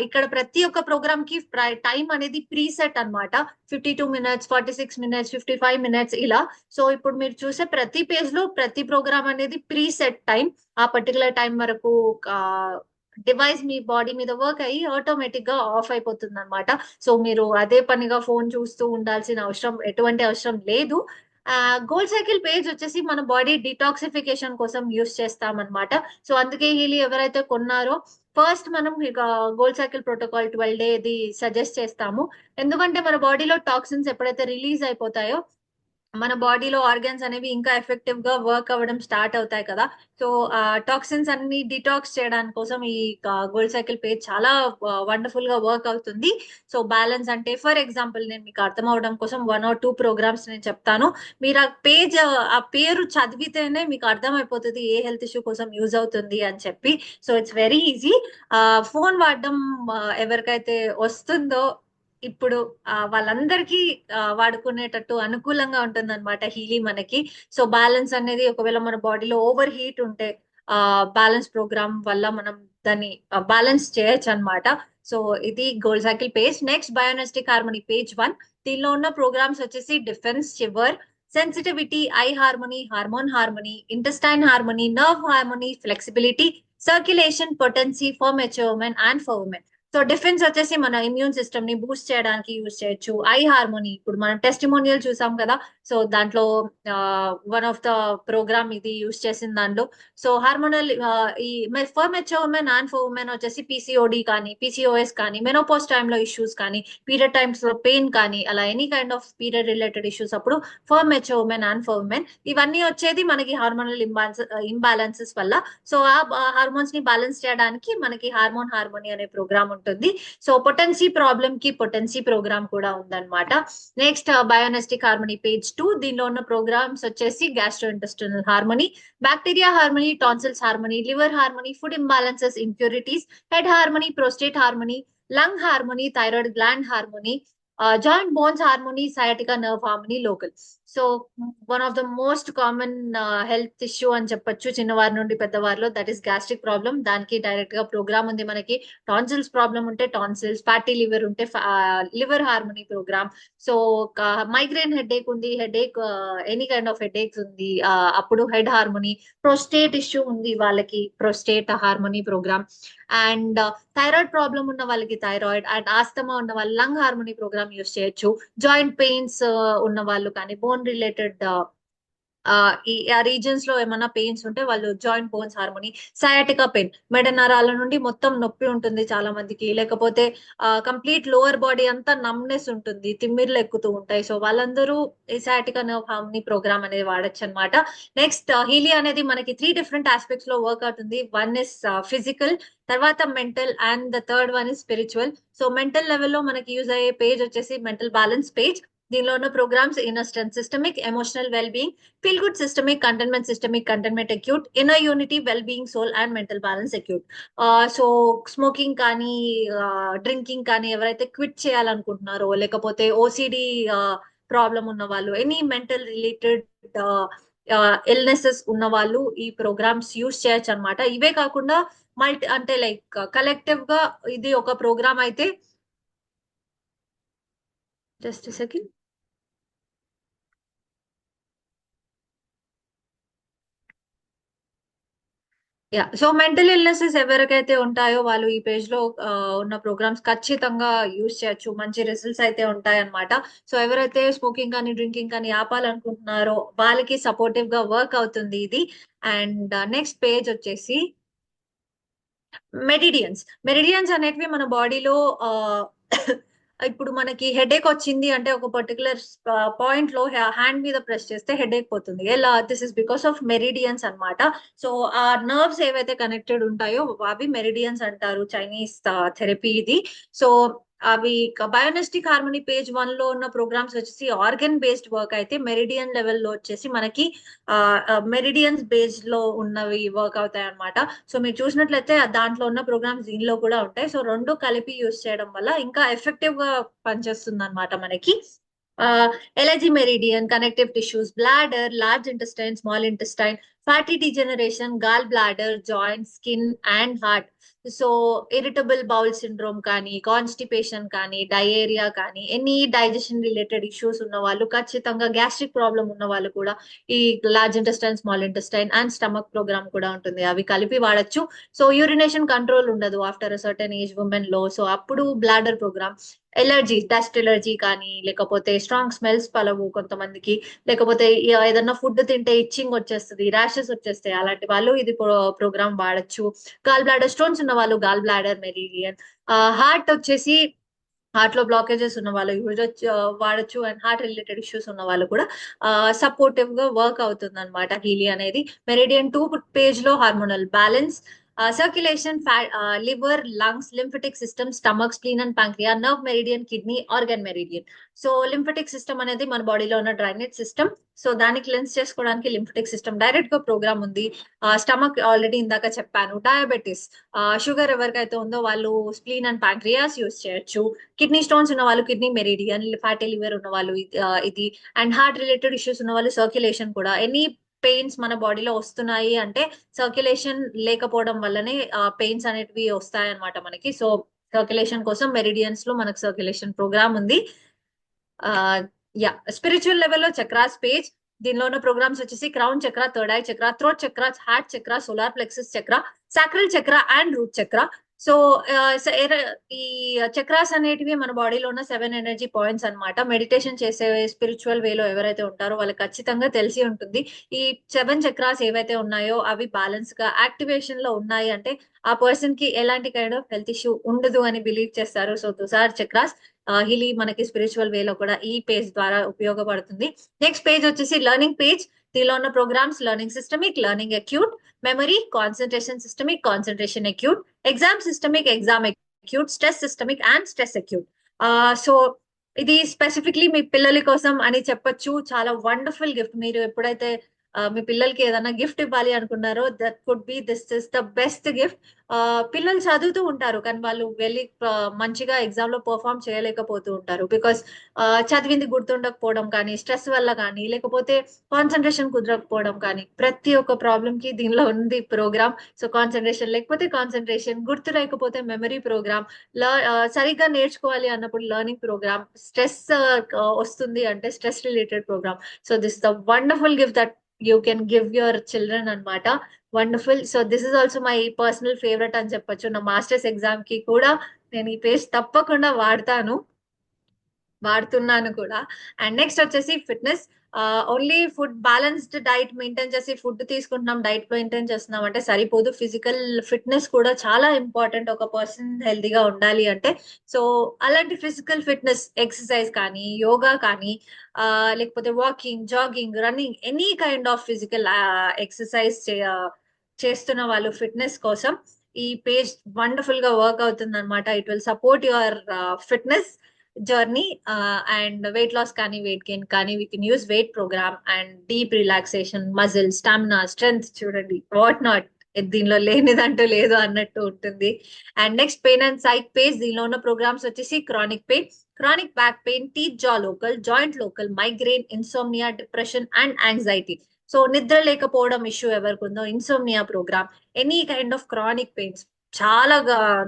ఇక్కడ ప్రతి ఒక్క ప్రోగ్రామ్ కి టైం అనేది ప్రీసెట్ అన్నమాట. 52 minutes, 46 minutes, 55 minutes ఇలా. సో ఇప్పుడు మీరు చూసే ప్రతి పేజ్ లో ప్రతి ప్రోగ్రామ్ అనేది ప్రీసెట్ టైం. ఆ పర్టికులర్ టైం వరకు డివైస్ మీ బాడీ మీద వర్క్ అయ్యి ఆటోమేటిక్ గా ఆఫ్ అయిపోతుంది అనమాట. సో మీరు అదే పనిగా ఫోన్ చూస్తూ ఉండాల్సిన ఎటువంటి అవసరం లేదు. గోల్డ్ సైకిల్ పేజ్ వచ్చేసి మన బాడీ డిటాక్సిఫికేషన్ కోసం యూస్ చేస్తామన్నమాట. సో అందుకే హీలీ ఎవరైతే కొన్నారో ఫస్ట్ మనం gold cycle protocol 12 day suggest చేస్తాము. ఎందుకంటే మన బాడీలో టాక్సిన్స్ ఎప్పుడైతే రిలీజ్ అయిపోతాయో మన బాడీలో ఆర్గన్స్ అనేవి ఇంకా ఎఫెక్టివ్ గా వర్క్ అవ్వడం స్టార్ట్ అవుతాయి కదా. సో టాక్సిన్స్ అన్ని డిటాక్స్ చేయడానికి కోసం ఈ గోల్డ్ సైకిల్ పేజ్ చాలా వండర్ఫుల్ గా వర్క్ అవుతుంది. సో బ్యాలెన్స్ అంటే ఫర్ ఎగ్జాంపుల్ నేను మీకు అర్థం అవడం కోసం 1 or 2 ప్రోగ్రామ్స్ నేను చెప్తాను. మీరు ఆ పేరు చదివితేనే మీకు అర్థం అయిపోతుంది ఏ హెల్త్ ఇష్యూ కోసం యూజ్ అవుతుంది అని చెప్పి. So it's very easy. Phone వాడడం ఎవరికైతే వస్తుందో ఇప్పుడు వాళ్ళందరికీ వాడుకునేటట్టు అనుకూలంగా ఉంటుంది అనమాట హీలీ మనకి. సో బ్యాలెన్స్ అనేది ఒకవేళ మన బాడీలో ఓవర్ హీట్ ఉంటే బ్యాలెన్స్ ప్రోగ్రామ్ వల్ల మనం దాన్ని బ్యాలెన్స్ చేయొచ్చు అనమాట. సో ఇది గోల్డ్ సైకిల్ పేజ్. నెక్స్ట్ బయోనెస్టిక్ హార్మోనీ పేజ్ 1. దీనిలో ఉన్న ప్రోగ్రామ్స్ వచ్చేసి డిఫెన్స్, చివర్, sensitivity, eye harmony, hormone harmony, intestine harmony, nerve harmony, flexibility, circulation, potency for mature women and for women. So defence వచ్చేసి మన ఇమ్యూన్ సిస్టమ్ ని బూస్ట్ చేయడానికి యూజ్ చేయొచ్చు. ఐ హార్మోనీ ఇప్పుడు మనం టెస్టిమోనియల్ చూసాం కదా, సో దాంట్లో వన్ ఆఫ్ ద ప్రోగ్రామ్ ఇది యూస్ చేసిన దాంట్లో సో హార్మోనల్ ఈ for mature women and for women వచ్చేసి పీసీఓడి కానీ పీసీఓఎస్ కానీ మెనోపాజ్ టైంలో ఇష్యూస్ కానీ పీరియడ్ టైమ్స్ లో పెయిన్ కానీ అలా any kind of period related issues అప్పుడు for mature women and for women ఇవన్నీ వచ్చేది మనకి హార్మోనల్ ఇంబాలెన్సెస్ వల్ల. సో ఆ హార్మోన్స్ ని బ్యాలెన్స్ చేయడానికి మనకి హార్మోనీ అనే ప్రోగ్రామ్ ఉంటుంది. సో పొటెన్సీ ప్రాబ్లమ్ కి పొటెన్సీ ప్రోగ్రామ్ కూడా ఉందన్నమాట. నెక్స్ట్ బయోనెస్టిక్ హార్మోనీ పేజ్ 2 దీనిలో ఉన్న ప్రోగ్రామ్స్ వచ్చేసి gastro intestinal harmony, bacteria harmony, tonsils harmony, liver harmony, food imbalances impurities, head harmony, prostate harmony, lung harmony, thyroid gland harmony, joint bones harmony, sciatica nerve harmony, local. So one of the most common health issue అని చెప్పొచ్చు చిన్నవారి నుండి పెద్దవారిలో, దట్ ఈస్ గ్యాస్ట్రిక్ ప్రాబ్లమ్. దానికి డైరెక్ట్ గా ప్రోగ్రామ్ ఉంది మనకి. టాన్సిల్స్ ప్రాబ్లమ్ ఉంటే టాన్సిల్స్, ఫ్యాటీ లివర్ ఉంటే liver harmony program. So migraine headache ఉంది, headache any kind of headaches ఉంది అప్పుడు హెడ్ హార్మోనీ. ప్రోస్టేట్ ఇష్యూ ఉంది వాళ్ళకి, prostate harmony program. And thyroid problem ఉన్న వాళ్ళకి థైరాయిడ్, అండ్ ఆస్తమా ఉన్న వాళ్ళు లంగ్ హార్మోనీ ప్రోగ్రామ్ యూస్ చేయొచ్చు. జాయింట్ పెయిన్స్ ఉన్న వాళ్ళు కానీ, బోన్ రిలేటెడ్ ఈ రీజన్స్ లో ఏమైనా పెయిన్స్ ఉంటే వాళ్ళు joint bones harmony. Sciatica pain, మెడ నరాల నుండి మొత్తం నొప్పి ఉంటుంది చాలా మందికి, లేకపోతే కంప్లీట్ లోవర్ బాడీ అంతా నమ్నెస్ ఉంటుంది, తిమ్మిర్లు ఎక్కుతూ ఉంటాయి. సో వాళ్ళందరూ ఈ సయాటికా నర్వ్ హార్మోనీ ప్రోగ్రామ్ అనేది వాడచ్చు అనమాట. నెక్స్ట్ హీలియా అనేది మనకి 3 డిఫరెంట్ ఆస్పెక్ట్స్ లో వర్క్ అవుతుంది. వన్ ఇస్ ఫిజికల్, తర్వాత mental, and the third one is spiritual. So mental లెవెల్లో మనకి యూజ్ అయ్యే పేజ్ వచ్చేసి మెంటల్ బ్యాలెన్స్ పేజ్. దీనిలో ఉన్న programs inner strength systemic, emotional well being, feel good systemic, containment acute, inner unity, well being soul, and mental balance acute. So smoking కానీ డ్రింకింగ్ కానీ ఎవరైతే క్విట్ చేయాలనుకుంటున్నారో, లేకపోతే ఓసిడి ప్రాబ్లం ఉన్న వాళ్ళు, ఎనీ మెంటల్ రిలేటెడ్ ఇల్నెసెస్ ఉన్న వాళ్ళు ఈ ప్రోగ్రామ్స్ యూస్ చేయొచ్చు అనమాట. ఇవే కాకుండా అంటే లైక్ కలెక్టివ్ గా ఇది ఒక ప్రోగ్రామ్ అయితే, just second. So mental illnesses ఎవరికైతే ఉంటాయో వాళ్ళు ఈ పేజ్ లో ఉన్న ప్రోగ్రామ్స్ ఖచ్చితంగా యూజ్ చేయొచ్చు, మంచి రిజల్ట్స్ అయితే ఉంటాయన్నమాట. సో ఎవరైతే స్మోకింగ్ కానీ డ్రింకింగ్ కానీ ఆపాలనుకుంటున్నారో వాళ్ళకి సపోర్టివ్ గా వర్క్ అవుతుంది ఇది. అండ్ నెక్స్ట్ పేజ్ వచ్చేసి మెరిడియన్స్ అనేటివి మన బాడీలో ఇప్పుడు మనకి హెడేక్ వచ్చింది అంటే ఒక పర్టికులర్ పాయింట్ లో హ్యాండ్ మీద ప్రెస్ చేస్తే హెడేక్ పోతుంది. ఎలా? This is because of meridians అన్నమాట. సో ఆ నర్వ్స్ ఏవైతే కనెక్టెడ్ ఉంటాయో అవి మెరిడియన్స్ అంటారు, చైనీస్ థెరపీ ఇది. సో అవి బయోనెస్టిక్ హార్మోనీ పేజ్ 1 లో ఉన్న ప్రోగ్రామ్స్ వచ్చేసి ఆర్గన్ బేస్డ్ వర్క్ అయితే, మెరిడియన్ లెవెల్లో వచ్చేసి మనకి మెరిడియన్స్ బేస్ లో ఉన్నవి వర్క్ అవుతాయి అనమాట. సో మీరు చూసినట్లయితే దాంట్లో ఉన్న ప్రోగ్రామ్స్ దీనిలో కూడా ఉంటాయి. సో రెండు కలిపి యూస్ చేయడం వల్ల ఇంకా ఎఫెక్టివ్ గా పనిచేస్తుంది అనమాట మనకి. Allergy meridian, connective tissues, bladder, large intestine, small intestine, fatty degeneration, gall bladder, joint, skin, and heart. So irritable bowel syndrome కానీ, కాన్స్టిపేషన్ కానీ, డయేరియా కానీ, ఎనీ డైజెషన్ రిలేటెడ్ ఇష్యూస్ ఉన్న వాళ్ళు ఖచ్చితంగా, గ్యాస్ట్రిక్ ప్రాబ్లం ఉన్న వాళ్ళు కూడా ఈ large intestine, small intestine, and stomach program కూడా ఉంటుంది, అవి కలిపి వాడచ్చు. సో యూరినేషన్ కంట్రోల్ ఉండదు ఆఫ్టర్ సర్టెన్ ఏజ్ ఉమెన్ లో, సో అప్పుడు bladder program. Allergy, dust allergy కానీ, లేకపోతే స్ట్రాంగ్ స్మెల్స్ పలవు కొంతమందికి, లేకపోతే ఏదన్నా ఫుడ్ తింటే ఇచ్చింగ్ వచ్చేస్తుంది, ర్యాషెస్ వచ్చేస్తాయి, అలాంటి వాళ్ళు ఇది ప్రోగ్రామ్ వాడచ్చు. గాల్ బ్లాడర్ స్టోన్స్ ఉన్న వాళ్ళు గాల్ బ్లాడర్ మెరిడియన్. హార్ట్ వచ్చేసి హార్ట్ లో బ్లాకేజెస్ ఉన్న వాళ్ళు వాడచ్చు, అండ్ హార్ట్ రిలేటెడ్ ఇష్యూస్ ఉన్న వాళ్ళు కూడా సపోర్టివ్ గా వర్క్ అవుతుంది అనమాట హీలి అనేది. మెరిడియన్ 2 పేజ్ లో hormonal balance, circulation, liver, lungs, lymphatic system, stomach, spleen and pancreas, nerve meridian, kidney, organ meridian. So lymphatic system అనేది మన బాడీలో ఉన్న డ్రైనేజ్ సిస్టమ్. సో దాన్ని క్లెన్స్ చేసుకోవడానికి లింఫటిక్ సిస్టమ్ డైరెక్ట్ గా ప్రోగ్రామ్ ఉంది. స్టమక్ ఆల్రెడీ ఇందాక చెప్పాను. డయాబెటిస్, షుగర్ ఎవరికైతే ఉందో వాళ్ళు స్ప్లీన్ అండ్ ప్యాంక్రియాస్ యూస్ చేయొచ్చు. కిడ్నీ స్టోన్స్ ఉన్న వాళ్ళు కిడ్నీ మెరిడియన్, ఫ్యాటీ లివర్ ఉన్న వాళ్ళు ఇది. అండ్ హార్ట్ రిలేటెడ్ ఇష్యూస్ ఉన్న వాళ్ళు సర్క్యులేషన్ కూడా. ఎనీ పెయిన్స్ మన బాడీలో వస్తున్నాయి అంటే సర్క్యులేషన్ లేకపోవడం వల్లనే పెయిన్స్ అనేటివి వస్తాయి అనమాట మనకి. సో సర్క్యులేషన్ కోసం మెరిడియన్స్ లో మనకు సర్క్యులేషన్ ప్రోగ్రామ్ ఉంది. స్పిరిచువల్ లెవెల్లో చక్రాస్ పేజ్, దీనిలో ఉన్న ప్రోగ్రామ్స్ వచ్చేసి క్రౌన్ చక్ర, థర్డ్ ఐ చక్ర, థ్రోట్ చక్ర, హార్ట్ చక్ర, సోలార్ ప్లెక్సస్ చక్ర, సాక్రల్ చక్ర, అండ్ రూట్ చక్ర. సో ఈ చక్రాస్ అనేటివి మన బాడీలో ఉన్న 7 ఎనర్జీ పాయింట్స్ అన్నమాట. మెడిటేషన్ చేసే స్పిరిచువల్ వేలో ఎవరైతే ఉంటారో వాళ్ళకి ఖచ్చితంగా తెలిసి ఉంటుంది. ఈ 7 చక్రాస్ ఏవైతే ఉన్నాయో అవి బ్యాలెన్స్ గా యాక్టివేషన్ లో ఉన్నాయి అంటే ఆ పర్సన్ కి ఎలాంటి కైండ్ ఆఫ్ హెల్త్ ఇష్యూ ఉండదు అని బిలీవ్ చేస్తారు. సో తుసార్ చక్రాస్ హిలి మనకి స్పిరిచువల్ వేలో కూడా ఈ పేజ్ ద్వారా ఉపయోగపడుతుంది. నెక్స్ట్ పేజ్ వచ్చేసి లెర్నింగ్ పేజ్. దీనిలో ఉన్న programs learning systemic, learning acute, memory, concentration systemic, concentration acute, exam systemic, exam acute, stress systemic and stress acute. So ఇది స్పెసిఫిక్లీ మీ పిల్లల కోసం అని చెప్పొచ్చు. చాలా వండర్ఫుల్ గిఫ్ట్. మీరు ఎప్పుడైతే మీ పిల్లలకి ఏదైనా గిఫ్ట్ ఇవ్వాలి అనుకున్నారో that could be this is the best gift. పిల్లలు చదువుతూ ఉంటారు కానీ వాళ్ళు వెళ్ళి మంచిగా ఎగ్జామ్ లో పర్ఫామ్ చేయలేకపోతూ ఉంటారు. బికాస్ చదివింది గుర్తుండకపోవడం కానీ, స్ట్రెస్ వల్ల కానీ, లేకపోతే కాన్సన్ట్రేషన్ కుదరకపోవడం కానీ, ప్రతి ఒక్క ప్రాబ్లమ్ కి దీనిలో ఉంది ప్రోగ్రామ్. సో కాన్సన్ట్రేషన్ లేకపోతే కాన్సన్ట్రేషన్, గుర్తు లేకపోతే మెమరీ ప్రోగ్రామ్, సరిగ్గా నేర్చుకోవాలి అన్నప్పుడు లెర్నింగ్ ప్రోగ్రామ్, స్ట్రెస్ వస్తుంది అంటే stress related program. So this the wonderful gift that you can give your children అన్నమాట. Wonderful. So this is also my personal favourite అని చెప్పొచ్చు. నా మాస్టర్స్ ఎగ్జామ్ కి కూడా నేను ఈ పేజ్ తప్పకుండా వాడుతున్నాను కూడా. అండ్ నెక్స్ట్ వచ్చేసి fitness. Only food balanced diet maintain చేసి ఫుడ్ తీసుకుంటున్నాం, డైట్ మెయింటైన్ చేస్తున్నాం అంటే సరిపోదు. ఫిజికల్ ఫిట్నెస్ కూడా చాలా ఇంపార్టెంట్ ఒక పర్సన్ హెల్తీగా ఉండాలి అంటే. సో అలాంటి ఫిజికల్ ఫిట్నెస్ ఎక్సర్సైజ్ కానీ, యోగా కానీ, లేకపోతే walking, jogging, running, any kind of physical exercise చేస్తున్న వాళ్ళు ఫిట్నెస్ కోసం ఈ పేజ్ వండర్ఫుల్ గా వర్క్ అవుతుంది అనమాట. It will support your fitness journey and weight loss కానీ, వెయిట్ గెయిన్ కానీ. We can use weight program and deep relaxation, muscle, stamina, strength, చూడండి వాట్ నాట్, దీనిలో లేనిదంటూ లేదు అన్నట్టు ఉంటుంది. And next pain and psych page. దీనిలో ఉన్న ప్రోగ్రామ్స్ వచ్చేసి chronic pain, chronic back pain, teeth jaw local, joint local, migraine, insomnia, depression and anxiety. So నిద్ర లేకపోవడం ఇష్యూ ఎవరికి ఉందో insomnia program, any kind of chronic pains, చాలా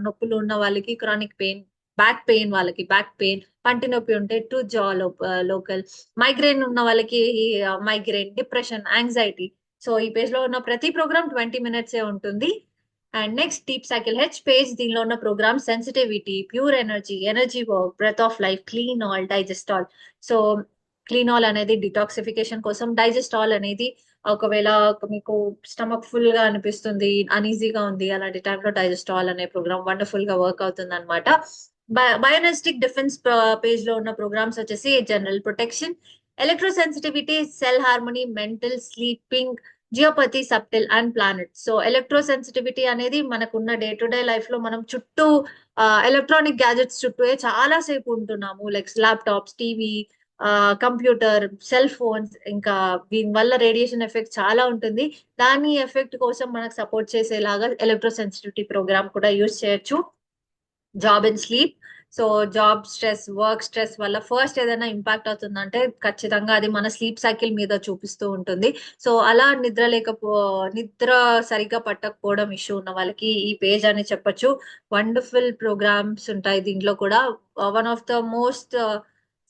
నొప్పులు ఉన్న వాళ్ళకి క్రానిక్ పెయిన్, బ్యాక్ పెయిన్ వాళ్ళకి బ్యాక్ పెయిన్, పంటి నొప్పి ఉంటే టు జా లోకల్, మైగ్రేన్ ఉన్న వాళ్ళకి మైగ్రేన్, డిప్రెషన్, యాంగ్జైటీ. సో ఈ పేజ్ లో ఉన్న ప్రతి ప్రోగ్రామ్ 20 minutes ఉంటుంది. And next deep cycle H page. దీనిలో ఉన్న program sensitivity, pure energy, energy work, breath of life, clean all, digest all. So clean all అనేది డిటాక్సిఫికేషన్ కోసం, డైజెస్టాల్ అనేది ఒకవేళ మీకు స్టమక్ ఫుల్ గా అనిపిస్తుంది, అన్ఈజీగా ఉంది, అలాంటి టైంలో డైజెస్టాల్ అనే ప్రోగ్రామ్ వండర్ఫుల్ గా వర్క్ అవుతుంది అనమాట. బయోనెస్టిక్ డిఫెన్స్ పేజ్ లో ఉన్న ప్రోగ్రామ్స్ వచ్చేసి general protection, electrosensitivity, cell harmony, mental, sleeping, geopathy, subtle and planet. So electrosensitivity అనేది మనకున్న డే టు డే లైఫ్ లో మనం చుట్టూ ఎలక్ట్రానిక్ గ్యాజెట్స్ చుట్టూ చాలా సేపు ఉంటున్నాము. Like laptops, TV, computer, cell phones, ఇంకా దీని వల్ల రేడియేషన్ ఎఫెక్ట్ చాలా ఉంటుంది. దాని ఎఫెక్ట్ కోసం మనకు సపోర్ట్ చేసేలాగా ఎలక్ట్రోసెన్సిటివిటీ ప్రోగ్రామ్ కూడా యూజ్ చేయొచ్చు. Job and sleep. So job stress, work stress వల్ల ఫస్ట్ ఏదైనా ఇంపాక్ట్ అవుతుందంటే ఖచ్చితంగా అది మన స్లీప్ సైకిల్ మీద చూపిస్తూ ఉంటుంది. సో అలా నిద్ర సరిగ్గా పట్టకపోవడం ఇష్యూ ఉన్న వాళ్ళకి ఈ పేజ్ అని చెప్పొచ్చు. వండర్ఫుల్ ప్రోగ్రామ్స్ ఉంటాయి దీంట్లో కూడా. One of the most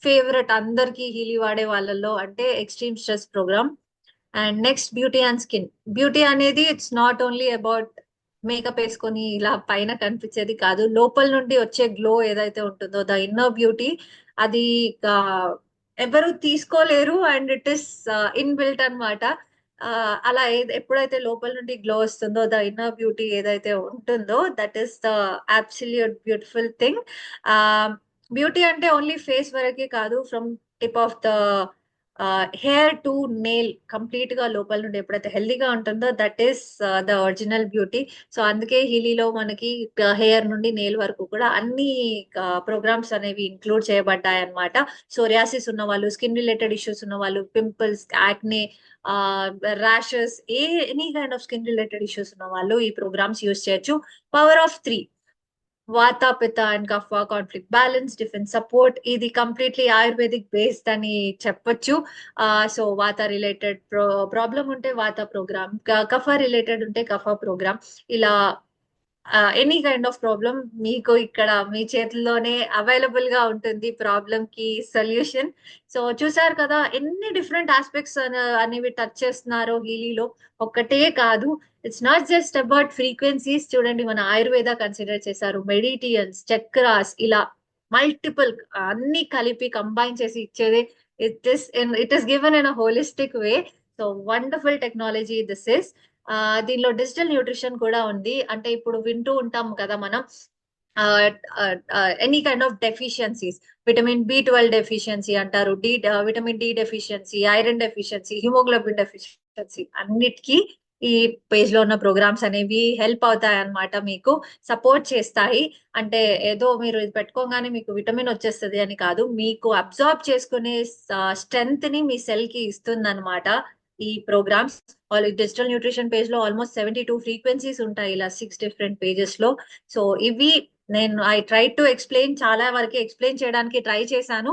favourite అందరికి హీలీ వాడే వాళ్ళల్లో అంటే extreme stress program. And next beauty and skin. Beauty అనేది it's not only about makeup వేసుకొని ఇలా పైన కనిపించేది కాదు, లోపల నుండి వచ్చే గ్లో ఏదైతే ఉంటుందో ద ఇన్నర్ బ్యూటీ, అది ఎవరు తీసుకోలేరు అండ్ ఇట్ ఇస్ ఇన్బిల్ట్ అనమాట. అలా ఎప్పుడైతే లోపల నుండి గ్లో వస్తుందో ద ఇన్నర్ బ్యూటీ ఏదైతే ఉంటుందో that is the absolute beautiful thing. Beauty అంటే ఓన్లీ ఫేస్ వరకే కాదు, from tip of the hair to nail, complete గా లోపల నుండి ఎప్పుడైతే హెల్దీగా ఉంటుందో that is the original beauty. So అందుకే హీలీలో మనకి హెయిర్ నుండి నెయిల్ వరకు కూడా అన్ని ప్రోగ్రామ్స్ అనేవి ఇంక్లూడ్ చేయబడ్డాయి అనమాట. సోరియాసిస్ ఉన్న వాళ్ళు, స్కిన్ రిలేటెడ్ ఇష్యూస్ ఉన్న వాళ్ళు, pimples, acne, rashes, any kind of skin related issues ఉన్న వాళ్ళు ఈ ప్రోగ్రామ్స్ యూజ్ చేయొచ్చు. Power of 3, vata, pitta and kapha, conflict balance, defence support. ఇది కంప్లీట్లీ ఆయుర్వేదిక్ బేస్డ్ అని చెప్పొచ్చు. సో వాత రిలేటెడ్ ప్రాబ్లం ఉంటే వాత ప్రోగ్రామ్, కఫ రిలేటెడ్ ఉంటే కఫ ప్రోగ్రామ్, ఇలా ఎనీ కైండ్ ఆఫ్ ప్రాబ్లం మీకు ఇక్కడ మీ చేతుల్లోనే అవైలబుల్ గా ఉంటుంది ప్రాబ్లం కి సొల్యూషన్. సో చూసారు కదా ఎన్ని డిఫరెంట్ ఆస్పెక్ట్స్ అనేవి టచ్ చేస్తున్నారో హీలీలో. ఒక్కటే కాదు, it's not just about frequencies. చూడండి, మన ఆయుర్వేద కన్సిడర్ చేశారు, మెడిటియన్స్, చక్రాస్, ఇలా మల్టిపుల్ అన్ని కలిపి కంబైన్ చేసి ఇచ్చేది. It is given in a holistic way. So wonderful technology this is. దీనిలో డిజిటల్ న్యూట్రిషన్ కూడా ఉంది. అంటే ఇప్పుడు వింటూ ఉంటాం కదా మనం, any kind of deficiencies, vitamin B12 deficiency అంటారు, vitamin D deficiency, iron deficiency, haemoglobin deficiency, అన్నిటికీ ఈ పేజ్ లో ఉన్న ప్రోగ్రామ్స్ అనేవి హెల్ప్ అవుతాయి అన్నమాట, మీకు సపోర్ట్ చేస్తాయి. అంటే ఏదో మీరు ఇది పెట్టుకోగానే మీకు విటమిన్ వచ్చేస్తుంది అని కాదు, మీకు అబ్జార్బ్ చేసుకునే స్ట్రెంగ్త్ ని మీ సెల్ కి ఇస్తుంది అనమాట ఈ ప్రోగ్రామ్స్. డిజిటల్ న్యూట్రిషన్ పేజ్ లో ఆల్మోస్ట్ 72 ఫ్రీక్వెన్సీస్ ఉంటాయి, ఇలా 6 డిఫరెంట్ పేజెస్ లో. సో ఇవి నేను ఐ ట్రై టు ఎక్స్ప్లెయిన్, చాలా వరకు ఎక్స్ప్లెయిన్ చేయడానికి ట్రై చేశాను.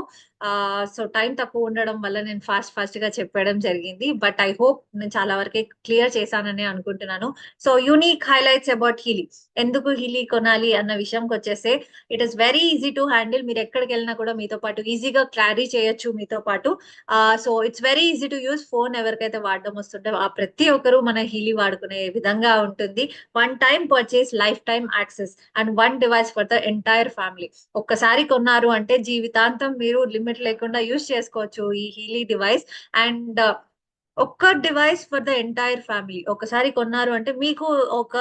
సో టైం తక్కువ ఉండడం వల్ల నేను ఫాస్ట్ గా చెప్పడం జరిగింది. బట్ ఐ హోప్ నేను చాలా వరకే క్లియర్ చేశానని అనుకుంటున్నాను. So unique highlights about Healy. ఎందుకు హీలీ కొనాలి అన్న విషయంకి వచ్చేస్తే, it is very easy to handle. మీరు ఎక్కడికి వెళ్ళినా కూడా మీతో పాటు ఈజీగా క్యారీ చేయొచ్చు మీతో పాటు. So it's very easy to use. Phone ఎవరికైతే వాడడం వస్తుంటే ఆ ప్రతి ఒక్కరు మన హీలీ వాడుకునే విధంగా ఉంటుంది. One time purchase, life time access and one device for the entire family. ఒక్కసారి కొన్నారు అంటే జీవితాంతం మీరు లిమిట్ లేకుండా యూజ్ చేసుకోవచ్చు ఈ హీలీ డివైస్. అండ్ ఒక్క device for the entire family. ఒకసారి కొన్నారు అంటే మీకు ఒక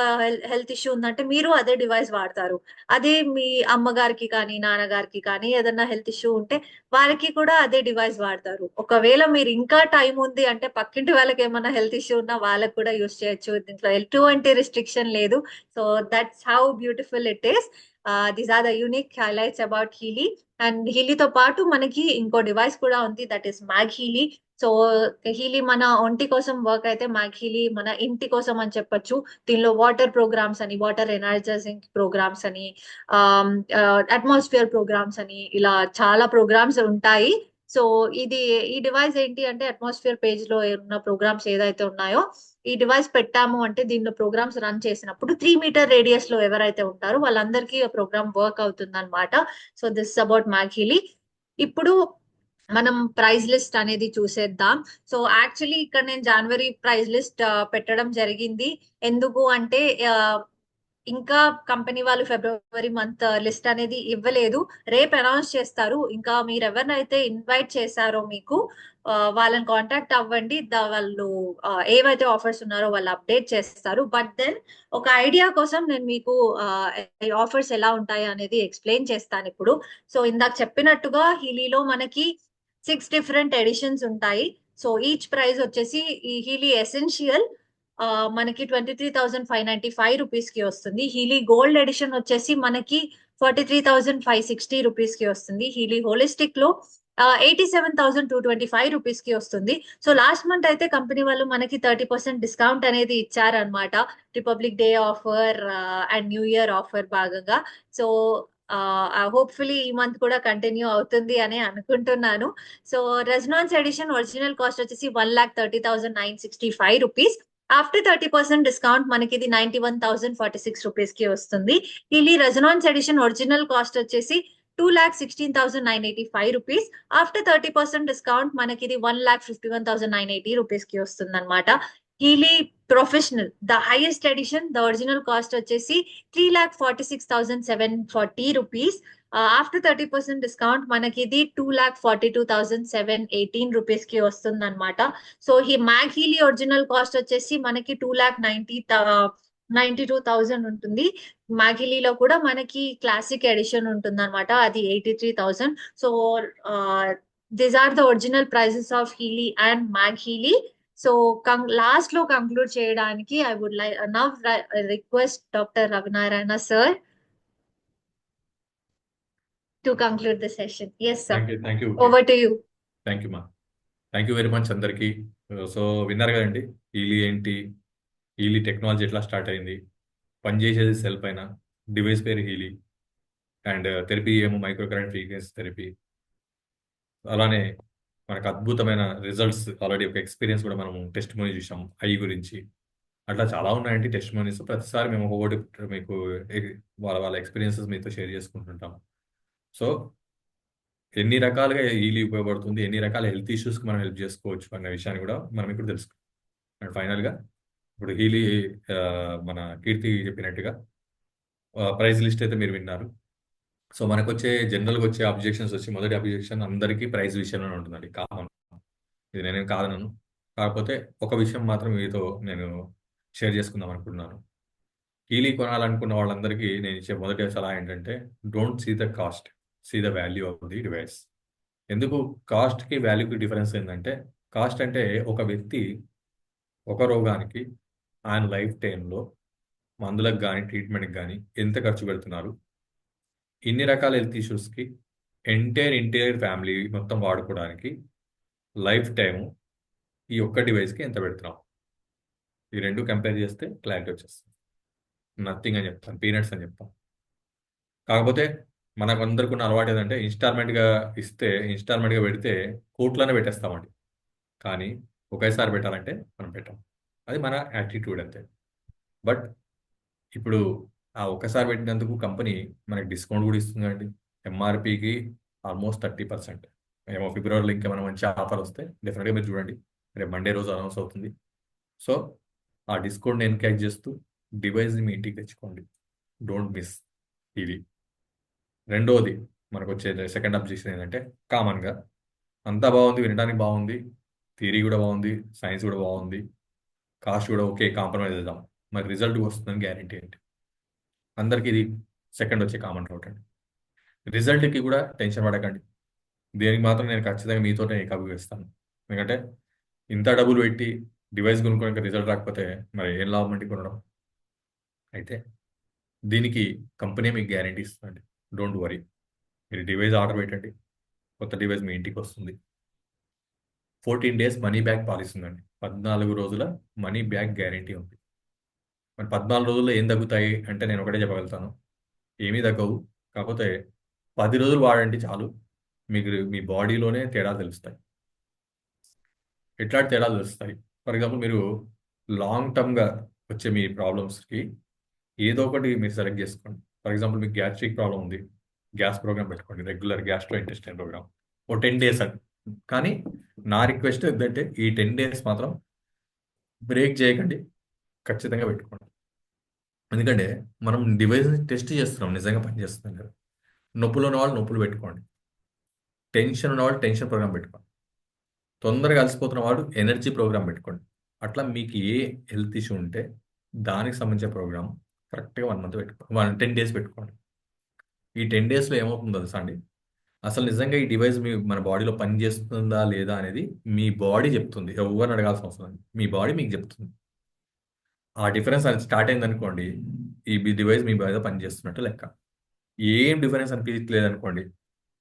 హెల్త్ ఇష్యూ ఉందంటే మీరు అదే డివైస్ వాడతారు. అదే మీ అమ్మగారికి కానీ నాన్నగారికి కానీ ఏదైనా హెల్త్ ఇష్యూ ఉంటే వాళ్ళకి కూడా అదే డివైస్ వాడతారు. ఒకవేళ మీరు ఇంకా టైం ఉంది అంటే పక్కింటి వాళ్ళకి ఏమైనా హెల్త్ ఇష్యూ ఉన్నా వాళ్ళకి కూడా యూజ్ చేయొచ్చు. దీంట్లో ఎటువంటి రిస్ట్రిక్షన్ లేదు. So that's how beautiful it is. These are the unique highlights about Healy. అండ్ హీలీతో పాటు మనకి ఇంకో డివైస్ కూడా ఉంది, that is Mag Healy. So Healy మన ఒంటి కోసం వర్క్ అయితే, మ్యాగ్ హీలీ మన ఇంటి కోసం అని చెప్పొచ్చు. దీనిలో వాటర్ ప్రోగ్రామ్స్ అని, వాటర్ ఎనర్జైజింగ్ ప్రోగ్రామ్స్ అని, అట్మాస్ఫియర్ ప్రోగ్రామ్స్ అని, ఇలా చాలా ప్రోగ్రామ్స్ ఉంటాయి. సో ఈ డివైస్ ఏంటి అంటే, అట్మాస్ఫియర్ పేజ్ లో ఉన్న ప్రోగ్రామ్స్ ఏదైతే ఉన్నాయో ఈ డివైస్ పెట్టాము అంటే దీనిలో ప్రోగ్రామ్స్ రన్ చేసినప్పుడు 3 మీటర్ రేడియస్ లో ఎవరైతే ఉంటారో వాళ్ళందరికీ ప్రోగ్రామ్ వర్క్ అవుతుంది అనమాట. So this about Mag Healy. ఇప్పుడు మనం ప్రైజ్ లిస్ట్ అనేది చూసేద్దాం. సో యాక్చువల్లీ ఇక్కడ నేను జనవరి ప్రైజ్ లిస్ట్ పెట్టడం జరిగింది. ఎందుకు అంటే ఇంకా కంపెనీ వాళ్ళు ఫిబ్రవరి మంత్ లిస్ట్ అనేది ఇవ్వలేదు, రేపు అనౌన్స్ చేస్తారు. ఇంకా మీరు ఎవరినైతే ఇన్వైట్ చేశారో మీకు వాళ్ళని కాంటాక్ట్ అవ్వండి, వాళ్ళు ఏవైతే ఆఫర్స్ ఉన్నారో వాళ్ళు అప్డేట్ చేస్తారు. బట్ దెన్ ఒక ఐడియా కోసం నేను మీకు ఆఫర్స్ ఎలా ఉంటాయి అనేది ఎక్స్ప్లెయిన్ చేస్తాను ఇప్పుడు. సో ఇందాక చెప్పినట్టుగా హీలీలో మనకి 6 డిఫరెంట్ ఎడిషన్స్ ఉంటాయి. సో ఈచ్ ప్రైస్ వచ్చేసి ఈ హీలీ ఎసెన్షియల్ మనకి 23,595 రూపీస్ కి వస్తుంది. హీలీ గోల్డ్ ఎడిషన్ వచ్చేసి మనకి 43,560 రూపీస్ కి వస్తుంది. హీలీ హోలిస్టిక్ లో 87,225 రూపీస్ కి వస్తుంది. సో లాస్ట్ మంత్ అయితే కంపెనీ వాళ్ళు మనకి 30% డిస్కౌంట్ అనేది ఇచ్చారనమాట, republic day offer and new year offer భాగంగా. సో హోప్ఫుల్లీ ఈ మంత్ కూడా కంటిన్యూ అవుతుంది అని అనుకుంటున్నాను. సో రెజనాన్స్ ఎడిషన్ ఒరిజినల్ కాస్ట్ వచ్చేసి 1,30,965 రూపీస్. ఆఫ్టర్ 30% డిస్కౌంట్ మనకి ఇది 91,046 రూపీస్ కి వస్తుంది. హీలీ రెజనాన్స్ ఎడిషన్ ఒరిజినల్ కాస్ట్ వచ్చేసి 2,16,985 రూపీస్. ఆఫ్టర్ 30% డిస్కౌంట్ మనకి ఇది 1,51,980 రూపీస్ కి వస్తుంది అనమాట. Healy professional the highest edition, the original cost వచ్చేసి 3,46,740 రూపీస్. ఆఫ్టర్ 30% డిస్కౌంట్ మనకి ఇది 2,42,718 రూపీస్ కి వస్తుంది అనమాట. సో ఈ మ్యాగ్ హీలీ ఒరిజినల్ కాస్ట్ వచ్చేసి మనకి 2,92,000 ఉంటుంది. మ్యాగిలీలో కూడా మనకి క్లాసిక్ ఎడిషన్ ఉంటుంది అనమాట, అది 83,000. So these are the original prices of Healy and Mag Healy. So last లో కంక్లూడ్ చేయడానికి I would like now request doctor Ravinarayana sir to conclude the session. Yes sir, thank you over to you. Thank you మా, థ్యాంక్ యూ వెరీ మచ్ అందరికీ. సో విన్నారు కదండి హీలీ ఏంటి, హీలీ టెక్నాలజీ ఎట్లా స్టార్ట్ అయింది, పనిచేసేది సెల్ పైన, డివైస్ పేరు హీలీ, అండ్ థెరపీ ఏమో మైక్రో కరెంట్ ఫ్రీక్వెన్సీ థెరపీ. అలానే మనకు అద్భుతమైన రిజల్ట్స్, ఆల్రెడీ ఒక ఎక్స్పీరియన్స్ కూడా మనం టెస్ట్ మనీ చూసాం ఐ గురించి. అట్లా చాలా ఉన్నాయండి టెస్టిమోనీస్. ప్రతిసారి మేము ఒక్కొక్కటి మీకు వాళ్ళ వాళ్ళ ఎక్స్పీరియన్సెస్ మీతో షేర్ చేసుకుంటుంటాం. సో ఎన్ని రకాలుగా ఈ లీవ్ ఉపయోగపడుతుంది, ఎన్ని రకాల హెల్త్ ఇష్యూస్కి మనం హెల్ప్ చేసుకోవచ్చు అనే విషయాన్ని కూడా మనం ఇప్పుడు తెలుసుకుంటాం. అండ్ ఫైనల్గా ఇప్పుడు హీలీ మన కీర్తి చెప్పినట్టుగా ప్రైజ్ లిస్ట్ అయితే మీరు విన్నారు. సో మనకు వచ్చే జనరల్గా వచ్చే అబ్జెక్షన్స్ వచ్చి మొదటి అబ్జెక్షన్ అందరికీ ప్రైజ్ విషయంలోనే ఉంటుందండి, కామన్. ఇది నేనేం కాదనను. కాకపోతే ఒక విషయం మాత్రం మీతో నేను షేర్ చేసుకుందాం అనుకుంటున్నాను. హీలీ కొనాలనుకున్న వాళ్ళందరికీ నేను ఇచ్చే మొదటి సలహా ఏంటంటే, don't see the cost, see the value of the device. ఎందుకు కాస్ట్కి వాల్యూకి డిఫరెన్స్ ఏంటంటే, కాస్ట్ అంటే ఒక వ్యక్తి ఒక రోగానికి ఆయన లైఫ్ టైంలో మందులకు కానీ ట్రీట్మెంట్కి కానీ ఎంత ఖర్చు పెడుతున్నారు, ఇన్ని రకాల హెల్త్ ఇష్యూస్కి ఎంటైర్ ఫ్యామిలీ మొత్తం వాడుకోవడానికి లైఫ్ టైము ఈ ఒక్క డివైస్కి ఎంత పెడుతున్నాం, ఈ రెండు కంపేర్ చేస్తే క్లారిటీ వచ్చేస్తుంది. నథింగ్ అని చెప్తాను, పీనట్స్ అని చెప్తాం. కాకపోతే మనకు అందరికీ ఉన్న అలవాటు ఏంటంటే, ఇన్స్టాల్మెంట్గా పెడితే కోట్లోనే పెట్టేస్తామండి. కానీ ఒకేసారి పెట్టాలంటే మనం పెట్టాం. అది మన యాటిట్యూడ్ అంతే. బట్ ఇప్పుడు ఆ ఒక్కసారి పెట్టినందుకు కంపెనీ మనకి డిస్కౌంట్ కూడా ఇస్తుందండి. ఎంఆర్పికి ఆల్మోస్ట్ 30%. ఏమో ఫిబ్రవరిలో ఇంకేమైనా మంచి ఆఫర్ వస్తే డెఫినెట్గా మీరు చూడండి. రేపు మండే రోజు అనౌన్స్ అవుతుంది. సో ఆ డిస్కౌంట్ని ఎన్కరేజ్ చేస్తూ డివైస్ని మీ ఇంటికి తెచ్చుకోండి. డోంట్ మిస్ ఇది. రెండోది మనకు వచ్చే సెకండ్ అబ్జెక్షన్ ఏంటంటే, కామన్గా అంతా బాగుంది, వినడానికి బాగుంది, థియరీ కూడా బాగుంది, సైన్స్ కూడా బాగుంది, కాస్ట్ కూడా ఓకే, కాంప్రమైజ్ చేద్దాం, మరి రిజల్ట్ వస్తుందని గ్యారంటీ ఏంటి? అందరికీ ఇది సెకండ్ వచ్చే కామన్ డౌట్ అండి. రిజల్ట్కి కూడా టెన్షన్ పడకండి. దేనికి మాత్రం నేను ఖచ్చితంగా మీతోనే ఏకాభిస్తాను. ఎందుకంటే ఇంత డబ్బులు పెట్టి డివైస్ కొనుక్కోడానికి రిజల్ట్ రాకపోతే మరి ఏం లాభం అండి కొనడం? అయితే దీనికి కంపెనీ మీకు గ్యారంటీ ఇస్తుందండి. Don't worry. మీరు డివైస్ ఆర్డర్ పెట్టండి, కొత్త డివైస్ మీ ఇంటికి వస్తుంది. 14 days మనీ బ్యాక్ పాలసీ ఉందండి. 14 రోజుల మనీ బ్యాక్ గ్యారంటీ ఉంది. మరి 14 రోజుల్లో ఏం తగ్గుతాయి అంటే నేను ఒకటే చెప్పగలుగుతాను, ఏమీ తగ్గవు. కాకపోతే 10 రోజులు వాడండి చాలు, మీకు మీ బాడీలోనే తేడాలు తెలుస్తాయి. ఎట్లాంటి తేడాలు తెలుస్తాయి? ఫర్ ఎగ్జాంపుల్, మీరు లాంగ్ టర్మ్గా వచ్చే మీ ప్రాబ్లమ్స్కి ఏదో ఒకటి మీరు సెలెక్ట్ చేసుకోండి. ఫర్ ఎగ్జాంపుల్, మీకు గ్యాస్ట్రిక్ ప్రాబ్లం ఉంది, గ్యాస్ ప్రోగ్రామ్ పెట్టుకోండి, రెగ్యులర్ గ్యాస్ట్రో ఇంటెస్టైన్ ప్రోగ్రామ్ ఓ 10 days అండి. కానీ నా రిక్వెస్ట్ ఏంటంటే, ఈ 10 days మాత్రం బ్రేక్ చేయకండి, ఖచ్చితంగా పెట్టుకోండి. ఎందుకంటే మనం డివైస్ని టెస్ట్ చేస్తున్నాం, నిజంగా పనిచేస్తున్నాం కదా. నొప్పులు ఉన్న వాళ్ళు నొప్పులు పెట్టుకోండి, టెన్షన్ ఉన్న వాళ్ళు టెన్షన్ ప్రోగ్రామ్ పెట్టుకోండి, తొందరగా అలసిపోతున్న వాడు ఎనర్జీ ప్రోగ్రామ్ పెట్టుకోండి. అట్లా మీకు ఏ హెల్త్ ఇష్యూ ఉంటే దానికి సంబంధించిన ప్రోగ్రామ్ కరెక్ట్గా 1 month పెట్టుకోండి, 10 days పెట్టుకోండి. ఈ 10 daysలో ఏమవుతుందో తెలుసా అండి, అసలు నిజంగా ఈ డివైస్ మన బాడీలో పని చేస్తుందా లేదా అనేది మీ బాడీ చెప్తుంది. ఎవరిని అడగాల్సిన అవసరం లేదు, మీ బాడీ మీకు చెప్తుంది. ఆ డిఫరెన్స్ అది స్టార్ట్ అయింది అనుకోండి, ఈ డివైస్ మీ బాడీలో పనిచేస్తున్నట్టు లెక్క. ఏం డిఫరెన్స్ అనిపించలేదు అనుకోండి,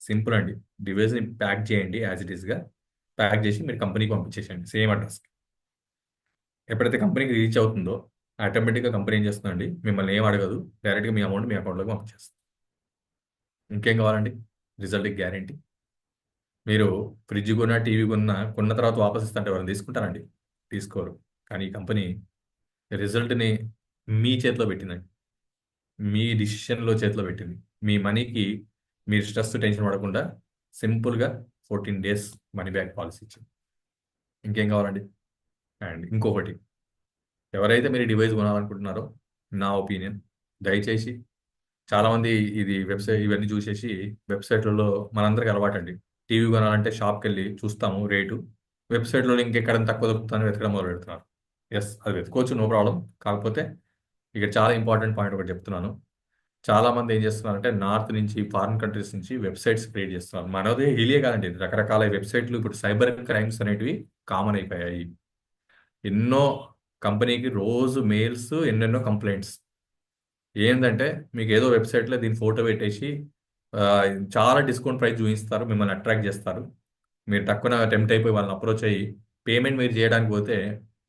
సింపుల్ అండి, డివైస్ని ప్యాక్ చేయండి, యాజ్ ఇట్ ఈస్గా ప్యాక్ చేసి మీరు కంపెనీకి పంపించేసేయండి, సేమ్ అడ్రస్కి. ఎప్పుడైతే కంపెనీకి రీచ్ అవుతుందో ఆటోమేటిక్గా కంపెనీ ఏం చేస్తుందండి, మిమ్మల్ని ఏం అడగదు, డైరెక్ట్గా మీ అమౌంట్ మీ అకౌంట్లోకి పంపించేస్తుంది. ఇంకేం కావాలండి? రిజల్ట్కి గ్యారంటీ. మీరు ఫ్రిడ్జ్ కొన్నా, టీవీ కొన్న తర్వాత వాపస్ ఇస్తుంటే ఎవరైనా తీసుకుంటారండి? తీసుకోరు. కానీ ఈ కంపెనీ రిజల్ట్ని మీ చేతిలో పెట్టిందండి, మీ డిసిషన్లో చేతిలో పెట్టింది. మీ మనీకి మీరు స్ట్రెస్ టెన్షన్ పడకుండా సింపుల్గా 14 days మనీ బ్యాక్ పాలసీ ఇచ్చింది. ఇంకేం కావాలండి? అండ్ ఇంకొకటి, ఎవరైతే మీరు డివైస్ కొనాలనుకుంటున్నారో, నా ఒపీనియన్, దయచేసి చాలామంది ఇది వెబ్సైట్ ఇవన్నీ చూసేసి వెబ్సైట్లలో మనందరికీ అలవాటు అండి, టీవీ కొనాలంటే షాప్కి వెళ్ళి చూస్తాము రేటు, వెబ్సైట్లో ఇంకెక్కడ తక్కువ దొరుకుతుందని వెతకడం మొదలు పెడుతున్నారు. ఎస్, అది వెతుకోవచ్చు, నో ప్రాబ్లం. కాకపోతే ఇక్కడ చాలా ఇంపార్టెంట్ పాయింట్ ఒకటి చెప్తున్నాను. చాలామంది ఏం చేస్తున్నారంటే, నార్త్ నుంచి, ఫారిన్ కంట్రీస్ నుంచి వెబ్సైట్స్ క్రియేట్ చేస్తున్నారు. మనదే హీలియే కాదండి, రకరకాల వెబ్సైట్లు. ఇప్పుడు సైబర్ క్రైమ్స్ అనేటివి కామన్ అయిపోయాయి. ఎన్నో కంపెనీకి రోజు మెయిల్స్, ఎన్నెన్నో కంప్లైంట్స్. ఏంటంటే, మీకు ఏదో వెబ్సైట్లో దీని ఫోటో పెట్టేసి చాలా డిస్కౌంట్ ప్రైస్ చూపిస్తారు, మిమ్మల్ని అట్రాక్ట్ చేస్తారు. మీరు తక్కువ అటెంప్ట్ అయిపోయి వాళ్ళని అప్రోచ్ అయ్యి పేమెంట్ మీరు చేయడానికి పోతే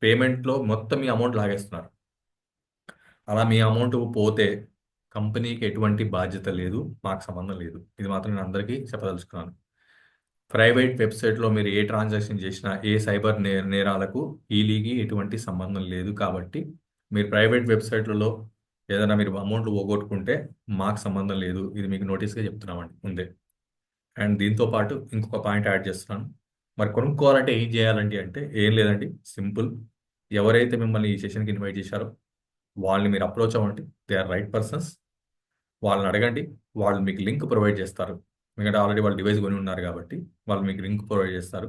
పేమెంట్లో మొత్తం మీ అమౌంట్ లాగేస్తున్నారు. అలా మీ అమౌంట్ పోతే కంపెనీకి ఎటువంటి బాధ్యత లేదు, మాకు సంబంధం లేదు. ఇది మాత్రం నేను అందరికీ చెప్పదలుచుకున్నాను. ప్రైవేట్ వెబ్సైట్లో మీరు ఏ ట్రాన్సాక్షన్ చేసినా, ఏ సైబర్ నేరాలకు ఈలీకి ఎటువంటి సంబంధం లేదు. కాబట్టి మీరు ప్రైవేట్ వెబ్సైట్లలో ఏదైనా మీరు అమౌంట్లు పోగొట్టుకుంటే మాకు సంబంధం లేదు, ఇది మీకు నోటీస్గా చెప్తున్నామండి ముందే. అండ్ దీంతో పాటు ఇంకొక పాయింట్ యాడ్ చేస్తున్నాను. మరి కొనుక్కోవాలంటే ఏం చేయాలండి అంటే ఏం లేదండి, సింపుల్. ఎవరైతే మిమ్మల్ని ఈ సెషన్కి ఇన్వైట్ చేశారో వాళ్ళని మీరు అప్రోచ్ అవ్వండి. They are right persons. వాళ్ళని అడగండి, వాళ్ళు మీకు లింక్ ప్రొవైడ్ చేస్తారు. ఎందుకంటే ఆల్రెడీ వాళ్ళు డివైస్ కొని ఉన్నారు కాబట్టి వాళ్ళు మీకు లింక్ ప్రొవైడ్ చేస్తారు.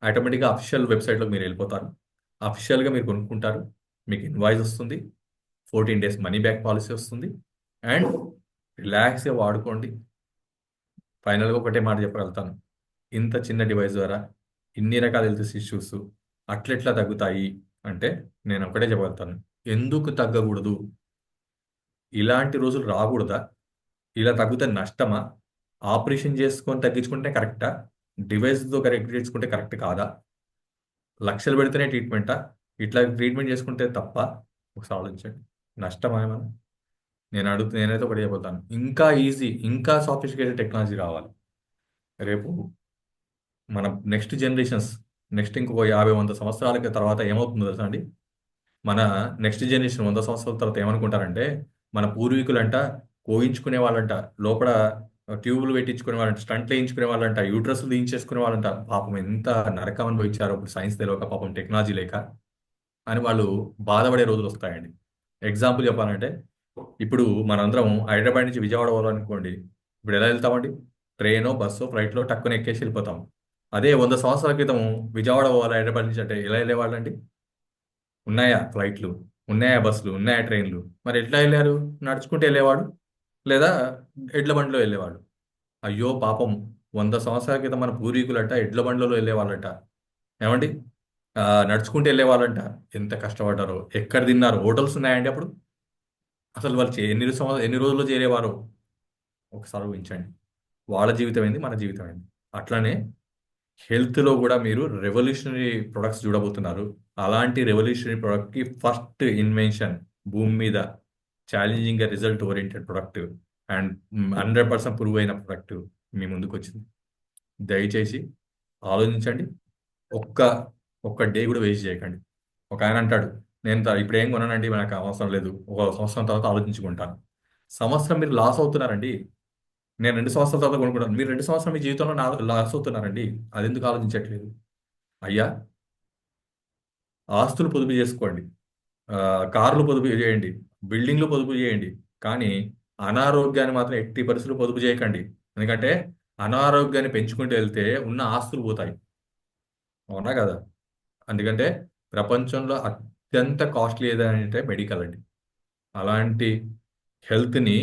ఆటోమేటిక్గా అఫీషియల్ వెబ్సైట్లోకి మీరు వెళ్ళిపోతారు. అఫీషియల్గా మీరు కొనుక్కుంటారు, మీకు ఇన్వాయిస్ వస్తుంది, 14 days మనీ బ్యాక్ పాలసీ వస్తుంది. అండ్ రిలాక్స్గా వాడుకోండి. ఫైనల్గా ఒకటే మాట చెప్పగలుగుతాను, ఇంత చిన్న డివైస్ ద్వారా ఇన్ని రకాల హెల్త్ ఇష్యూస్ అట్లెట్లా తగ్గుతాయి అంటే నేను ఒకటే చెప్పగలుగుతాను, ఎందుకు తగ్గకూడదు? ఇలాంటి రోజులు రాకూడదా? ఇలా తగ్గితే నష్టమా? ఆపరేషన్ చేసుకొని తగ్గించుకుంటే కరెక్టా? డివైస్తో కరెక్ట్ చేసుకుంటే కరెక్ట్ కాదా? లక్షలు పెడితేనే ట్రీట్మెంటా? ఇట్లా ట్రీట్మెంట్ చేసుకుంటే తప్ప? ఒకసారి ఆలోచించండి. నష్టమా ఏమన్నా? నేనైతే ఒకటి చెప్పబోతాను, ఇంకా ఈజీ, ఇంకా సాఫిస్టికేటెడ్ టెక్నాలజీ రావాలి. రేపు మన నెక్స్ట్ జనరేషన్స్, నెక్స్ట్ ఇంకో 50-100 సంవత్సరాల తర్వాత ఏమవుతుందో తెలుసా అండి? మన నెక్స్ట్ జనరేషన్ 100 సంవత్సరాల తర్వాత ఏమనుకుంటారంటే, మన పూర్వీకులంట కోయించుకునే వాళ్ళంట, లోపల ట్యూబులు పెట్టించుకునే వాళ్ళంట, స్టంట్లు వేయించుకునే వాళ్ళంట, యూట్రస్లు తీయించేసుకునే వాళ్ళంట. పాపం ఎంత నరకం అనుభవించారో ఇప్పుడు సైన్స్ తెలియక, పాపం టెక్నాలజీ లేక అని వాళ్ళు బాధపడే రోజులు వస్తాయండి. ఎగ్జాంపుల్ చెప్పాలంటే, ఇప్పుడు మనందరం హైదరాబాద్ నుంచి విజయవాడ పోవాలనుకోండి, ఇప్పుడు ఎలా వెళ్తామండి? ట్రైనో, బస్సో, ఫ్లైట్లో టక్కున ఎక్కేసి వెళ్ళిపోతాం. అదే 100 సంవత్సరాల క్రితం విజయవాడ పోవాలి హైదరాబాద్ నుంచి అంటే ఎలా వెళ్ళేవాళ్ళండి? ఉన్నాయా ఫ్లైట్లు? ఉన్నాయా బస్సులు? ఉన్నాయా ట్రైన్లు? మరి ఎట్లా వెళ్ళారు? నడుచుకుంటూ వెళ్ళేవాడు, లేదా ఎడ్ల బండిలో వెళ్ళేవాడు. అయ్యో పాపం, 100 సంవత్సరాల క్రితం మన పూర్వీకులట ఎడ్ల బండ్లలో వెళ్ళేవాళ్ళట. ఏమండి? నడుచుకుంటూ వెళ్ళేవాళ్ళంట. ఎంత కష్టపడ్డారో, ఎక్కడ తిన్నారు? హోటల్స్ ఉన్నాయండి అప్పుడు? అసలు వాళ్ళు ఎన్ని రోజుల్లో చేరేవారో ఒకసారి ఊహించండి. వాళ్ళ జీవితం ఏంది, మన జీవితం ఏంది? అట్లానే హెల్త్లో కూడా మీరు రెవల్యూషనరీ ప్రొడక్ట్స్ చూడబోతున్నారు. అలాంటి రెవల్యూషనరీ ప్రొడక్ట్కి ఫస్ట్ ఇన్వెన్షన్ భూమి మీద, challenging result oriented product and 100% prove అయిన ప్రొడక్ట్ మీ ముందుకు వచ్చింది. దయచేసి ఆలోచించండి. ఒక్క డే కూడా వేస్ట్ చేయకండి. ఒక ఆయన అంటాడు, నేను ఇప్పుడు ఏం కొనానండి, నాకు అవసరం లేదు, ఒక సంవత్సరం తర్వాత ఆలోచించుకుంటాను. సంవత్సరం మీరు లాస్ అవుతున్నారండి. నేను 2 సంవత్సరాల తర్వాత కొనుక్కుంటాను, మీరు 2 సంవత్సరాలు మీ జీవితంలో లాస్ అవుతున్నారండి. అది ఎందుకు ఆలోచించట్లేదు? అయ్యా, ఆస్తులు పొదుపు చేసుకోండి, కార్లు పొదుపు చేయండి, బిల్డింగ్లు పొదుపు చేయండి, కానీ అనారోగ్యాన్ని మాత్రం ఎట్టి పరిస్థితులు పొదుపు చేయకండి. ఎందుకంటే అనారోగ్యాన్ని పెంచుకుంటూ వెళ్తే ఉన్న ఆస్తులు పోతాయి. అవునా కదా? ఎందుకంటే ప్రపంచంలో అత్యంత కాస్ట్లీ ఏదంటే మెడికల్ అండి. అలాంటి హెల్త్ని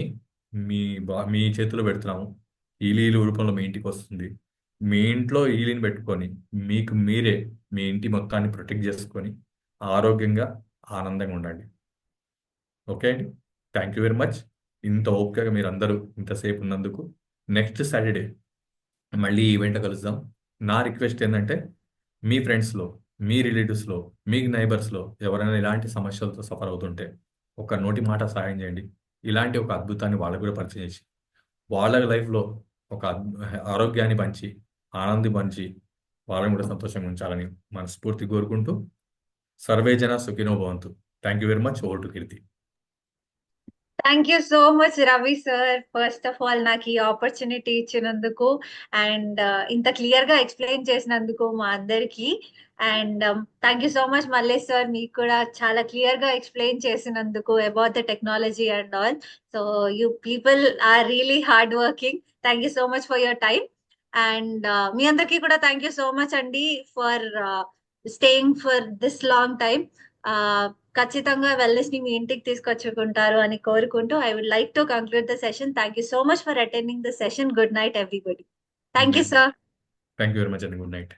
మీ చేతిలో పెడుతున్నాము. ఈలీలు రూపంలో మీ ఇంటికి వస్తుంది. మీ ఇంట్లో ఈలీని పెట్టుకొని మీకు మీరే మీ ఇంటి మొత్తాన్ని ప్రొటెక్ట్ చేసుకొని ఆరోగ్యంగా ఆనందంగా ఉండండి. ఓకే అండి, థ్యాంక్ యూ వెరీ మచ్. ఇంత ఓపికగా మీరు అందరూ ఇంతసేపు ఉన్నందుకు. నెక్స్ట్ సాటర్డే మళ్ళీ ఈవెంట్ కలుద్దాం. నా రిక్వెస్ట్ ఏంటంటే, మీ ఫ్రెండ్స్లో, మీ రిలేటివ్స్లో, మీ నైబర్స్లో ఎవరైనా ఇలాంటి సమస్యలతో సఫర్ అవుతుంటే ఒక నోటి మాట సహాయం చేయండి. ఇలాంటి ఒక అద్భుతాన్ని వాళ్ళకు కూడా పరిచయం చేసి వాళ్ళ లైఫ్లో ఒక ఆరోగ్యాన్ని పంచి, ఆనందం పంచి, వాళ్ళని కూడా సంతోషంగా ఉంచాలని మనస్ఫూర్తి కోరుకుంటూ, సర్వే జన సుఖినో భవంతు. Thank you very much. Over to Keerthi. Thank you so much Ravi sir. First of all నాకు ఈ ఆపర్చునిటీ ఇచ్చినందుకు అండ్ ఇంత క్లియర్ గా ఎక్స్ప్లెయిన్ చేసినందుకు మా అందరికి. And thank you so much Mallesh sir, మీకు కూడా చాలా క్లియర్ గా ఎక్స్ప్లెయిన్ చేసినందుకు about the technology and all. So you people are really hard working. Thank you so much for your time. And మీ అందరికీ కూడా థ్యాంక్ యూ సో మచ్ అండి for staying for this long time. ఖచ్చితంగా వెల్నెస్ ని మీ ఇంటికి తీసుకొచ్చుకుంటారు అని కోరుకుంటూ I would like to conclude the session. Thank you so much for attending the session. Good night everybody. Thank you sir. Thank you very much అండి. Good night.